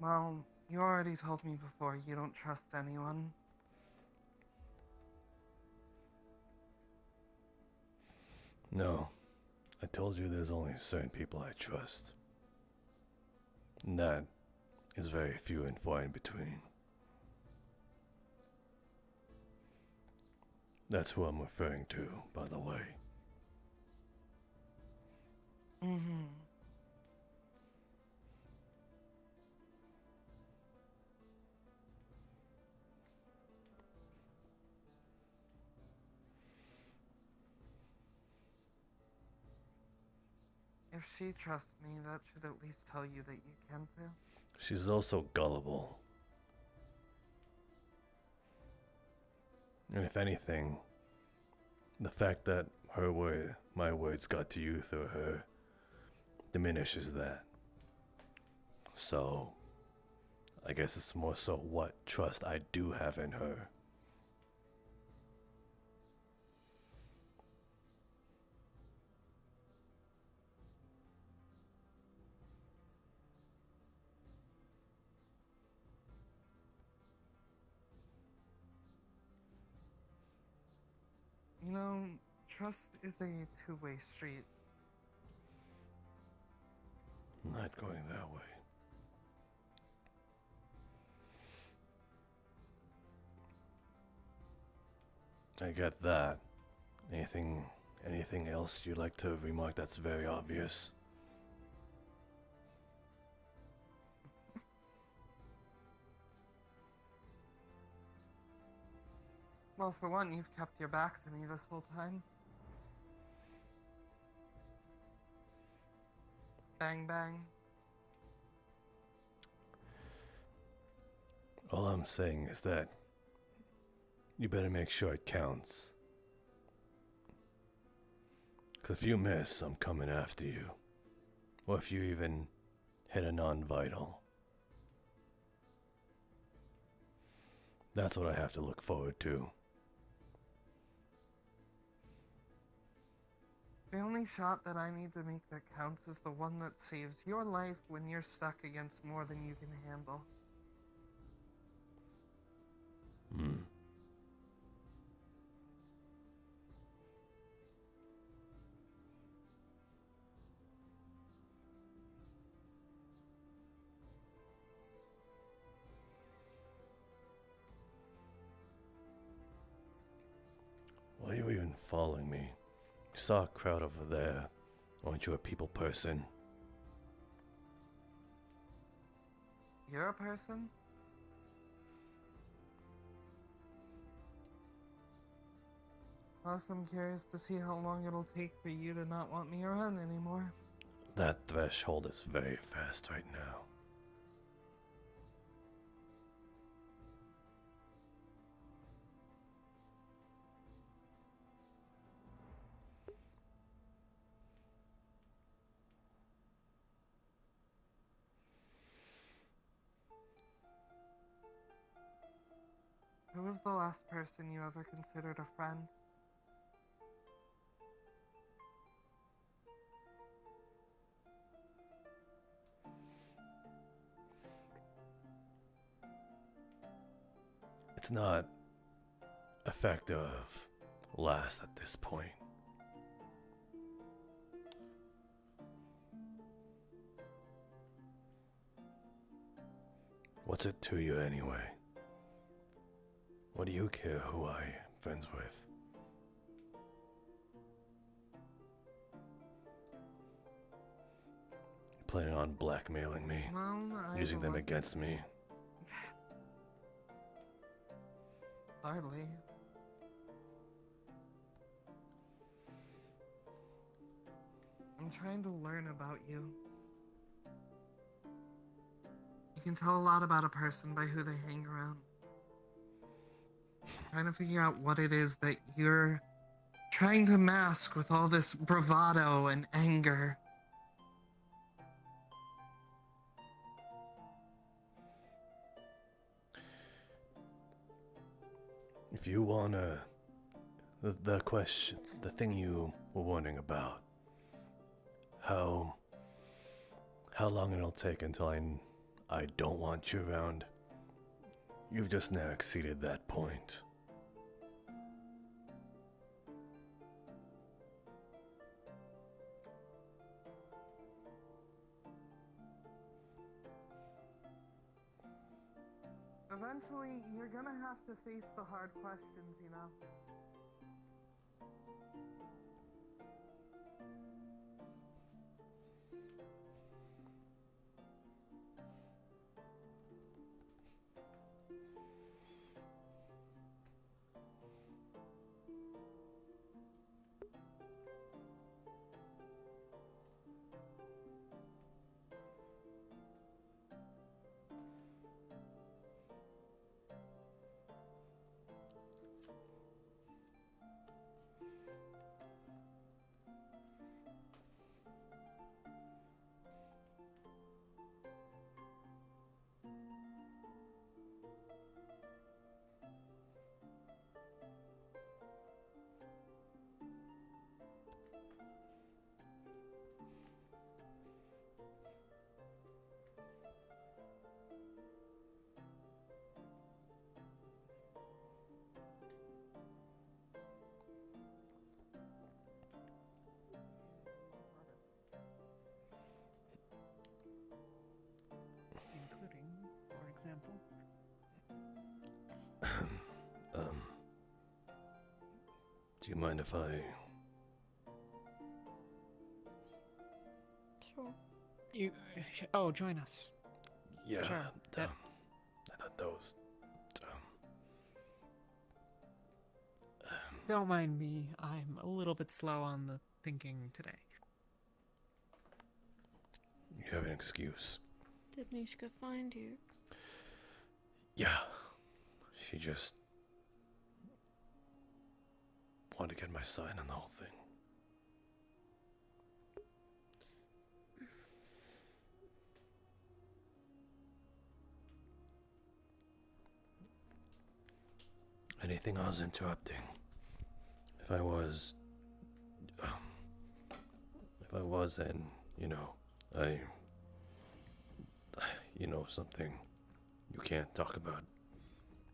Well, you already told me before you don't trust anyone. No. I told you there's only certain people I trust. And that is very few and far in between. That's who I'm referring to, by the way. Mm-hmm. If she trusts me, that should at least tell you that you can too. She's also gullible. And if anything, the fact that my words got to you through her diminishes that. So, I guess it's more so what trust I do have in her. You know, trust is a two-way street. Not going that way. I get that. Anything else you'd like to remark that's very obvious? Well, for one, you've kept your back to me this whole time. Bang, bang. All I'm saying is that you better make sure it counts. 'Cause if you miss, I'm coming after you. Or if you even hit a non-vital. That's what I have to look forward to. The only shot that I need to make that counts is the one that saves your life when you're stuck against more than you can handle. Hmm. Why are you even following me? You saw a crowd over there. Aren't you a people person? You're a person? Plus, I'm curious to see how long it'll take for you to not want me around anymore. That threshold is very fast right now. Who was the last person you ever considered a friend? It's not effective last at this point. What's it to you anyway? What do you care who I am friends with? You planning on blackmailing me? Well, using them against me? Hardly. I'm trying to learn about you. You can tell a lot about a person by who they hang around. Trying to figure out what it is that you're trying to mask with all this bravado and anger. If you wanna, the question, the thing you were wondering about, how long it'll take until I don't want you around, you've just now exceeded that point. Eventually, you're gonna have to face the hard questions, you know? Do you mind if I... Sure. You. Oh, join us. Yeah, Sure. I thought that was... Don't mind me. I'm a little bit slow on the thinking today. You have an excuse. Did Nishka find you? Yeah. She just... wanted to get my sign on the whole thing. Anything I was interrupting? If I was, and, something you can't talk about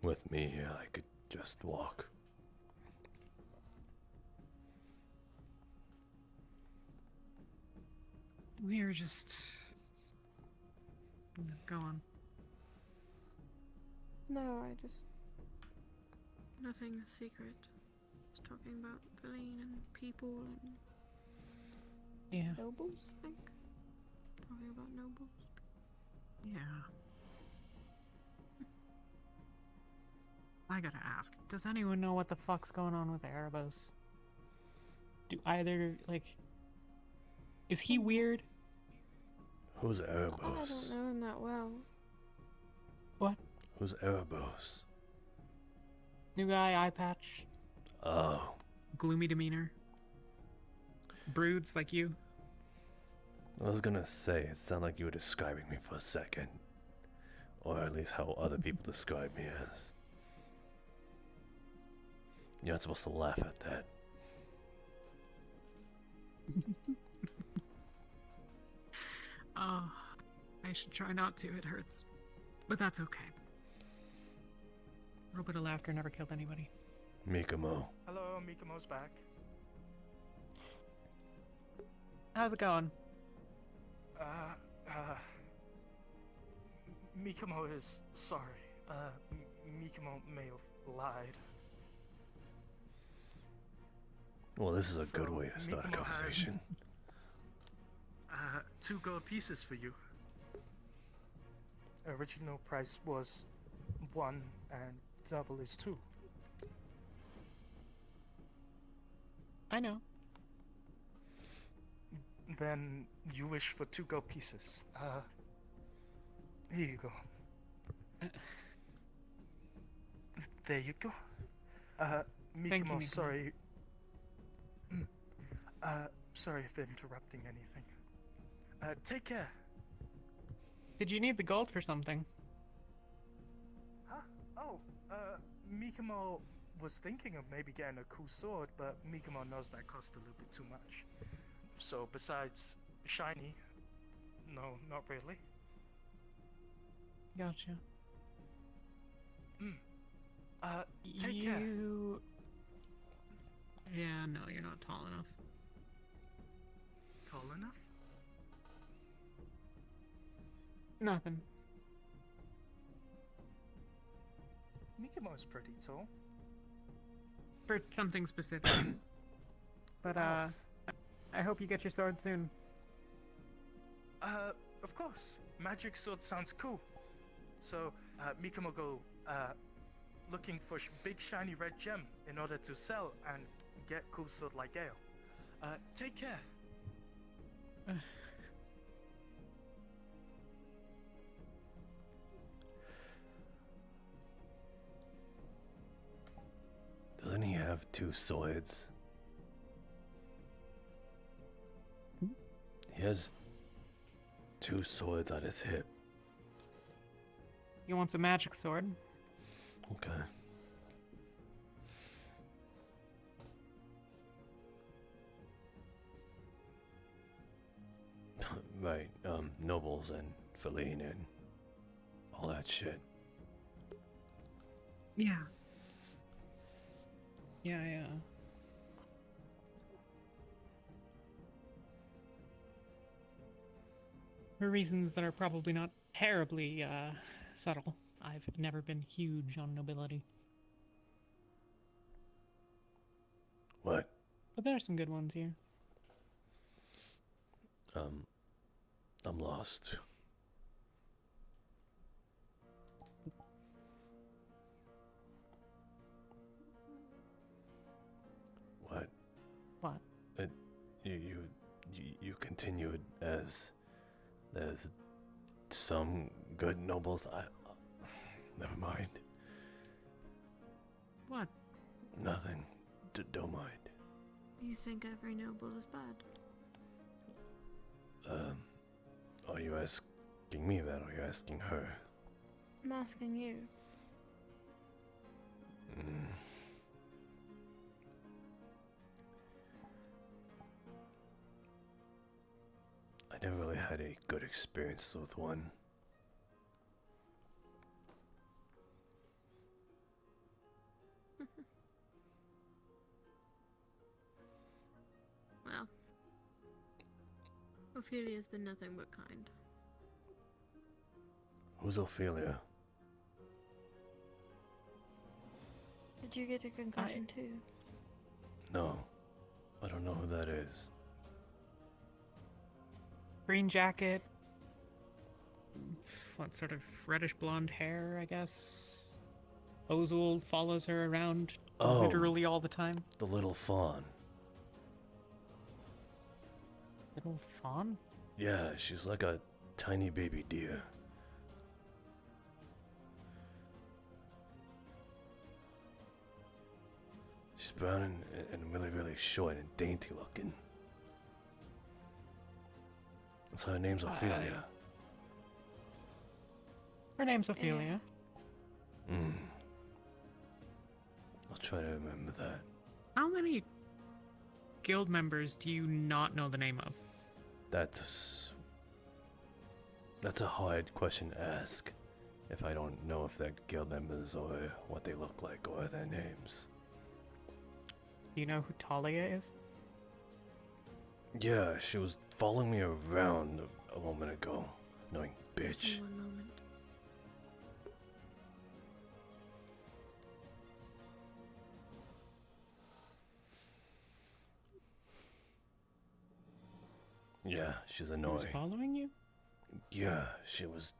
with me, I could just walk. We're just... Go on. No, I just... Nothing secret. Just talking about Feline and people and... Yeah. Nobles, I think? Talking about nobles. Yeah. I gotta ask, does anyone know what the fuck's going on with Erebos? Do either, is he weird? Who's I Erebos? don't know him that well. What? Who's Erebos? New guy, eye patch. Oh. Gloomy demeanor. Broods like you. I was gonna say, it sounded like you were describing me for a second. Or at least how other people describe me as. You're not supposed to laugh at that. Oh, I should try not to, it hurts. But that's okay. A little bit of laughter never killed anybody. Mikamo. Hello, Mikamo's back. How's it going? Mikamo is sorry. Mikamo may have lied. Well, this is a good way to start a Mikamo had, conversation. 2 gold pieces for you. Original price was 1 and double is 2. I know. Then you wish for 2 gold pieces. Here you go. There you go. Mikamo, Mikamo. sorry. Sorry for interrupting anything. Take care. Did you need the gold for something? Huh? Oh, Mikamo was thinking of maybe getting a cool sword, but Mikamo knows that costs a little bit too much. So besides shiny, no, not really. Gotcha. Take care. Yeah, no, you're not tall enough. Tall enough? Nothing. Mikamo's pretty tall. For something specific. But, I hope you get your sword soon. Of course. Magic sword sounds cool. So, Mikamo go, looking for big shiny red gem in order to sell and get cool sword like Gale. Take care. Doesn't he have 2 swords? He has 2 swords on his hip. He wants a magic sword. Okay. Right, nobles and Feline and all that shit. Yeah. Yeah. For reasons that are probably not terribly, subtle. I've never been huge on nobility. What? But there are some good ones here. I'm lost. What? What? You continued as there's some good nobles. Never mind. What? Nothing. Don't mind. You think every noble is bad? Are you asking me that, or are you asking her? I'm asking you. I never really had any good experiences with one. Well, Ophelia's been nothing but kind. Who's Ophelia? Did you get a concussion too? No, I don't know who that is. Green jacket. What sort of reddish blonde hair, I guess? Ozul follows her around literally all the time. The little fawn. Little fawn? Yeah, she's like a tiny baby deer. She's brown and really, really short and dainty looking. So her name's Ophelia. Her name's Ophelia. I'll try to remember that. How many guild members do you not know the name of? That's a hard question to ask if I don't know if they're guild members or what they look like or their names. Do you know who Talia is? Yeah, she was following me around a moment ago. Annoying bitch. One moment. Yeah, she's Who's annoying. following you? Yeah, she was.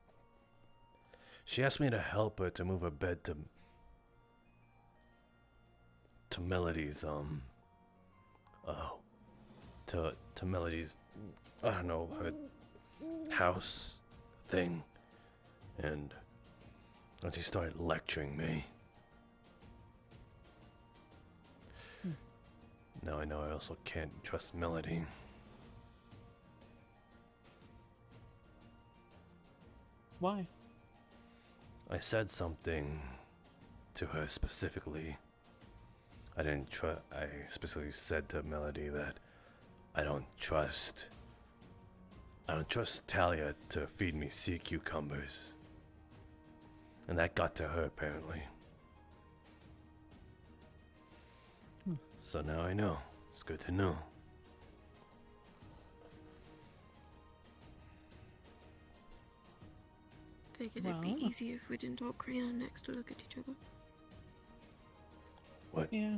She asked me to help her to move her bed to Melody's, to Melody's, I don't know, her house thing. And she started lecturing me. Now I know I also can't trust Melody. Why? I said something to her specifically. I specifically said to Melody that I don't trust Talia to feed me sea cucumbers. And that got to her apparently. So now I know. It's good to know. Figured it'd be easier if we didn't all crane our necks to look at each other. What? Yeah.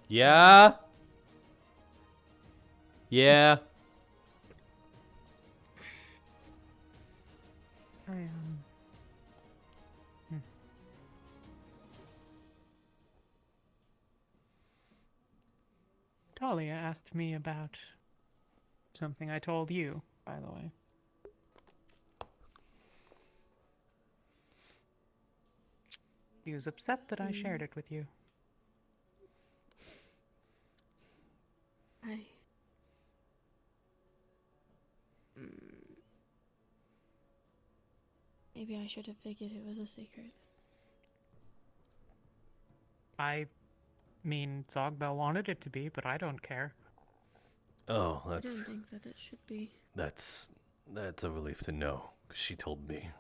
Yeah? Yeah. Talia asked me about something I told you, by the way. He was upset that I shared it with you. Maybe I should have figured it was a secret. I mean, Zogbel wanted it to be, but I don't care. Oh, I don't think that it should be. that's a relief to know, 'cause she told me.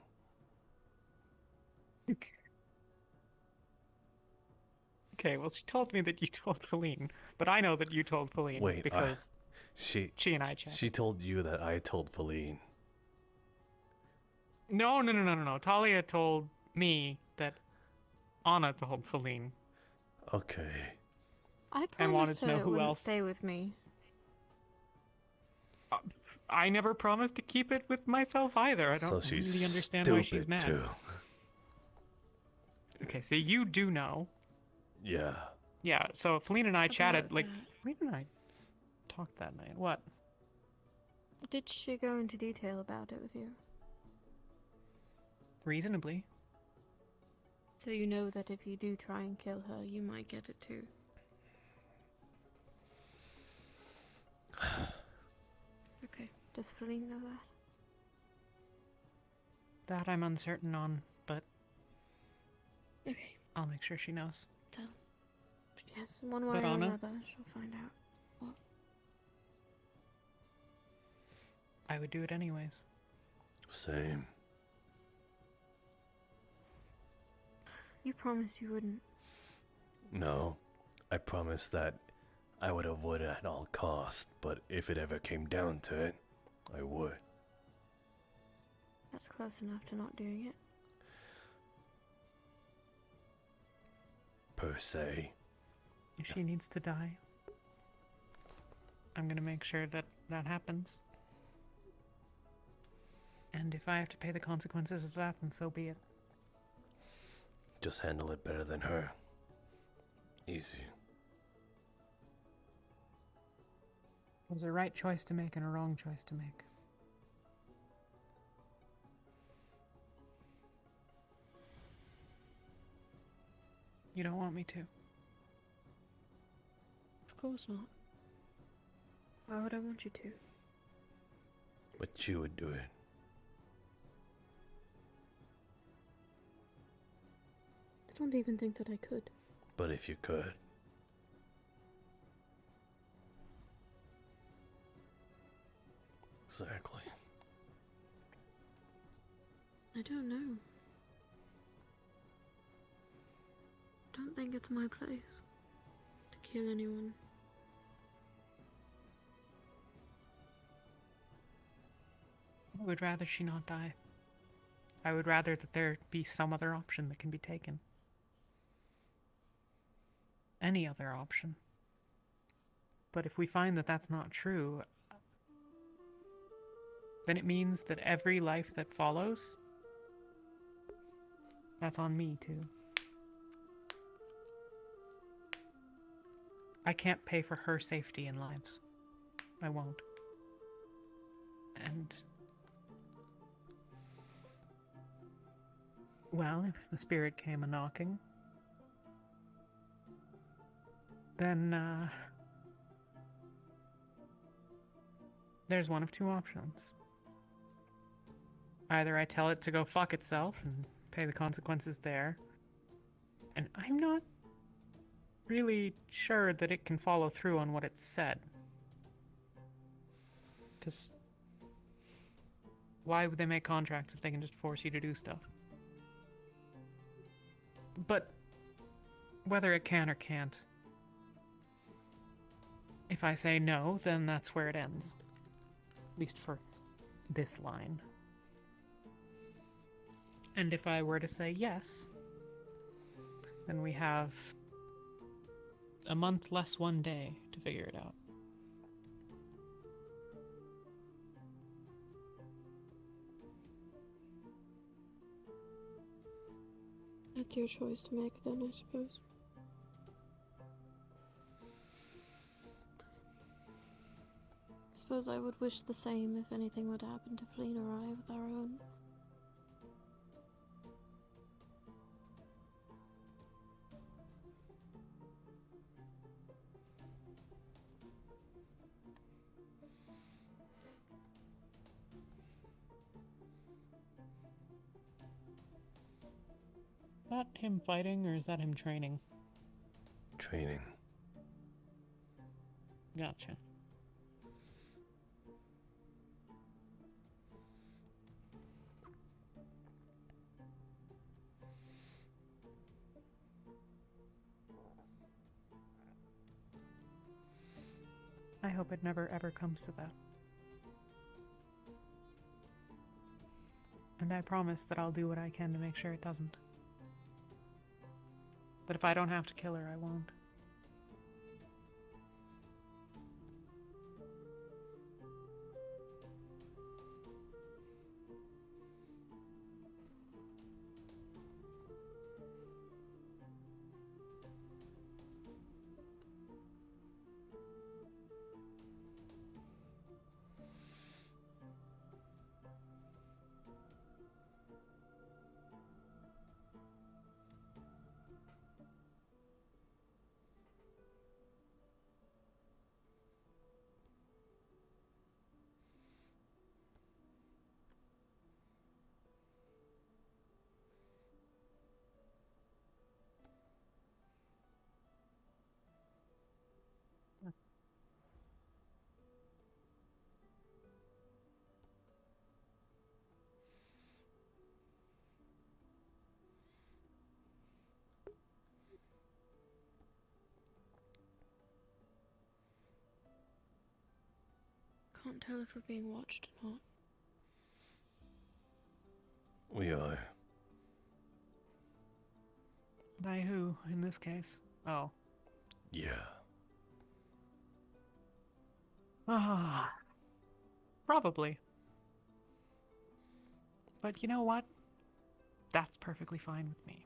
Okay, well, she told me that you told Feline, but I know that you told Feline Wait, because she and I chatted. She told you that I told Feline. No. Talia told me that Anna told Feline. Okay. I and wanted promised to her know it who wouldn't else. stay with me. I never promised to keep it with myself either. I So don't she's really understand why she's stupid, mad. too. Okay, so you do know. Yeah. Yeah, so Feline and I chatted, About like, that. Feline and I talked that night. What? Did she go into detail about it with you? Reasonably. So you know that if you do try and kill her, you might get it too. Okay, does Feline know that? That I'm uncertain on, but Okay, I'll make sure she knows. tell. Yes, one way But or Anna? another, she'll find out. What? I would do it anyways. Same. You promised you wouldn't. No, I promised that I would avoid it at all costs, but if it ever came down to it, I would. That's close enough to not doing it. Per se. If she needs to die, I'm gonna make sure that that happens. And if I have to pay the consequences of that, then so be it. Just handle it better than her. Easy. It was a right choice to make and a wrong choice to make. You don't want me to. Of course not. Why would I want you to? But you would do it. I don't even think that I could. But if you could. Exactly. I don't know. I don't think it's my place to kill anyone. I would rather she not die. I would rather that there be some other option that can be taken. Any other option. But if we find that that's not true, then it means that every life that follows, that's on me too. I can't pay for her safety and lives. I won't. And well, if the spirit came a-knocking, then, there's one of two options. Either I tell it to go fuck itself and pay the consequences there, and I'm not really sure that it can follow through on what it said. Because why would they make contracts if they can just force you to do stuff? But whether it can or can't, if I say no, then that's where it ends. At least for this line. And if I were to say yes, then we have a month less 1 day to figure it out. That's your choice to make then, I suppose. I suppose I would wish the same if anything were to happen to Feline or I with our own. Is that him fighting or is that him training? Training. Gotcha. I hope it never ever comes to that. And I promise that I'll do what I can to make sure it doesn't. But if I don't have to kill her, I won't. can't tell if we're being watched or not. We are. By who, in this case? Oh. Yeah. Ah. Probably. But you know what? That's perfectly fine with me.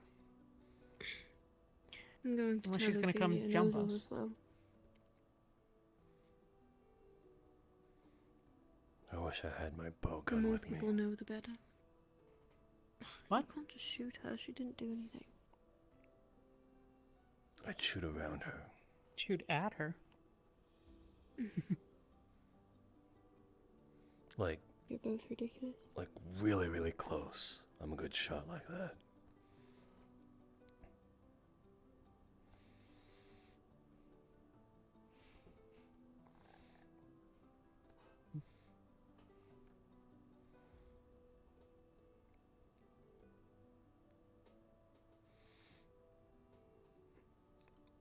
I'm going to Unless tell she's gonna come Ophelia jump knows all us. as well. I wish I had my bow The gun more with me. people know, the better. What? You can't just shoot her. She didn't do anything. I'd shoot around her. Shoot at her. Like, You're both ridiculous. like really, really close. I'm a good shot like that.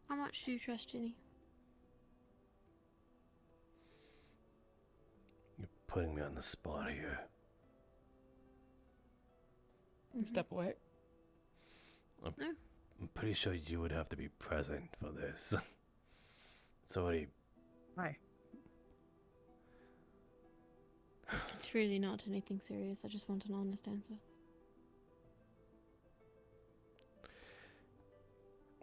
How much do you trust Ginny? You're putting me on the spot here. Step away. I'm pretty sure you would have to be present for this. It's already... Why? It's really not anything serious. I just want an honest answer.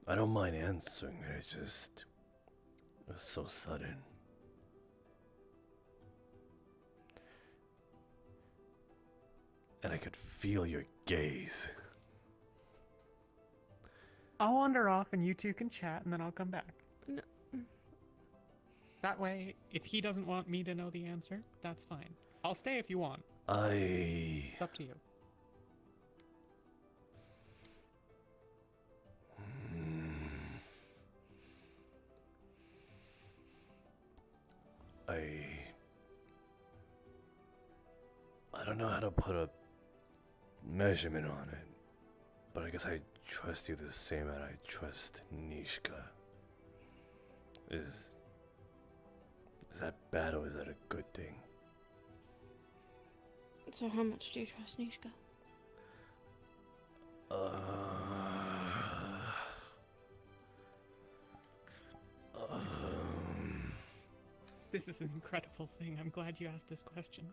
I don't mind answering it, it's just... It was so sudden. And I could feel your gaze. I'll wander off and you two can chat and then I'll come back. No. That way, if he doesn't want me to know the answer, that's fine. I'll stay if you want. It's up to you. I don't know how to put a measurement on it, but I guess I trust you the same as I trust Nishka. Is that bad or is that a good thing? So how much do you trust Nishka? This is an incredible thing. I'm glad you asked this question.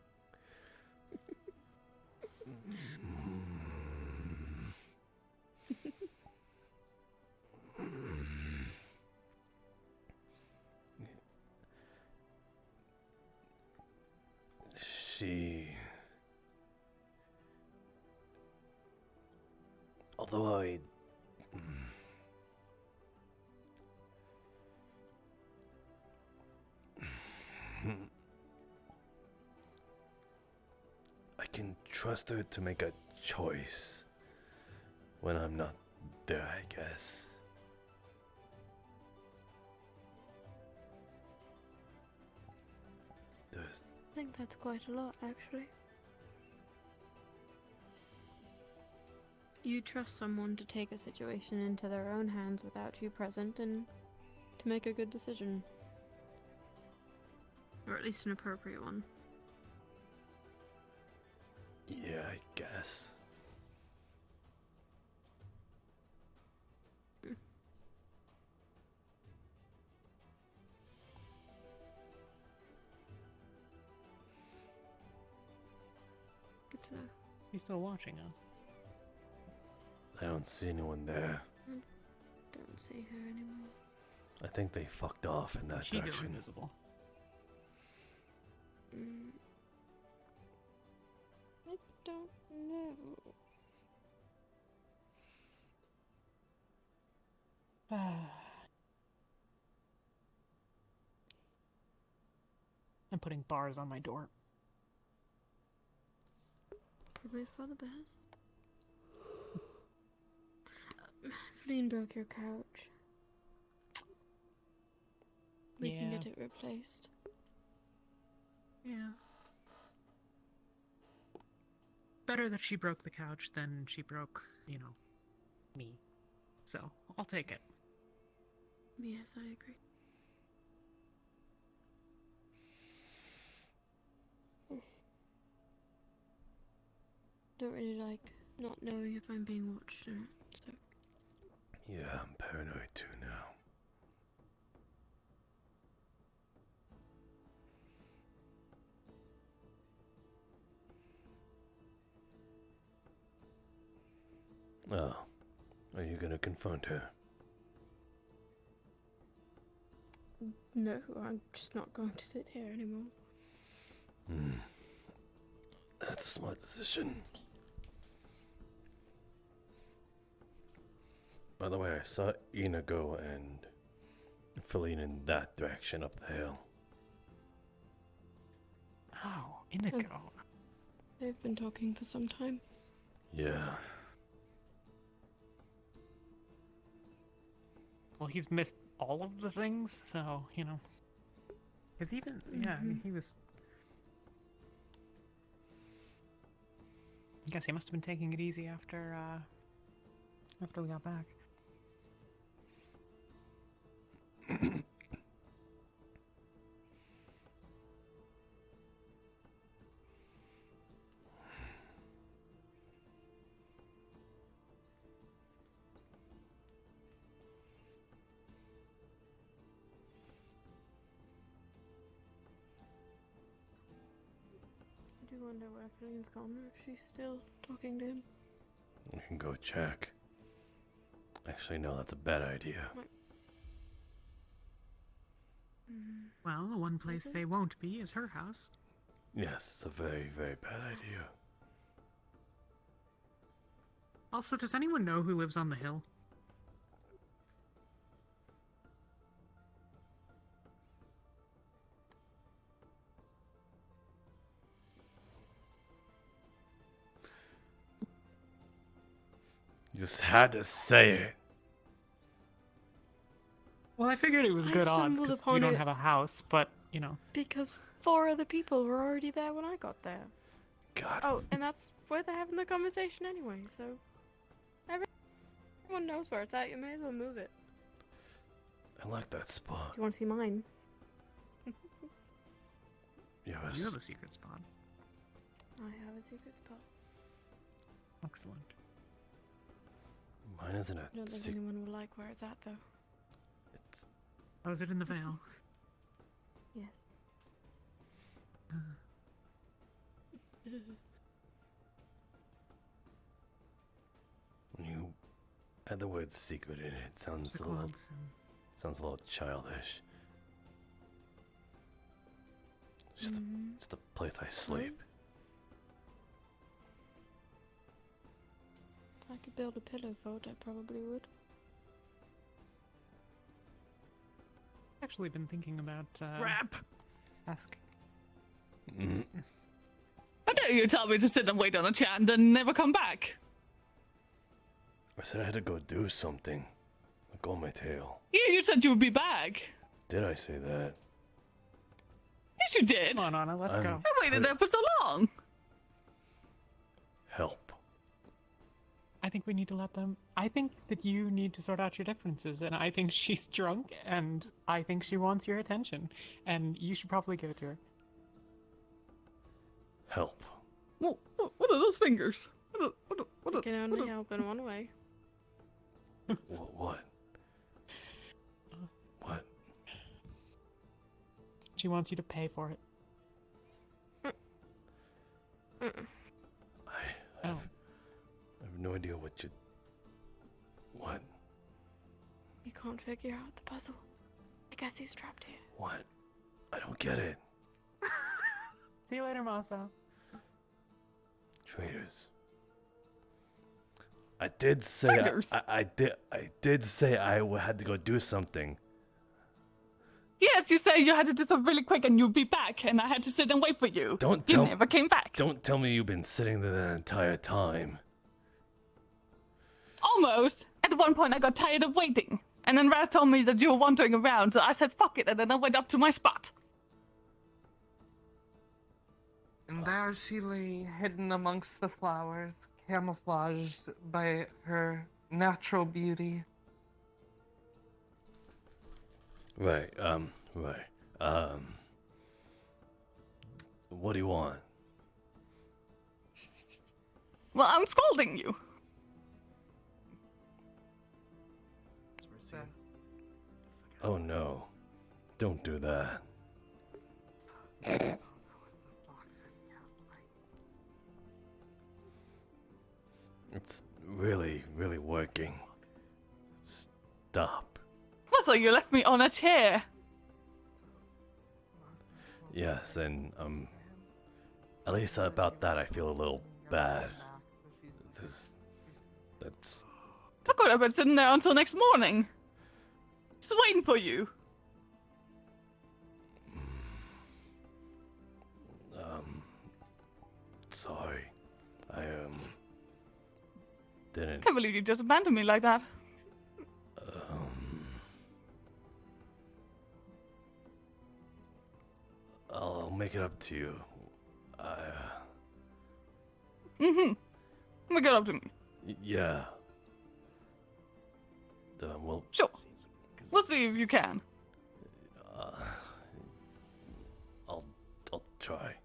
Although I can trust her to make a choice when I'm not there, I guess. I think that's quite a lot, actually. You trust someone to take a situation into their own hands without you present and to make a good decision. Or at least an appropriate one. Yeah, I guess. Good to know. He's still watching us. I don't see anyone there. I don't see her anymore. I think they fucked off in that She go direction. invisible. I don't know. I'm putting bars on my door. Probably for the best. Fleen broke your couch. We can Yeah. get it replaced. Yeah. Better that she broke the couch than she broke, you know, me. So, I'll take it. Yes, I agree. don't really like not knowing if I'm being watched or not, so. Yeah, I'm paranoid too now. Oh, are you gonna confront her? No, I'm just not going to sit here anymore. That's a smart decision. By the way, I saw Inigo and Feline in that direction up the hill. Oh, Inigo. They've been talking for some time. Yeah. Well, he's missed all of the things, so, you know. Because even, yeah, I mean, he was... I guess he must have been taking it easy after we got back. I do wonder where Feline's gone, or if she's still talking to him. We can go check. Actually, no, that's a bad idea. Well, the one place they won't be is her house. Yes, it's a very, very bad idea. Also, does anyone know who lives on the hill? You just had to say it. Well, I figured it was I good odds stumbled because upon you don't it. have a house, but, you know. Because 4 other people were already there when I got there. God. Oh, and that's where they're having the conversation anyway, so... Everyone knows where it's at, you may as well move it. I like that spot. Do you want to see mine? Yes. You have a secret spot. I have a secret spot. Excellent. Mine isn't I a don't think secret. anyone will like where it's at, though. Oh, is it in the Vale? Yes. When you add the word secret in it, sounds a little childish. It's the place I sleep. If I could build a pillow fort, I probably would. Actually been thinking about, Rap! Ask. How dare you tell me to sit and wait on a chair and then never come back? I said I had to go do something. Like on my tail. Yeah, you said you would be back. Did I say that? Yes, you did. Come on, Anna, let's go. I waited there for so long. Help. I think we need to let them... I think that you need to sort out your differences, and I think she's drunk, and I think she wants your attention, and you should probably give it to her. Help. What are those fingers? It can only help in one way. What? What? She wants you to pay for it. I have no idea what you... What? You can't figure out the puzzle. I guess he's trapped here. What? I don't get it. See you later, Masou. Traitors. I did say I did say I had to go do something. Yes, you say you had to do something really quick and you'd be back, and I had to sit and wait for you. You never came back. Don't tell me you've been sitting there the entire time. Almost. At one point, I got tired of waiting, and then Raz told me that you were wandering around, so I said fuck it, and then I went up to my spot. And there she lay, hidden amongst the flowers, camouflaged by her natural beauty. Right, what do you want? Well, I'm scolding you. Oh no. Don't do that. It's really, really working. Stop. So you left me on a chair. Yes, and at least about that I feel a little bad. That's I could have been sitting there until next morning. Just waiting for you. Sorry. I didn't. Can't believe you just abandoned me like that. I'll make it up to you. Make it up to me. Yeah. Well. Sure. We'll see if you can. I'll try.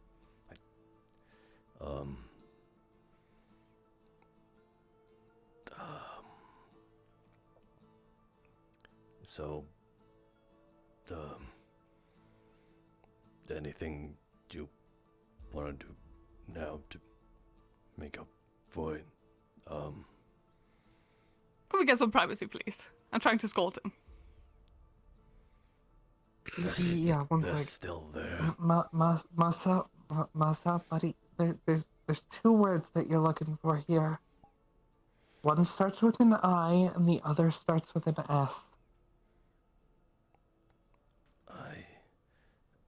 So, anything you want to do now to make up for it? Can we get some privacy, please? I'm trying to scold him. Yeah, one they're sec. still there. Masou, buddy, there's two words that you're looking for here. One starts with an I, and the other starts with an S.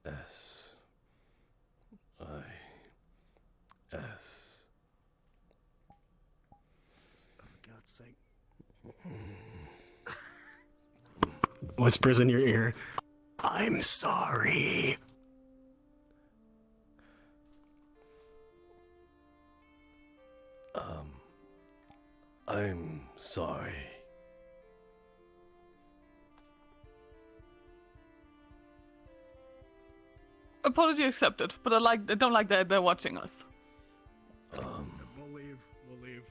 S. For God's sake. Whispers in your ear. I'm sorry. I'm sorry. Apology accepted, but I don't like that they're watching us. We'll leave. We'll leave.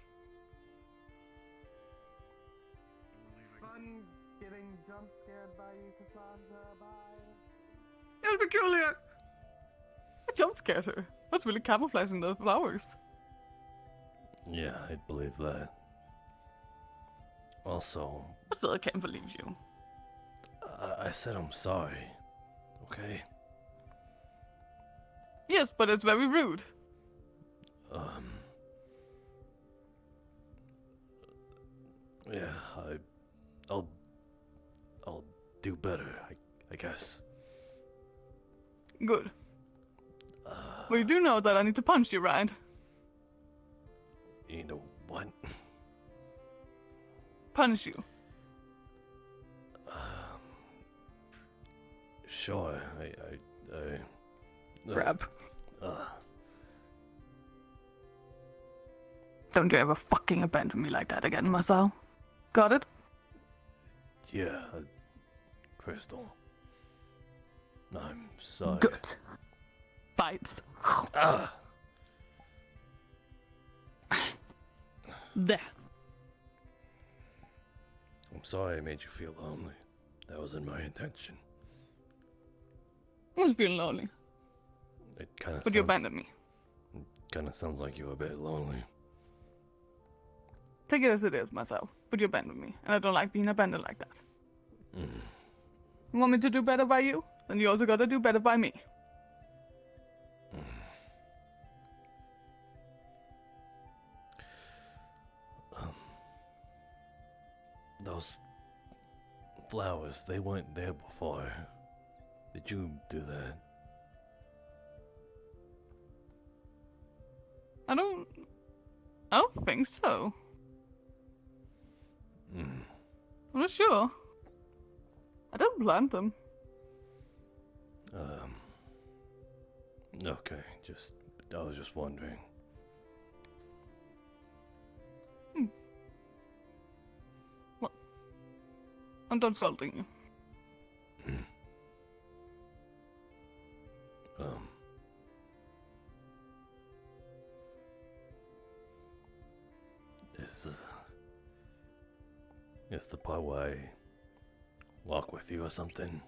Fun getting jump scared by you, Cassandra. Bye. It was peculiar. I jump scared her. That's really camouflaging the flowers. Yeah, I believe that. Also, I still can't believe you. I said I'm sorry. Okay? Yes, but it's very rude. Yeah, I'll do better, I guess. Good. Well, you do know that I need to punch you, right? You know what? Punish you. Sure, Grab. Don't you ever fucking abandon me like that again, Masou. Got it? Yeah, Crystal. I'm sorry. Good. Bites. There. I'm sorry I made you feel lonely. That wasn't my intention. I was feeling lonely. It kind of. But you abandoned me. Kind of sounds like you were a bit lonely. Take it as it is, Masou. But you abandoned me, and I don't like being abandoned like that. You want me to do better by you? Then you also gotta do better by me. Those flowers, they weren't there before. Did you do that? I don't think so. I'm not sure. I don't plant them. Okay, I was just wondering. Well, I'm done insulting you. is the part where I walk with you or something?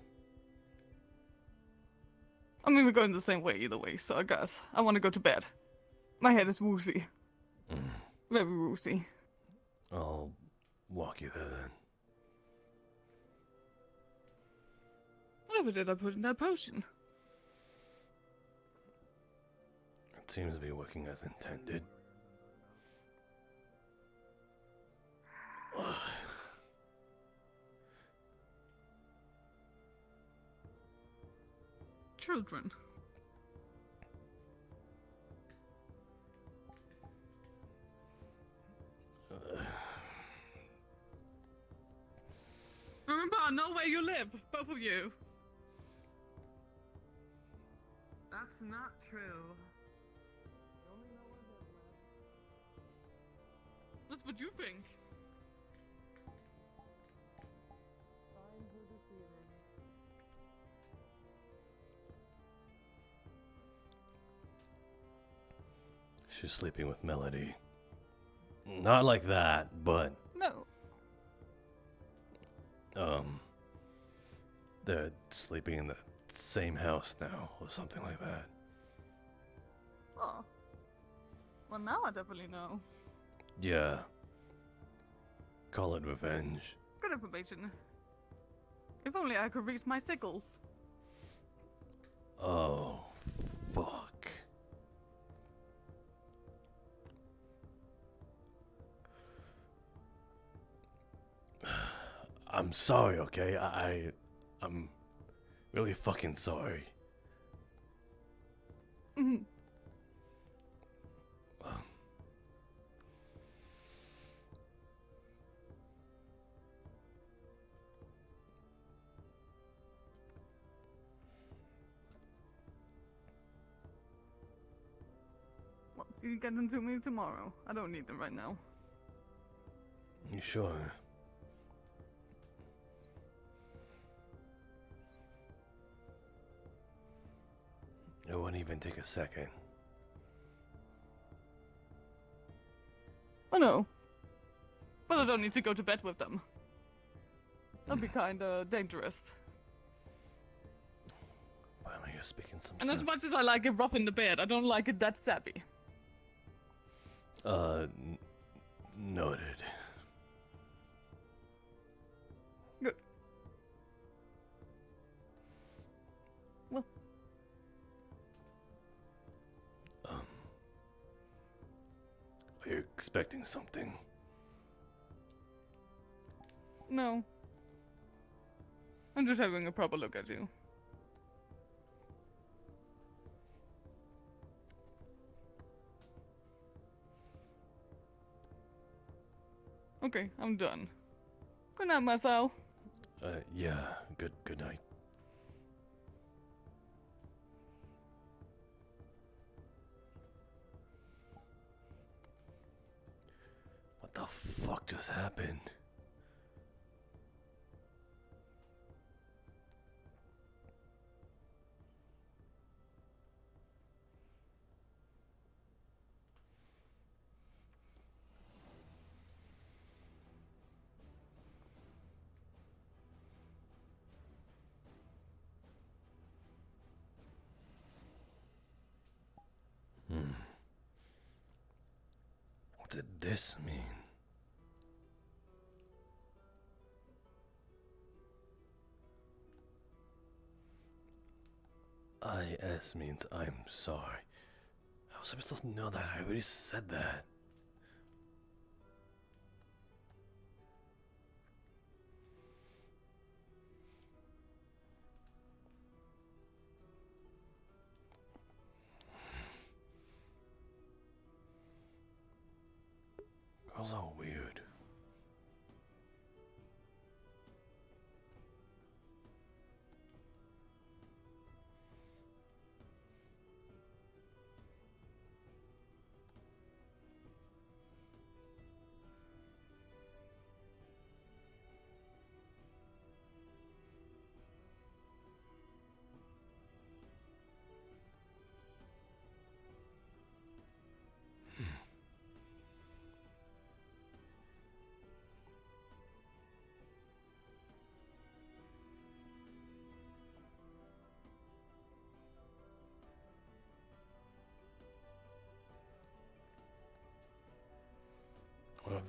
I mean, we're going the same way either way, so I guess. I want to go to bed. My head is woozy. Very woozy. I'll walk you there then. Whatever did I put in that potion? It seems to be working as intended. Children. Remember, I know where you live, both of you. That's not true. That's what you think. She's sleeping with Melody. Not like that, but No. they're sleeping in the same house now, or something like that. Oh. Well, now I definitely know. Yeah. Call it revenge. Good information. If only I could reach my sickles. Oh, fuck. I'm sorry, okay? I'm really fucking sorry. Mhm. Well, you can get them to me tomorrow. I don't need them right now. You sure? It won't even take a second. I know. But I don't need to go to bed with them. That'd be kinda dangerous. Finally, you're speaking some And sense. as much as I like it rough in the bed, I don't like it that sappy. Noted. Good. Well. Are you expecting something? No. I'm just having a proper look at you. Okay, I'm done. Good night, Masou. Yeah, good night. What the fuck just happened? What did this mean? IS means I'm sorry. How was I supposed to know that? I already said that. Girls are weird.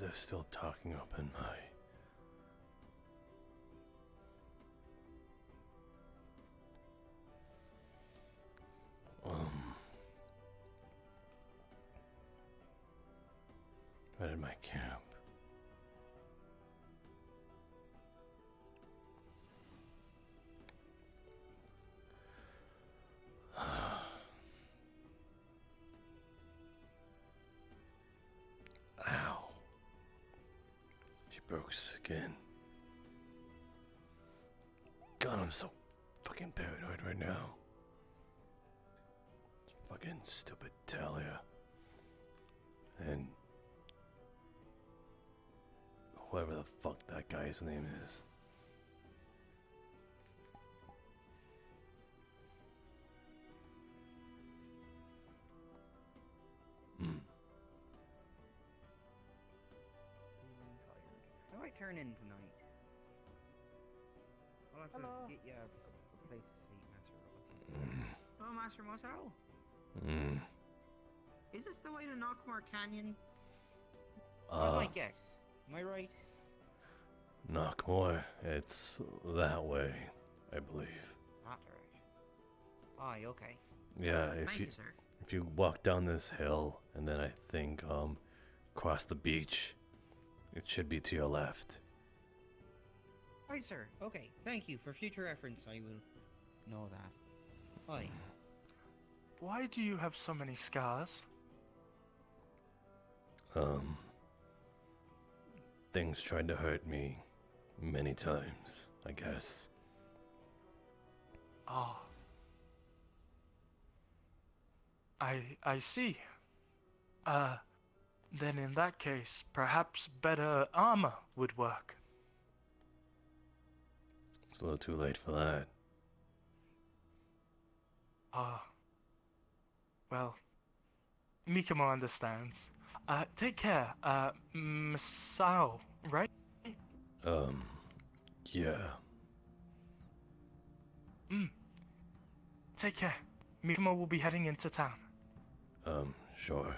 they're still talking up in my... right in my camp. Ow. She broke skin. God, I'm so fucking paranoid right now. Fucking stupid Talia. And whoever the fuck that guy's name is. I might turn in tonight. I'll have to get you a place to sleep, Master. Oh, Master Masou. Is this the way to Knockmore Canyon? That's my guess. Am I right? Knockmore, it's that way, I believe. That direction. Aye, okay. Yeah, Thank you, sir. if you walk down this hill and then I think cross the beach, it should be to your left. Right, sir. Okay, thank you. For future reference, I will know that. Aye. Why do you have so many scars? Things tried to hurt me many times, I guess. Ah. I see. Then in that case, perhaps better armor would work. It's a little too late for that. Well, Mikamo understands. Take care, Masou, right? Yeah. Take care. Mikamo will be heading into town. Sure.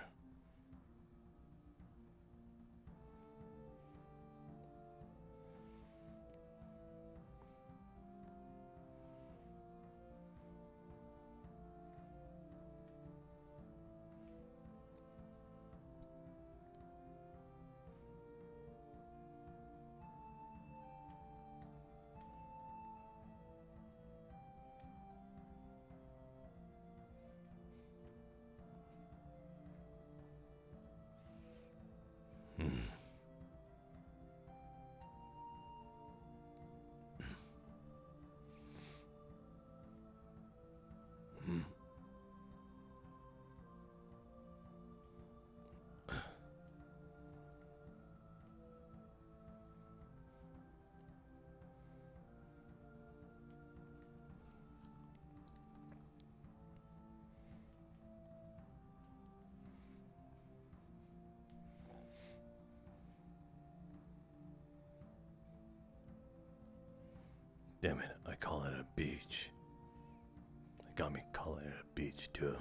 Damn it, I call it a beach. They got me calling it a beach too.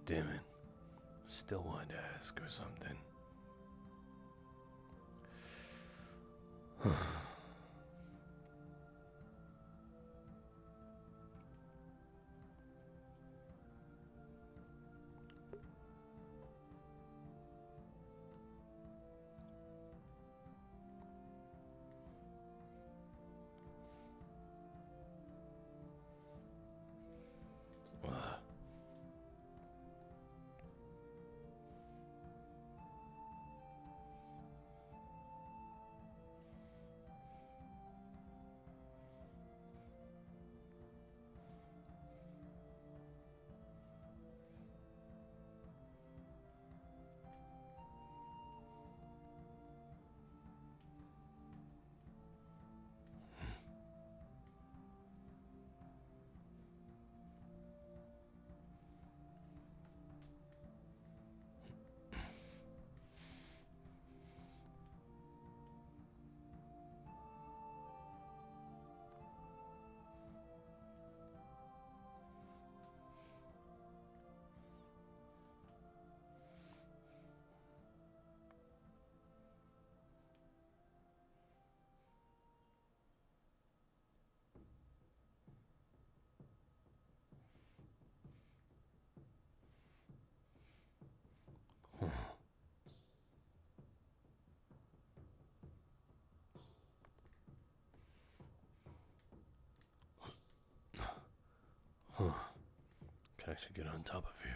Damn it. Still wanted to ask her something. actually get on top of you.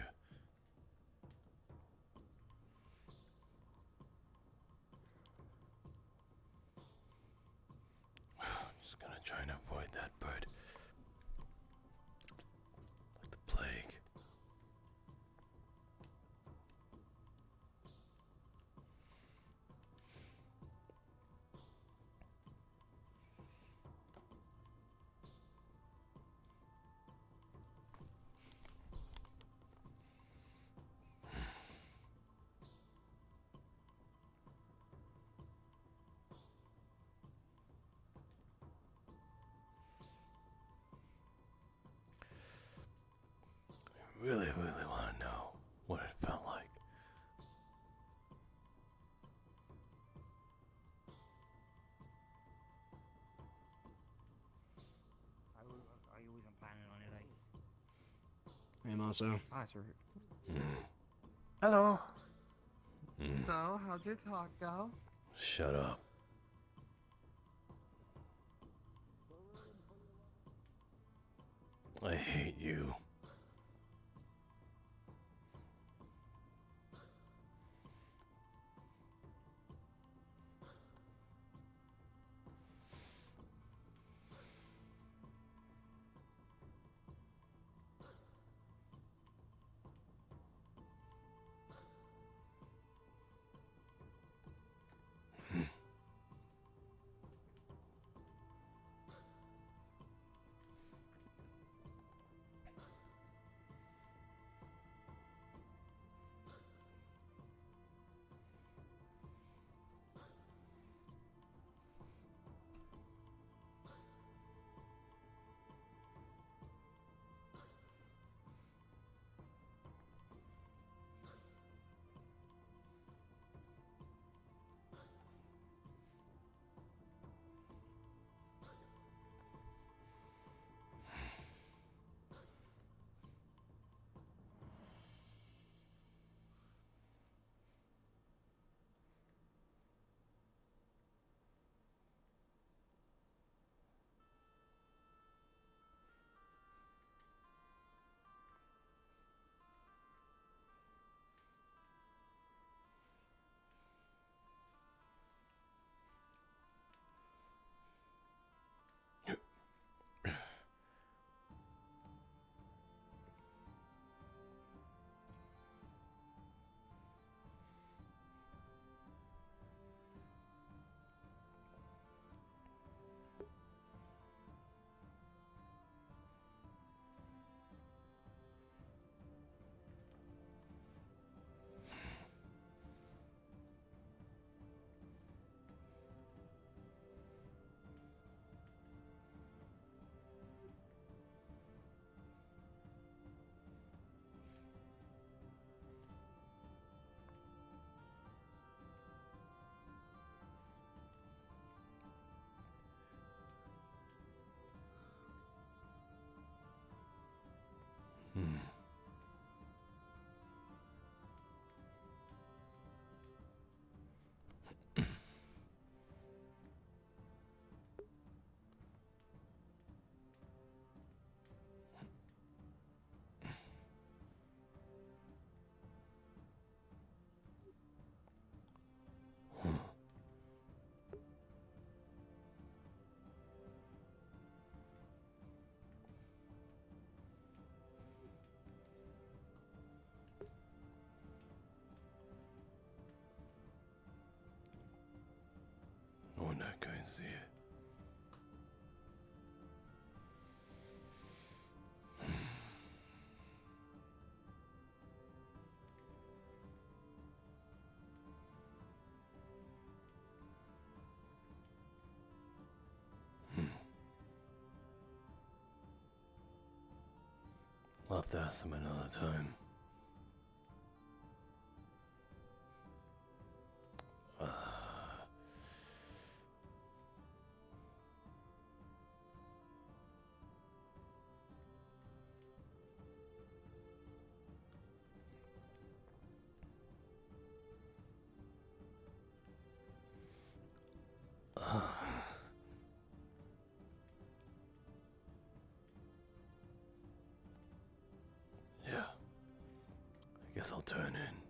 Just gonna try and avoid that bird. Like the plague. Really, really want to know what it felt like. I wasn't planning on it. Hey, Masou. Hi, sir. Hello. So, how'd your talk go? Shut up. I hate you. We're not going to see it. I'll have to ask them another time. Yeah. guess I'll turn in.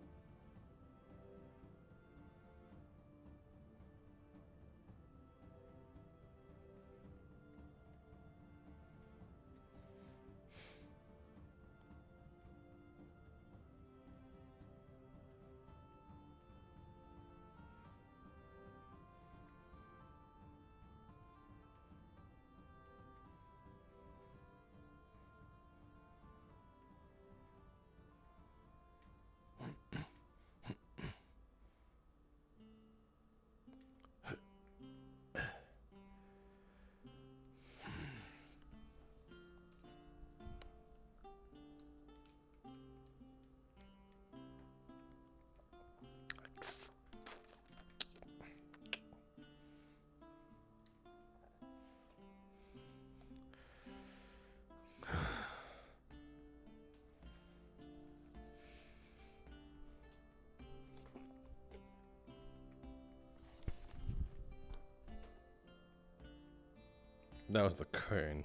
That was the curtain.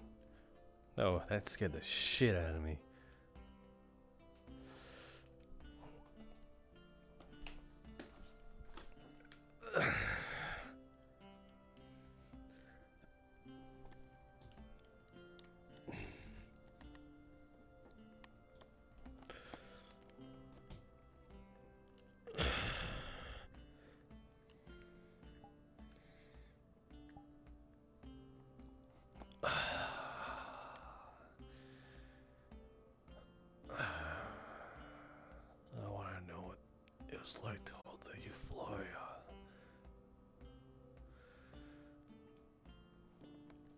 Oh, that scared the shit out of me. I want to know what it was like to